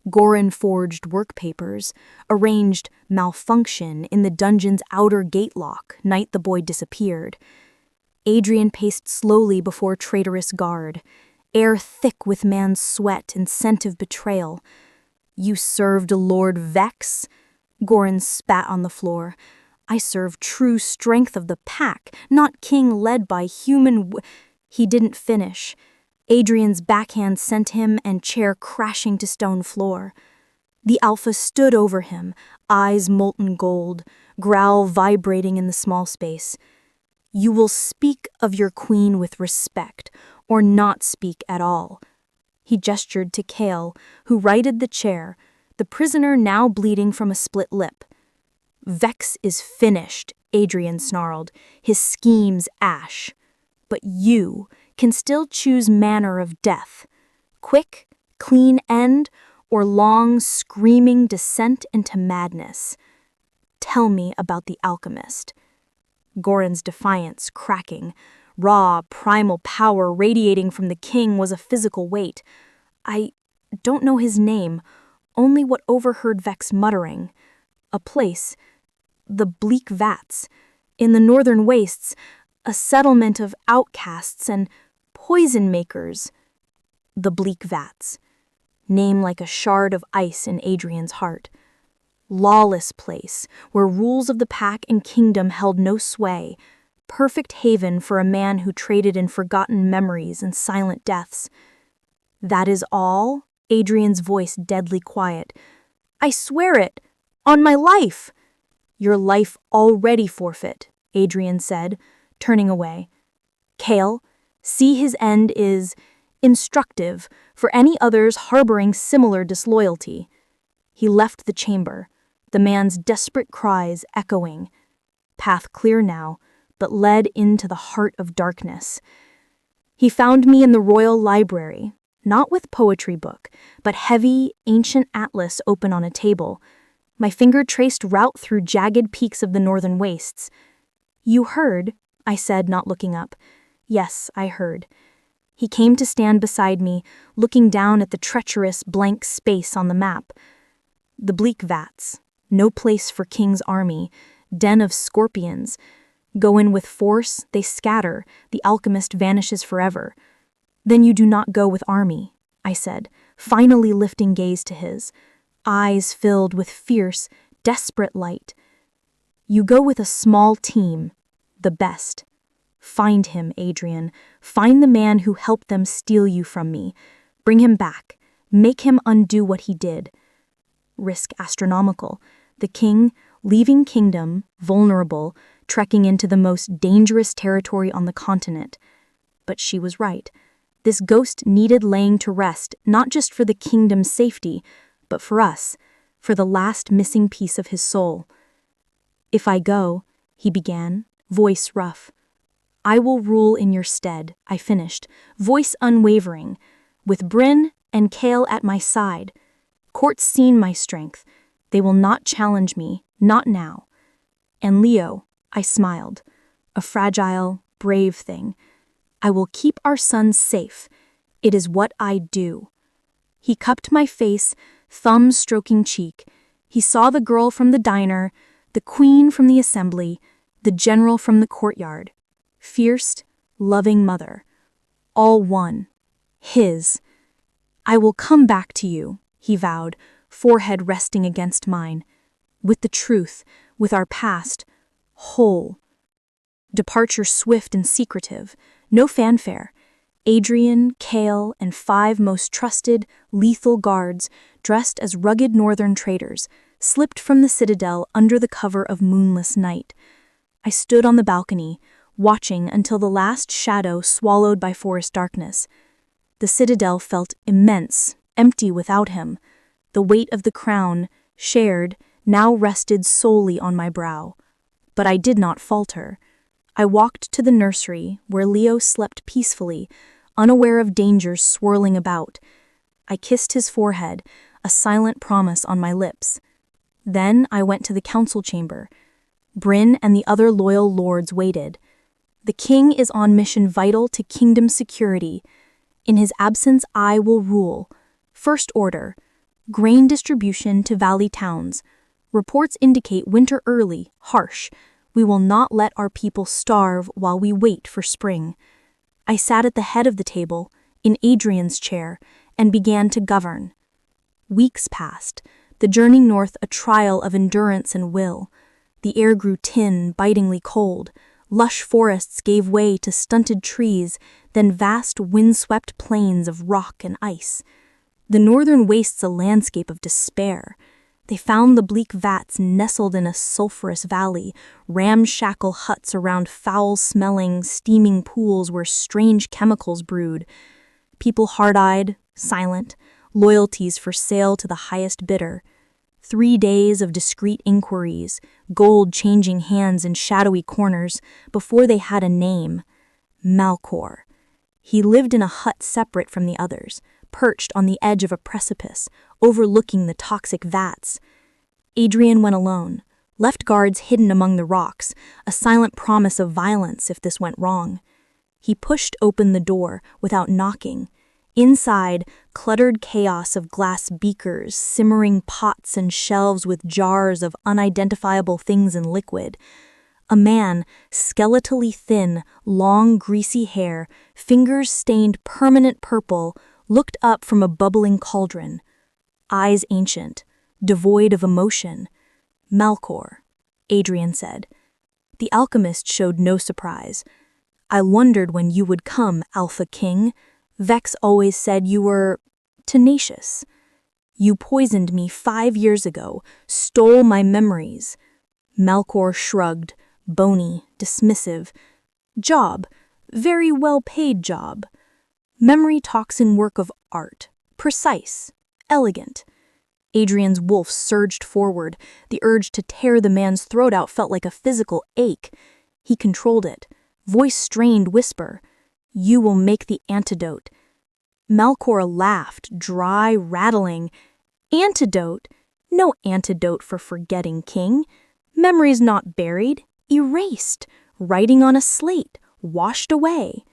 Goran forged work papers, arranged malfunction in the dungeon's outer gate lock night the boy disappeared." Adrian paced slowly before traitorous guard, air thick with man's sweat and scent of betrayal. "You served Lord Vex?" Goran spat on the floor. "I serve true strength of the pack, not king led by human He didn't finish. Adrian's backhand sent him and chair crashing to stone floor. The alpha stood over him, eyes molten gold, growl vibrating in the small space. "You will speak of your queen with respect, or not speak at all." He gestured to Kale, who righted the chair, the prisoner now bleeding from a split lip. "Vex is finished," Adrian snarled, his schemes ash. "But you can still choose manner of death. Quick, clean end, or long, screaming descent into madness. Tell me about the alchemist." Goran's defiance cracking, raw, primal power radiating from the king was a physical weight. "I don't know his name, only what overheard Vex muttering. A place, the Bleak Vats, in the northern wastes, a settlement of outcasts and poison makers." The Bleak Vats. Name like a shard of ice in Adrian's heart. Lawless place, where rules of the pack and kingdom held no sway. Perfect haven for a man who traded in forgotten memories and silent deaths. "That is all?" Adrian's voice deadly quiet. "I swear it, on my life." "Your life already forfeit," Adrian said, turning away. "Kale, see his end is instructive for any others harboring similar disloyalty." He left the chamber, the man's desperate cries echoing. Path clear now, but led into the heart of darkness. He found me in the royal library, not with poetry book, but heavy, ancient atlas open on a table. My finger traced route through jagged peaks of the northern wastes. "You heard?" I said, not looking up. "Yes, I heard." He came to stand beside me, looking down at the treacherous, blank space on the map. The Bleak Vats, no place for King's army, den of scorpions. Go in with force, they scatter, the alchemist vanishes forever. "Then you do not go with army," I said, finally lifting gaze to his, eyes filled with fierce, desperate light. "You go with a small team, the best. Find him, Adrian. Find the man who helped them steal you from me. Bring him back. Make him undo what he did." Risk astronomical. The king, leaving kingdom, vulnerable, trekking into the most dangerous territory on the continent. but she was right. This ghost needed laying to rest, not just for the kingdom's safety, but for us, for the last missing piece of his soul. "If I go," he began, voice rough. "I will rule in your stead," I finished, voice unwavering, with Bryn and Kale at my side. Court's seen my strength. They will not challenge me, not now. And Leo, I smiled, a fragile, brave thing. I will keep our sons safe. It is what I do. He cupped my face, thumb stroking cheek. He saw the girl from the diner, the queen from the assembly, the general from the courtyard. Fierce, loving mother. All one. His. "I will come back to you," he vowed, forehead resting against mine. "With the truth, with our past, whole." Departure swift and secretive, no fanfare. Adrian, Kale, and 5 most trusted, lethal guards, dressed as rugged northern traders, slipped from the citadel under the cover of moonless night. I stood on the balcony, watching until the last shadow swallowed by forest darkness. The citadel felt immense, empty without him. The weight of the crown, shared, now rested solely on my brow. But I did not falter. I walked to the nursery, where Leo slept peacefully, unaware of dangers swirling about. I kissed his forehead, a silent promise on my lips. Then I went to the council chamber. Bryn and the other loyal lords waited. The king is on mission vital to kingdom security. In his absence, I will rule. First order: grain distribution to valley towns. Reports indicate winter early, harsh. We will not let our people starve while we wait for spring. I sat at the head of the table, in Adrian's chair, and began to govern. Weeks passed, the journey north a trial of endurance and will. The air grew tin, bitingly cold. Lush forests gave way to stunted trees, then vast windswept plains of rock and ice. The northern wastes a landscape of despair. They found the bleak vats nestled in a sulphurous valley, ramshackle huts around foul-smelling, steaming pools where strange chemicals brewed. People hard-eyed, silent, loyalties for sale to the highest bidder. 3 days of discreet inquiries, gold changing hands in shadowy corners, before they had a name. Malcor. He lived in a hut separate from the others, perched on the edge of a precipice, overlooking the toxic vats. Adrian went alone, left guards hidden among the rocks, a silent promise of violence if this went wrong. He pushed open the door without knocking. Inside, cluttered chaos of glass beakers, simmering pots and shelves with jars of unidentifiable things in liquid. A man, skeletally thin, long, greasy hair, fingers stained permanent purple, looked up from a bubbling cauldron. Eyes ancient, devoid of emotion. "Malcor," Adrian said. The alchemist showed no surprise. "I wondered when you would come, Alpha King. Vex always said you were tenacious. You poisoned me 5 years ago, stole my memories." Malcor shrugged, bony, dismissive. "Job, very well-paid job. Memory toxin work of art, precise, elegant." Adrian's wolf surged forward. The urge to tear the man's throat out felt like a physical ache. He controlled it, voice strained whisper. "You will make the antidote." Malcor laughed, dry, rattling. "Antidote? No antidote for forgetting, King. Memory's not buried, erased, writing on a slate, washed away."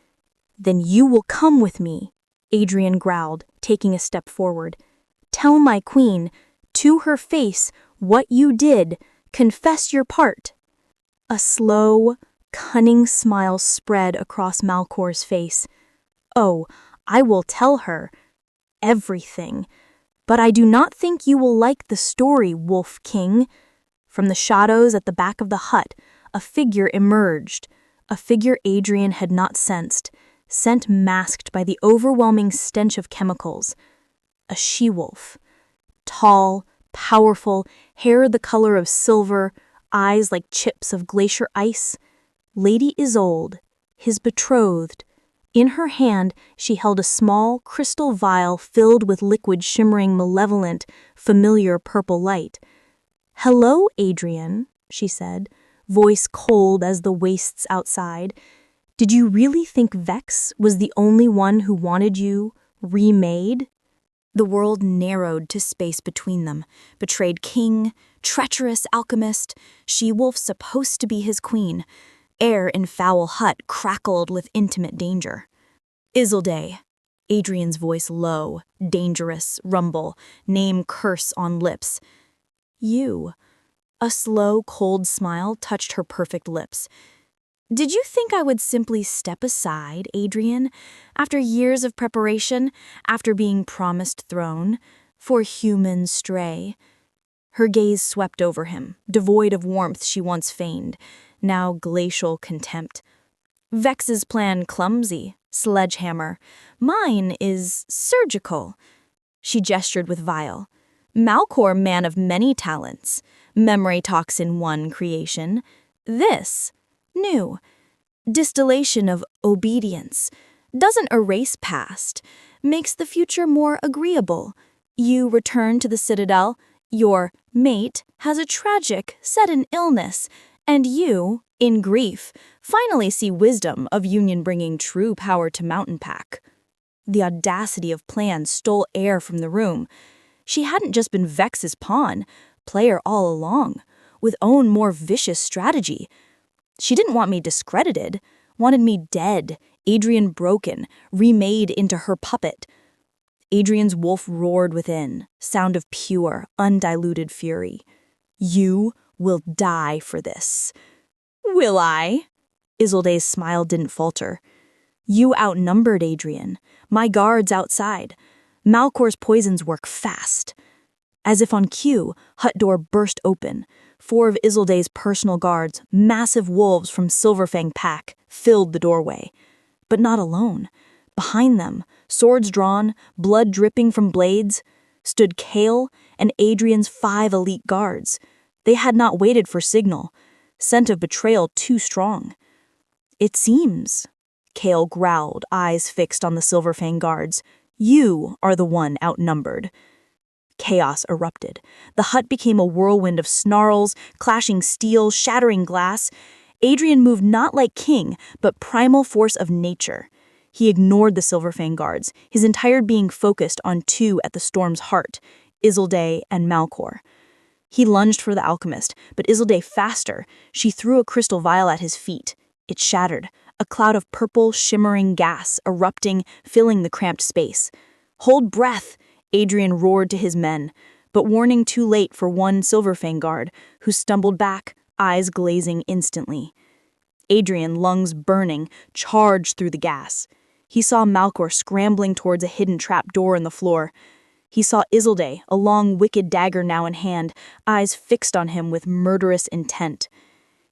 "Then you will come with me," Adrian growled, taking a step forward. "Tell my queen, to her face, what you did. Confess your part." A slow, cunning smile spread across Malcor's face. "Oh, I will tell her everything. But I do not think you will like the story, Wolf King." From the shadows at the back of the hut, a figure emerged, a figure Adrian had not sensed, scent masked by the overwhelming stench of chemicals. A she-wolf. Tall, powerful, hair the color of silver, eyes like chips of glacier ice. Lady Isolde, his betrothed. In her hand, she held a small, crystal vial filled with liquid shimmering malevolent, familiar purple light. "Hello, Adrian," she said, voice cold as the wastes outside. "Did you really think Vex was the only one who wanted you remade?" The world narrowed to space between them. Betrayed king, treacherous alchemist, she-wolf supposed to be his queen. Air in foul hut crackled with intimate danger. Isolde, Adrian's voice low, dangerous, rumble, name curse on lips. "You." A slow, cold smile touched her perfect lips. "Did you think I would simply step aside, Adrian, after years of preparation, after being promised throne, for human stray?" Her gaze swept over him, devoid of warmth she once feigned, now glacial contempt. "Vex's plan clumsy, sledgehammer. Mine is surgical." She gestured with vial. "Malcor, man of many talents. Memory talks in one creation. This, new. Distillation of obedience. Doesn't erase past. Makes the future more agreeable. You return to the citadel. Your mate has a tragic, sudden illness. And you, in grief, finally see wisdom of union bringing true power to Mountain Pack." The audacity of plan stole air from the room. She hadn't just been Vex's pawn, player all along, with own more vicious strategy. She didn't want me discredited, wanted me dead, Adrian broken, remade into her puppet. Adrian's wolf roared within, sound of pure, undiluted fury. "You will die for this." "Will I?" Isolde's smile didn't falter. "You outnumbered Adrian. My guards outside. Malcor's poisons work fast." As if on cue, hut door burst open. 4 of Isolde's personal guards, massive wolves from Silverfang Pack, filled the doorway. But not alone. Behind them, swords drawn, blood dripping from blades, stood Kale and Adrian's 5 elite guards. They had not waited for signal. Scent of betrayal too strong. "It seems," Kale growled, eyes fixed on the Silverfang guards, "you are the one outnumbered." Chaos erupted. The hut became a whirlwind of snarls, clashing steel, shattering glass. Adrian moved not like king, but primal force of nature. He ignored the Silverfang guards, his entire being focused on 2 at the storm's heart, Isolde and Malcor. He lunged for the alchemist, but Isolde faster. She threw a crystal vial at his feet. It shattered, a cloud of purple, shimmering gas erupting, filling the cramped space. "Hold breath," Adrian roared to his men, but warning too late for one Silverfang guard, who stumbled back, eyes glazing instantly. Adrian, lungs burning, charged through the gas. He saw Malcor scrambling towards a hidden trap door in the floor. He saw Isolde, a long, wicked dagger now in hand, eyes fixed on him with murderous intent.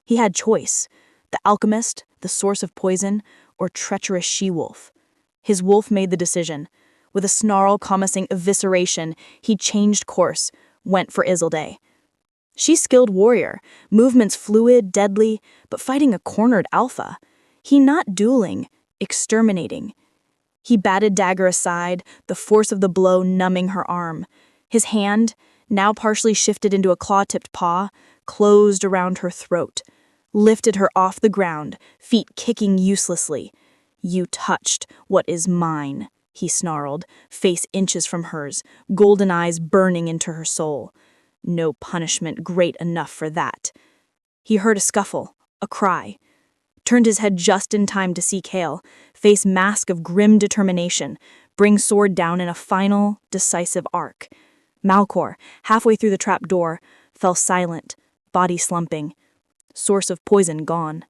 He had choice: the alchemist, the source of poison, or treacherous she-wolf. His wolf made the decision. With a snarl promising evisceration, he changed course, went for Isolde. She skilled warrior, movements fluid, deadly, but fighting a cornered alpha. He not dueling, exterminating. He batted dagger aside, the force of the blow numbing her arm. His hand, now partially shifted into a claw-tipped paw, closed around her throat, lifted her off the ground, feet kicking uselessly. "You touched what is mine," he snarled, face inches from hers, golden eyes burning into her soul. No punishment great enough for that. He heard a scuffle, a cry. Turned his head just in time to see Kale, face mask of grim determination, bring sword down in a final, decisive arc. Malcor, halfway through the trap door, fell silent, body slumping. Source of poison gone.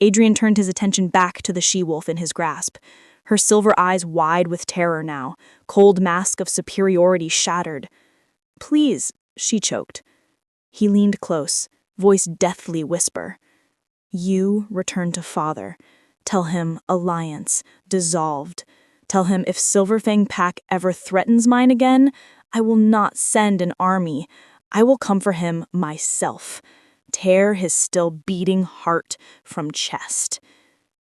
Adrian turned his attention back to the she-wolf in his grasp, her silver eyes wide with terror now, cold mask of superiority shattered. "Please," she choked. He leaned close, voice deathly whisper. "You return to father. Tell him alliance, dissolved. Tell him if Silverfang Pack ever threatens mine again, I will not send an army. I will come for him myself. Tear his still beating heart from chest."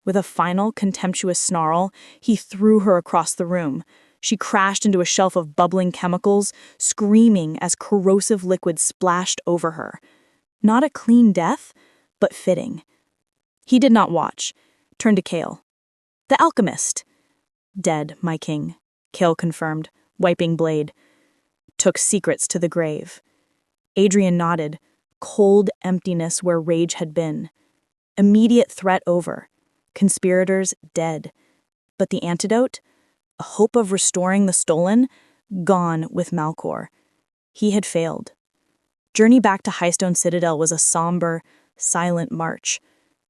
With a final, contemptuous snarl, he threw her across the room. She crashed into a shelf of bubbling chemicals, screaming as corrosive liquid splashed over her. Not a clean death, but fitting. He did not watch. Turned to Kale. "The alchemist." "Dead, my king," Kale confirmed, wiping blade. "Took secrets to the grave." Adrian nodded. Cold emptiness where rage had been. Immediate threat over. Conspirators dead. But the antidote? A hope of restoring the stolen? Gone with Malcor. He had failed. Journey back to Highstone Citadel was a somber, silent march.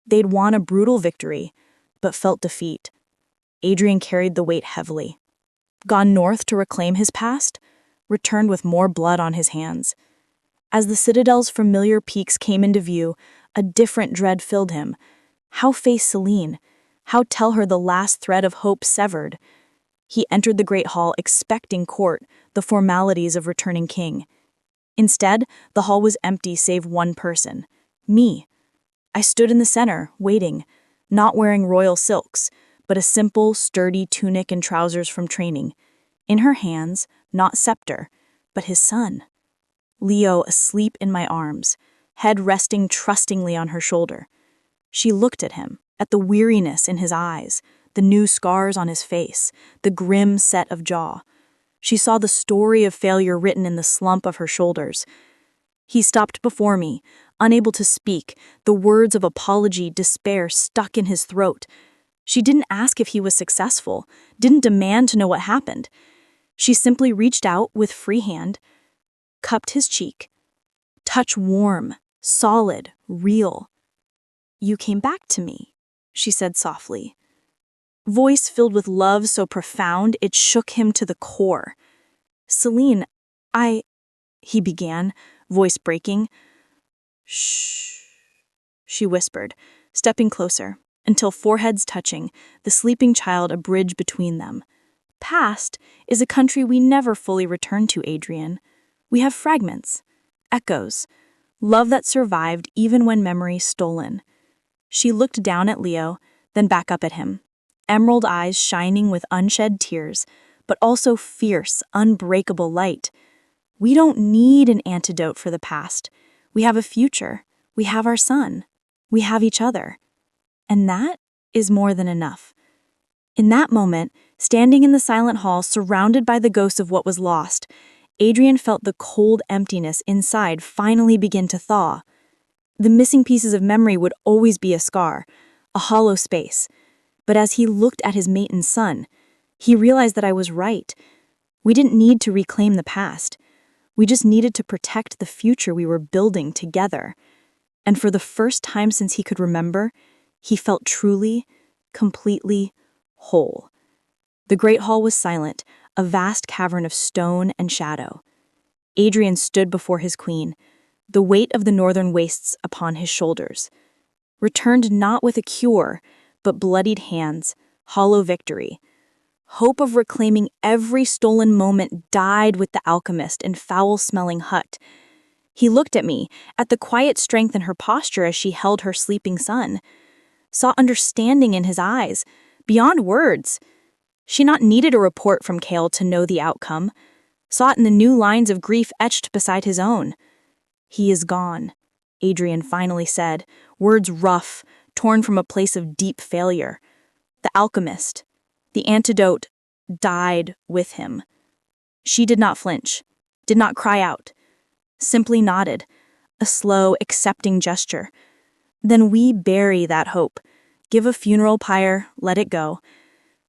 They'd won a brutal victory, but felt defeat. Adrian carried the weight heavily. Gone north to reclaim his past? Returned with more blood on his hands. As the Citadel's familiar peaks came into view, a different dread filled him. How face Selene? How tell her the last thread of hope severed? He entered the Great Hall expecting court, the formalities of returning king. Instead, the hall was empty save one person. Me. I stood in the center, waiting, not wearing royal silks, but a simple, sturdy tunic and trousers from training. In her hands, not scepter, but his son. Leo asleep in my arms, head resting trustingly on her shoulder. She looked at him, at the weariness in his eyes, the new scars on his face, the grim set of jaw. She saw the story of failure written in the slump of her shoulders. He stopped before me, unable to speak, the words of apology, despair stuck in his throat. She didn't ask if he was successful, didn't demand to know what happened. She simply reached out with free hand, cupped his cheek. Touch warm, solid, real. "You came back to me," she said softly. Voice filled with love so profound it shook him to the core. "Selene, he began, voice breaking. "Shh," she whispered, stepping closer, until foreheads touching, the sleeping child a bridge between them. "Past is a country we never fully return to, Adrian. We have fragments, echoes, love that survived even when memory's stolen." She looked down at Leo, then back up at him, emerald eyes shining with unshed tears, but also fierce, unbreakable light. "We don't need an antidote for the past. We have a future. We have our son. We have each other. And that is more than enough." In that moment, standing in the silent hall surrounded by the ghosts of what was lost, Adrian felt the cold emptiness inside finally begin to thaw. The missing pieces of memory would always be a scar, a hollow space. But as he looked at his mate and son, he realized that I was right. We didn't need to reclaim the past. We just needed to protect the future we were building together. And for the first time since he could remember, he felt truly, completely whole. The Great Hall was silent, a vast cavern of stone and shadow. Adrian stood before his queen, the weight of the northern wastes upon his shoulders. Returned not with a cure, but bloodied hands, hollow victory. Hope of reclaiming every stolen moment died with the alchemist in foul-smelling hut. He looked at me, at the quiet strength in her posture as she held her sleeping son. Saw understanding in his eyes, beyond words. She not needed a report from Kale to know the outcome. Saw it in the new lines of grief etched beside his own. "He is gone," Adrian finally said, words rough, torn from a place of deep failure. The alchemist, the antidote, died with him. She did not flinch, did not cry out, simply nodded, a slow, accepting gesture. Then we bury that hope, give a funeral pyre, let it go.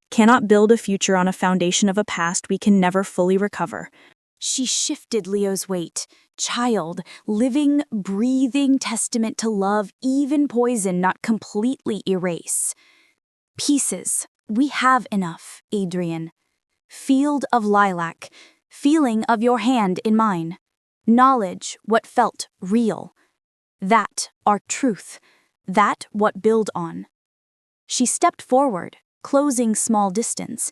Cannot build a future on a foundation of a past we can never fully recover. She shifted Leo's weight. Child, living, breathing testament to love, even poison not completely erase. Pieces. We have enough, Adrian. Field of lilac. Feeling of your hand in mine. Knowledge, what felt real. That, our truth. That, what build on. She stepped forward, closing small distance.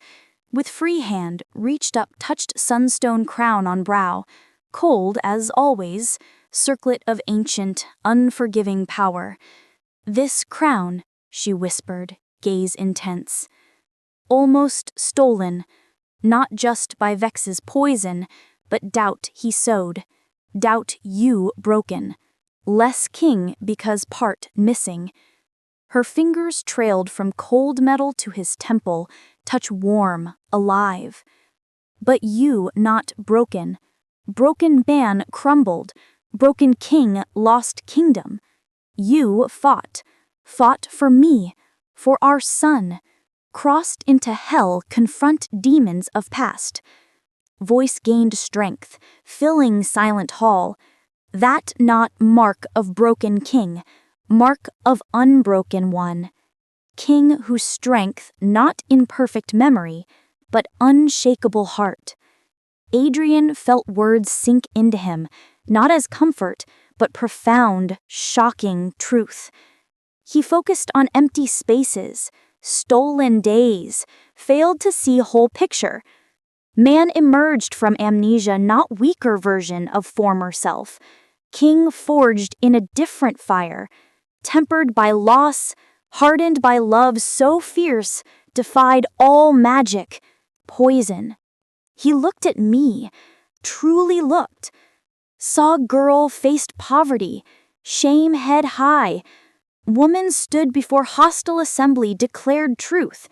With free hand, reached up, touched sunstone crown on brow. Cold, as always, circlet of ancient, unforgiving power. "This crown," she whispered, gaze intense. Almost stolen, not just by Vex's poison, but doubt he sowed, doubt you broken, less king because part missing. Her fingers trailed from cold metal to his temple, touch warm, alive. But you not broken. Broken man crumbled, broken king lost kingdom. You fought for me, for our son, crossed into hell, confront demons of past. Voice gained strength, filling silent hall. That not mark of broken king, mark of unbroken one. King whose strength not in perfect memory, but unshakable heart. Adrian felt words sink into him, not as comfort, but profound, shocking truth. He focused on empty spaces, stolen days, failed to see whole picture. Man emerged from amnesia, not weaker version of former self. King forged in a different fire, tempered by loss, hardened by love so fierce, defied all magic, poison. He looked at me, truly looked. Saw girl faced poverty, shame head high. Woman stood before hostile assembly, declared truth.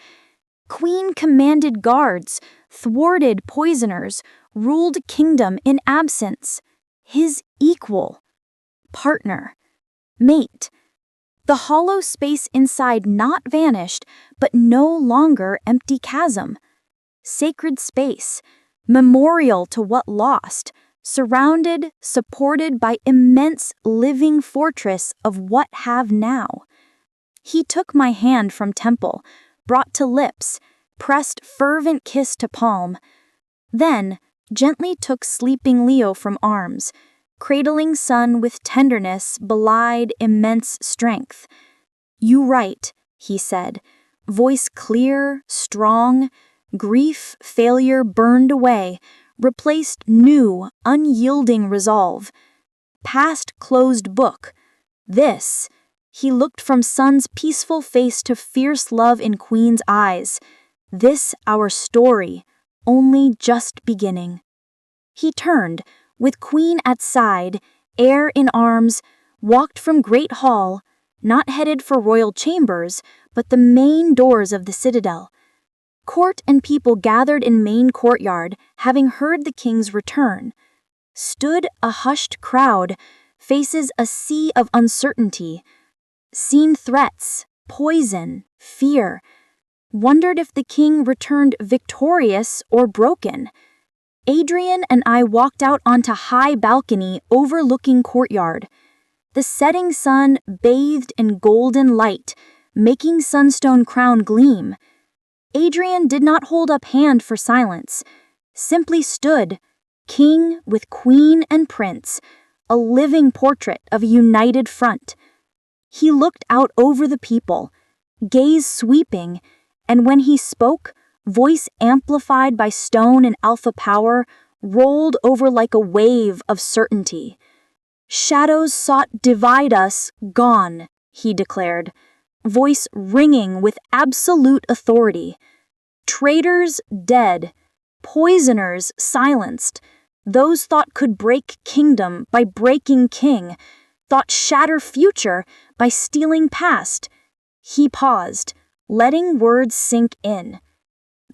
Queen commanded guards, thwarted poisoners, ruled kingdom in absence. His equal, partner, mate. The hollow space inside not vanished, but no longer empty chasm. Sacred space, memorial to what lost, surrounded, supported by immense living fortress of what have now. He took my hand from temple, brought to lips, pressed fervent kiss to palm, then gently took sleeping Leo from arms, cradling son with tenderness belied immense strength. You right, he said, voice clear, strong, grief, failure burned away, replaced new, unyielding resolve. Past closed book. This, he looked from son's peaceful face to fierce love in queen's eyes. This our story, only just beginning. He turned, with queen at side, heir in arms, walked from great hall, not headed for royal chambers, but the main doors of the citadel. Court and people gathered in main courtyard, having heard the king's return. Stood a hushed crowd, faces a sea of uncertainty. Seen threats, poison, fear. Wondered if the king returned victorious or broken. Adrian and I walked out onto high balcony overlooking courtyard. The setting sun bathed in golden light, making sunstone crown gleam. Adrian did not hold up hand for silence, simply stood, king with queen and prince, a living portrait of a united front. He looked out over the people, gaze sweeping, and when he spoke, voice amplified by stone and alpha power, rolled over like a wave of certainty. Shadows sought divide us, gone, he declared, voice ringing with absolute authority. Traitors dead, poisoners silenced, those thought could break kingdom by breaking king, thought shatter future by stealing past. He paused, letting words sink in.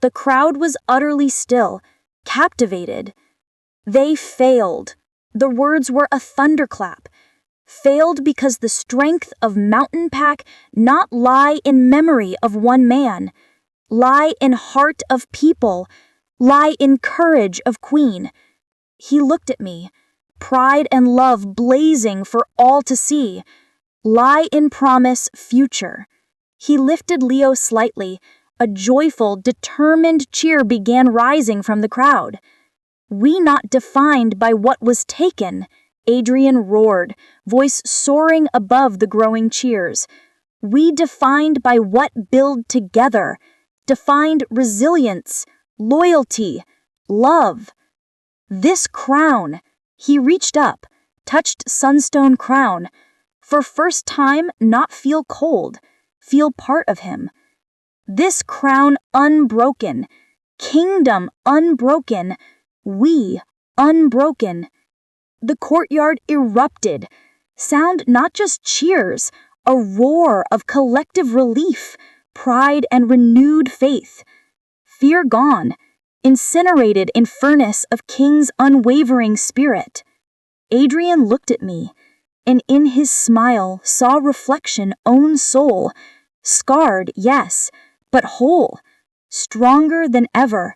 The crowd was utterly still, captivated. They failed. The words were a thunderclap. Failed because the strength of mountain pack not lie in memory of one man, lie in heart of people, lie in courage of queen. He looked at me, pride and love blazing for all to see, lie in promise future. He lifted Leo slightly. A joyful, determined cheer began rising from the crowd. We not defined by what was taken, Adrian roared, voice soaring above the growing cheers. We defined by what build together, defined resilience, loyalty, love. This crown, he reached up, touched sunstone crown, for first time not feel cold, feel part of him. This crown unbroken, kingdom unbroken, we unbroken. The courtyard erupted. Sound not just cheers, a roar of collective relief, pride and renewed faith. Fear gone, incinerated in furnace of King's unwavering spirit. Adrian looked at me, and in his smile saw reflection own soul, scarred, yes, but whole, stronger than ever,